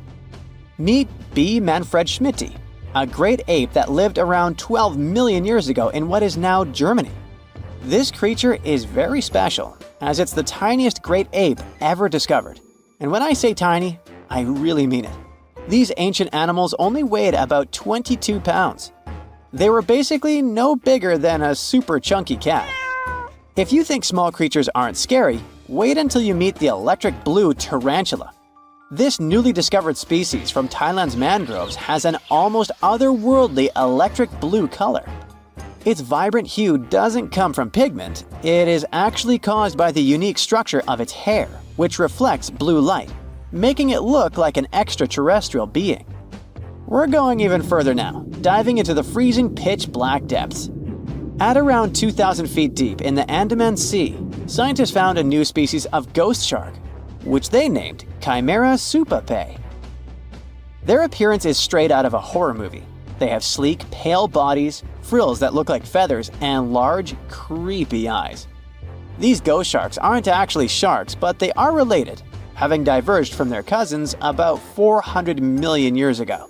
Meet B. manfredschmidti, a great ape that lived around 12 million years ago in what is now Germany. This creature is very special, as it's the tiniest great ape ever discovered. And when I say tiny, I really mean it. These ancient animals only weighed about 22 pounds. They were basically no bigger than a super chunky cat. If you think small creatures aren't scary, wait until you meet the electric blue tarantula. This newly discovered species from Thailand's mangroves has an almost otherworldly electric blue color. Its vibrant hue doesn't come from pigment, it is actually caused by the unique structure of its hair, which reflects blue light, making it look like an extraterrestrial being. We're going even further now, diving into the freezing pitch-black depths. At around 2,000 feet deep in the Andaman Sea, scientists found a new species of ghost shark, which they named Chimera supape. Their appearance is straight out of a horror movie. They have sleek, pale bodies, frills that look like feathers, and large, creepy eyes. These ghost sharks aren't actually sharks, but they are related, having diverged from their cousins about 400 million years ago.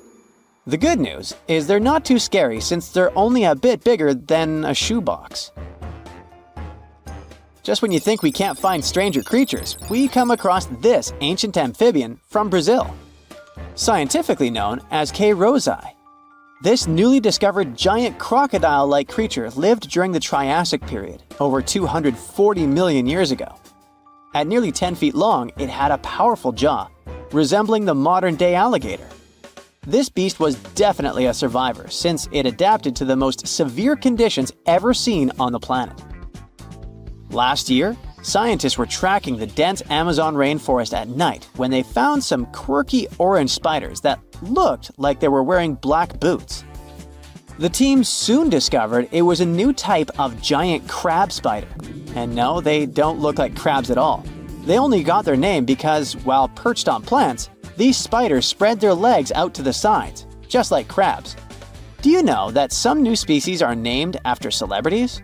The good news is they're not too scary since they're only a bit bigger than a shoebox. Just when you think we can't find stranger creatures, we come across this ancient amphibian from Brazil. Scientifically known as K. rosei. This newly discovered giant crocodile-like creature lived during the Triassic period, over 240 million years ago. At nearly 10 feet long, it had a powerful jaw, resembling the modern-day alligator. This beast was definitely a survivor since it adapted to the most severe conditions ever seen on the planet. Last year, scientists were tracking the dense Amazon rainforest at night when they found some quirky orange spiders that looked like they were wearing black boots. The team soon discovered it was a new type of giant crab spider. And no, they don't look like crabs at all. They only got their name because, while perched on plants, these spiders spread their legs out to the sides, just like crabs. Do you know that some new species are named after celebrities?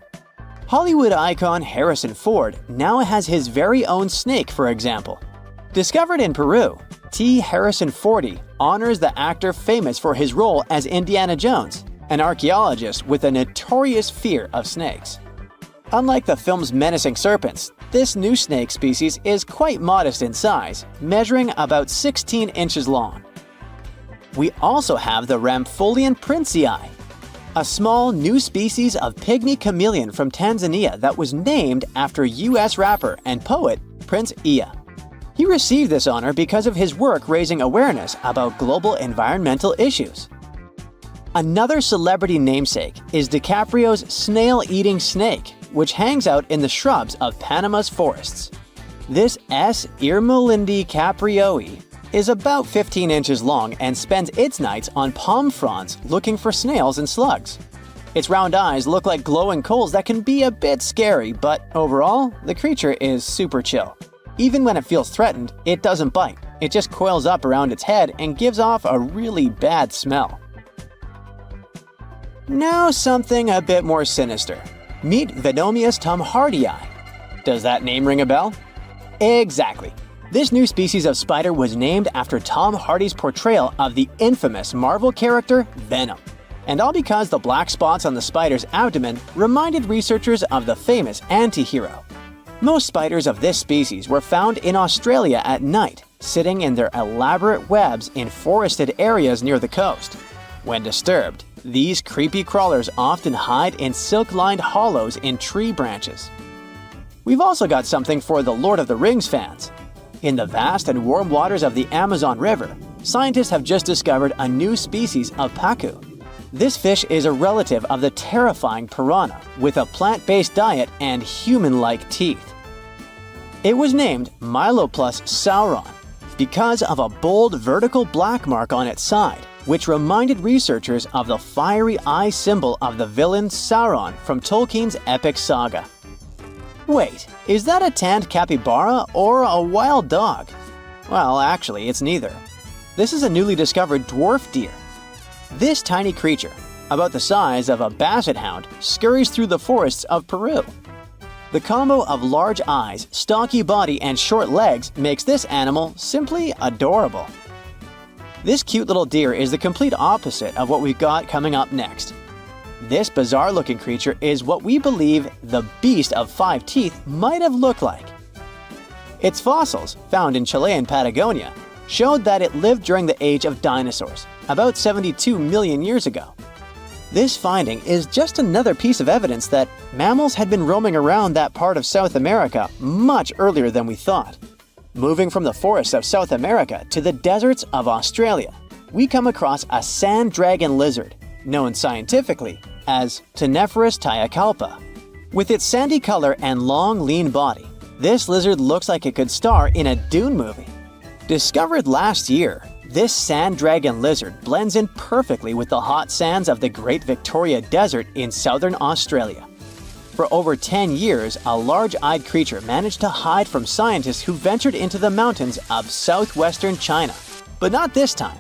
Hollywood icon Harrison Ford now has his very own snake, for example. Discovered in Peru, T. Harrison Fordy honors the actor famous for his role as Indiana Jones, an archaeologist with a notorious fear of snakes. Unlike the film's menacing serpents, this new snake species is quite modest in size, measuring about 16 inches long. We also have the Rampholian princei, a small new species of pygmy chameleon from Tanzania that was named after US rapper and poet Prince Iya. He received this honor because of his work raising awareness about global environmental issues. Another celebrity namesake is DiCaprio's snail-eating snake, which hangs out in the shrubs of Panama's forests. This S. irmelindi caprioi is about 15 inches long and spends its nights on palm fronds looking for snails and slugs. Its round eyes look like glowing coals that can be a bit scary, but overall, the creature is super chill. Even when it feels threatened, it doesn't bite. It just coils up around its head and gives off a really bad smell. Now something a bit more sinister. Meet Venomius tomhardii. Does that name ring a bell? Exactly. This new species of spider was named after Tom Hardy's portrayal of the infamous Marvel character Venom. And all because the black spots on the spider's abdomen reminded researchers of the famous anti-hero. Most spiders of this species were found in Australia at night, sitting in their elaborate webs in forested areas near the coast. When disturbed, these creepy crawlers often hide in silk-lined hollows in tree branches. We've also got something for the Lord of the Rings fans. In the vast and warm waters of the Amazon River, scientists have just discovered a new species of pacu. This fish is a relative of the terrifying piranha, with a plant-based diet and human-like teeth. It was named Myloplus sauron because of a bold vertical black mark on its side, which reminded researchers of the fiery eye symbol of the villain Sauron from Tolkien's epic saga. Wait, is that a tanned capybara or a wild dog? Well, actually, it's neither. This is a newly discovered dwarf deer. This tiny creature, about the size of a basset hound, scurries through the forests of Peru. The combo of large eyes, stocky body, and short legs makes this animal simply adorable. This cute little deer is the complete opposite of what we've got coming up next. This bizarre-looking creature is what we believe the beast of 5 teeth might have looked like. Its fossils, found in Chilean Patagonia, showed that it lived during the age of dinosaurs, about 72 million years ago. This finding is just another piece of evidence that mammals had been roaming around that part of South America much earlier than we thought. Moving from the forests of South America to the deserts of Australia, we come across a sand dragon lizard, known scientifically as Tenephorus tayacalpa. With its sandy color and long, lean body, this lizard looks like it could star in a Dune movie. Discovered last year, this sand dragon lizard blends in perfectly with the hot sands of the Great Victoria Desert in southern Australia. For over 10 years, a large-eyed creature managed to hide from scientists who ventured into the mountains of southwestern China. But not this time.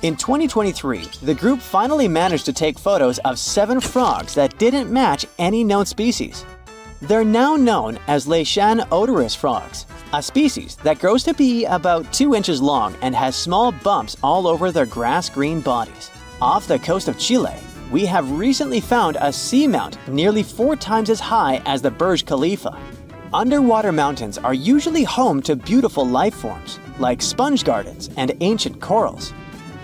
In 2023, the group finally managed to take photos of 7 frogs that didn't match any known species. They're now known as Leishan odorous frogs, a species that grows to be about 2 inches long and has small bumps all over their grass-green bodies. Off the coast of Chile, we have recently found a seamount nearly 4 times as high as the Burj Khalifa. Underwater mountains are usually home to beautiful life forms, like sponge gardens and ancient corals.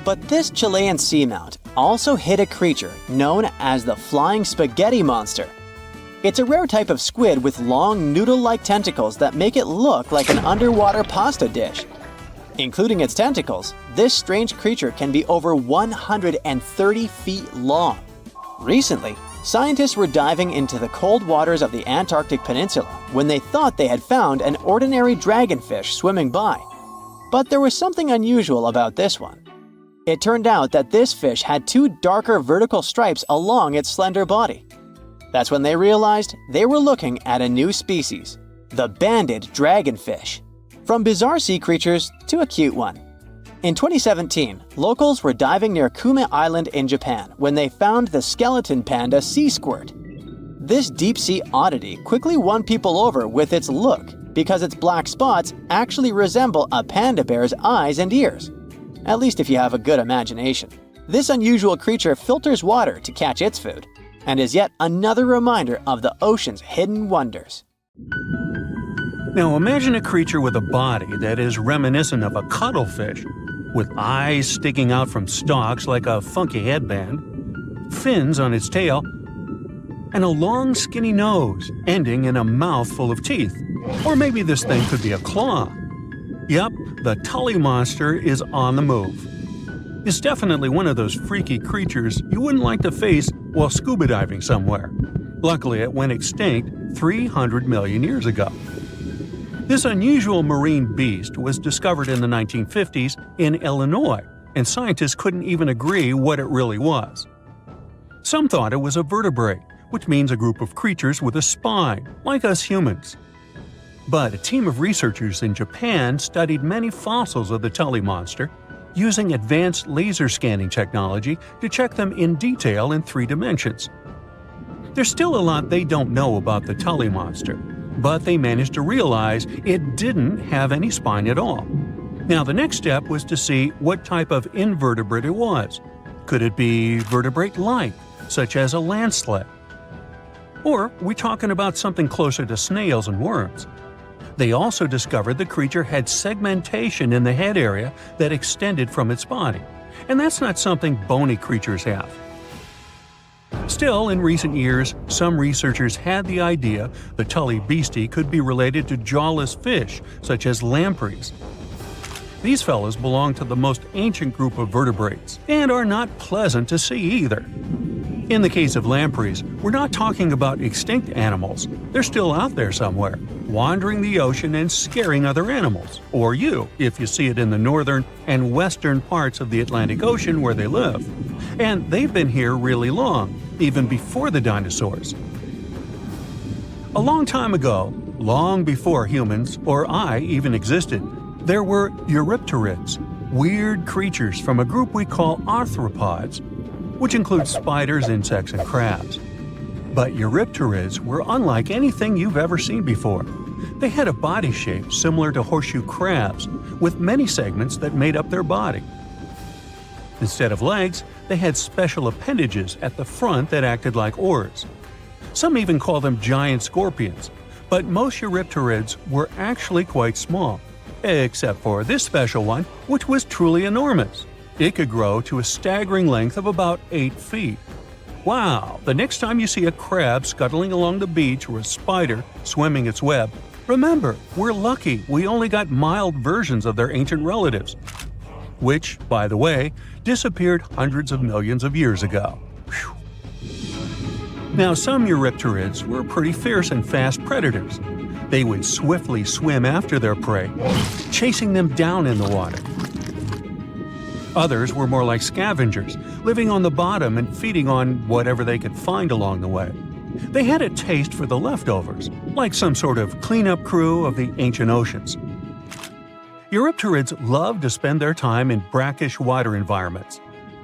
But this Chilean seamount also hid a creature known as the flying spaghetti monster. It's a rare type of squid with long noodle-like tentacles that make it look like an underwater pasta dish. Including its tentacles, this strange creature can be over 130 feet long. Recently, scientists were diving into the cold waters of the Antarctic Peninsula when they thought they had found an ordinary dragonfish swimming by. But there was something unusual about this one. It turned out that this fish had 2 darker vertical stripes along its slender body. That's when they realized they were looking at a new species, the banded dragonfish. From bizarre sea creatures to a cute one. In 2017, locals were diving near Kume Island in Japan when they found the skeleton panda sea squirt. This deep-sea oddity quickly won people over with its look because its black spots actually resemble a panda bear's eyes and ears. At least if you have a good imagination. This unusual creature filters water to catch its food, and is yet another reminder of the ocean's hidden wonders. Now imagine a creature with a body that is reminiscent of a cuttlefish, with eyes sticking out from stalks like a funky headband, fins on its tail, and a long skinny nose ending in a mouth full of teeth. Or maybe this thing could be a claw. Yep, the Tully monster is on the move. It's definitely one of those freaky creatures you wouldn't like to face while scuba diving somewhere. Luckily, it went extinct 300 million years ago. This unusual marine beast was discovered in the 1950s in Illinois, and scientists couldn't even agree what it really was. Some thought it was a vertebrate, which means a group of creatures with a spine, like us humans. But a team of researchers in Japan studied many fossils of the Tully monster, using advanced laser scanning technology to check them in detail in 3 dimensions. There's still a lot they don't know about the Tully monster, but they managed to realize it didn't have any spine at all. Now the next step was to see what type of invertebrate it was. Could it be vertebrate-like, such as a land sled? Or are we talking about something closer to snails and worms? They also discovered the creature had segmentation in the head area that extended from its body, and that's not something bony creatures have. Still, in recent years, some researchers had the idea the Tully beastie could be related to jawless fish, such as lampreys. These fellows belong to the most ancient group of vertebrates, and are not pleasant to see either. In the case of lampreys, we're not talking about extinct animals. They're still out there somewhere, wandering the ocean and scaring other animals, or you, if you see it in the northern and western parts of the Atlantic Ocean where they live. And they've been here really long, even before the dinosaurs. A long time ago, long before humans or I even existed, there were eurypterids, weird creatures from a group we call arthropods, which includes spiders, insects, and crabs. But eurypterids were unlike anything you've ever seen before. They had a body shape similar to horseshoe crabs, with many segments that made up their body. Instead of legs, they had special appendages at the front that acted like oars. Some even call them giant scorpions, but most eurypterids were actually quite small, except for this special one, which was truly enormous. It could grow to a staggering length of about 8 feet. Wow! The next time you see a crab scuttling along the beach or a spider swimming its web, remember, we're lucky we only got mild versions of their ancient relatives, which, by the way, disappeared hundreds of millions of years ago. Whew. Now, some eurypterids were pretty fierce and fast predators. They would swiftly swim after their prey, chasing them down in the water. Others were more like scavengers, living on the bottom and feeding on whatever they could find along the way. They had a taste for the leftovers, like some sort of cleanup crew of the ancient oceans. Eurypterids love to spend their time in brackish water environments.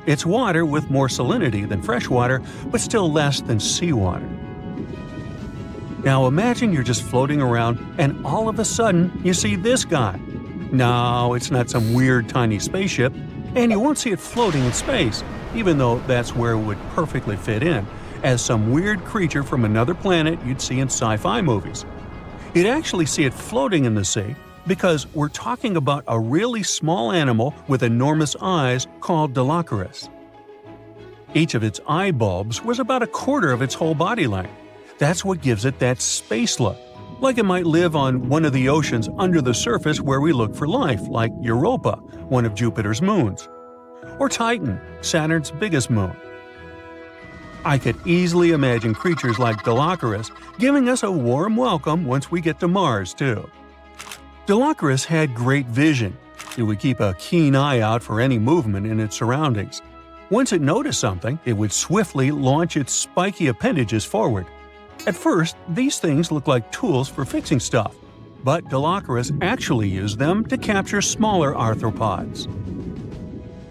It's water with more salinity than fresh water, but still less than seawater. Now imagine you're just floating around and all of a sudden you see this guy. No, it's not some weird tiny spaceship, and you won't see it floating in space, even though that's where it would perfectly fit in, as some weird creature from another planet you'd see in sci-fi movies. You'd actually see it floating in the sea because we're talking about a really small animal with enormous eyes called Dilophosaurus. Each of its eye bulbs was about a quarter of its whole body length. That's what gives it that space look, like it might live on one of the oceans under the surface where we look for life, like Europa, one of Jupiter's moons, or Titan, Saturn's biggest moon. I could easily imagine creatures like Dilophosaurus giving us a warm welcome once we get to Mars, too. Dilophosaurus had great vision. It would keep a keen eye out for any movement in its surroundings. Once it noticed something, it would swiftly launch its spiky appendages forward. At first, these things looked like tools for fixing stuff, but Dilophosaurus actually used them to capture smaller arthropods.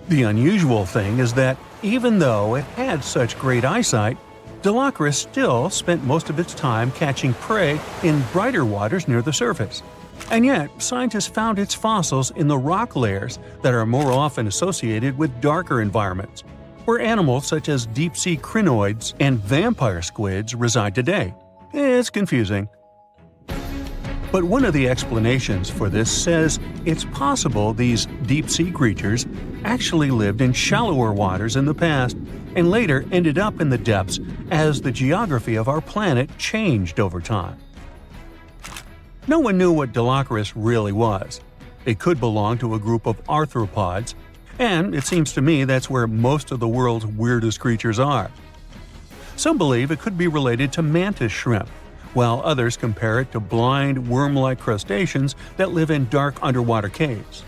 The unusual thing is that even though it had such great eyesight, Dilophosaurus still spent most of its time catching prey in brighter waters near the surface. And yet, scientists found its fossils in the rock layers that are more often associated with darker environments, where animals such as deep-sea crinoids and vampire squids reside today. It's confusing. But one of the explanations for this says it's possible these deep-sea creatures actually lived in shallower waters in the past and later ended up in the depths as the geography of our planet changed over time. No one knew what Dilophosaurus really was. It could belong to a group of arthropods, and it seems to me that's where most of the world's weirdest creatures are. Some believe it could be related to mantis shrimp, while others compare it to blind, worm-like crustaceans that live in dark underwater caves.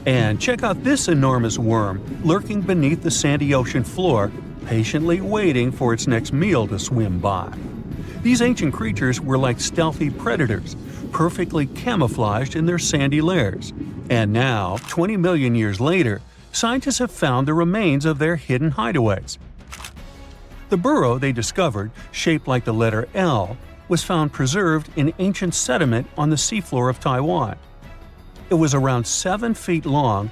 And check out this enormous worm lurking beneath the sandy ocean floor, patiently waiting for its next meal to swim by. These ancient creatures were like stealthy predators, perfectly camouflaged in their sandy lairs. And now, 20 million years later, scientists have found the remains of their hidden hideaways. The burrow they discovered, shaped like the letter L, was found preserved in ancient sediment on the seafloor of Taiwan. It was around 7 feet long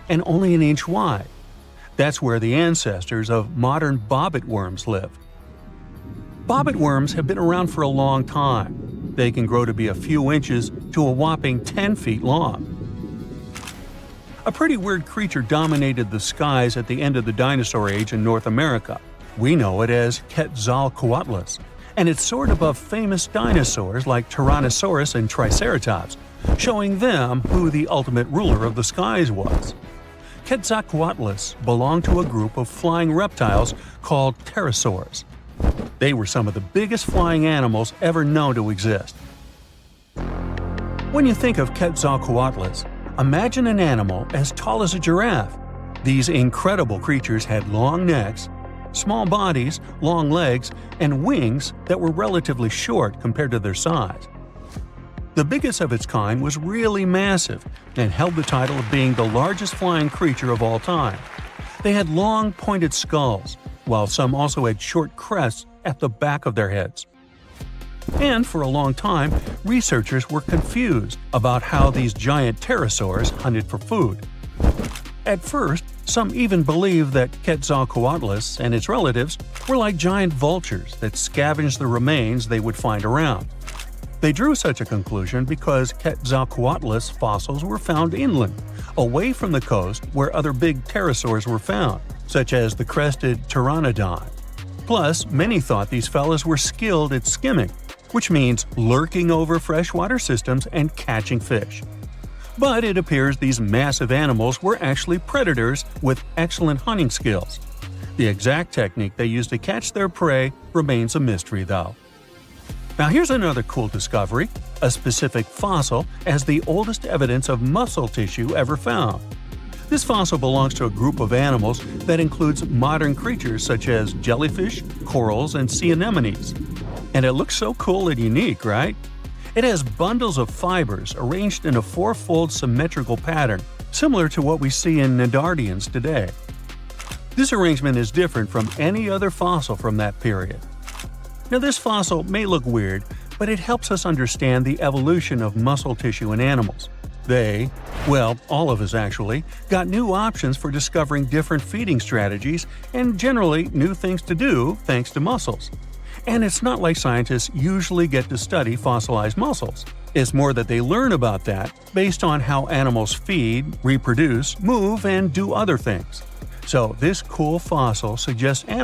and only an inch wide. That's where the ancestors of modern bobbit worms lived. Bobbit worms have been around for a long time. They can grow to be a few inches to a whopping 10 feet long. A pretty weird creature dominated the skies at the end of the dinosaur age in North America. We know it as Quetzalcoatlus, and it soared above famous dinosaurs like Tyrannosaurus and Triceratops, showing them who the ultimate ruler of the skies was. Quetzalcoatlus belonged to a group of flying reptiles called pterosaurs. They were some of the biggest flying animals ever known to exist. When you think of Quetzalcoatlus, imagine an animal as tall as a giraffe. These incredible creatures had long necks, small bodies, long legs, and wings that were relatively short compared to their size. The biggest of its kind was really massive and held the title of being the largest flying creature of all time. They had long, pointed skulls, while some also had short crests at the back of their heads. And for a long time, researchers were confused about how these giant pterosaurs hunted for food. At first, some even believed that Quetzalcoatlus and its relatives were like giant vultures that scavenged the remains they would find around. They drew such a conclusion because Quetzalcoatlus fossils were found inland, away from the coast where other big pterosaurs were found, such as the crested pteranodon. Plus, many thought these fellas were skilled at skimming, which means lurking over freshwater systems and catching fish. But it appears these massive animals were actually predators with excellent hunting skills. The exact technique they used to catch their prey remains a mystery, though. Now here's another cool discovery, a specific fossil as the oldest evidence of muscle tissue ever found. This fossil belongs to a group of animals that includes modern creatures such as jellyfish, corals, and sea anemones. And it looks so cool and unique, right? It has bundles of fibers arranged in a four-fold symmetrical pattern, similar to what we see in Nedardians today. This arrangement is different from any other fossil from that period. Now this fossil may look weird, but it helps us understand the evolution of muscle tissue in animals. They, well, all of us actually, got new options for discovering different feeding strategies and generally new things to do thanks to muscles. And it's not like scientists usually get to study fossilized muscles. It's more that they learn about that based on how animals feed, reproduce, move, and do other things. So this cool fossil suggests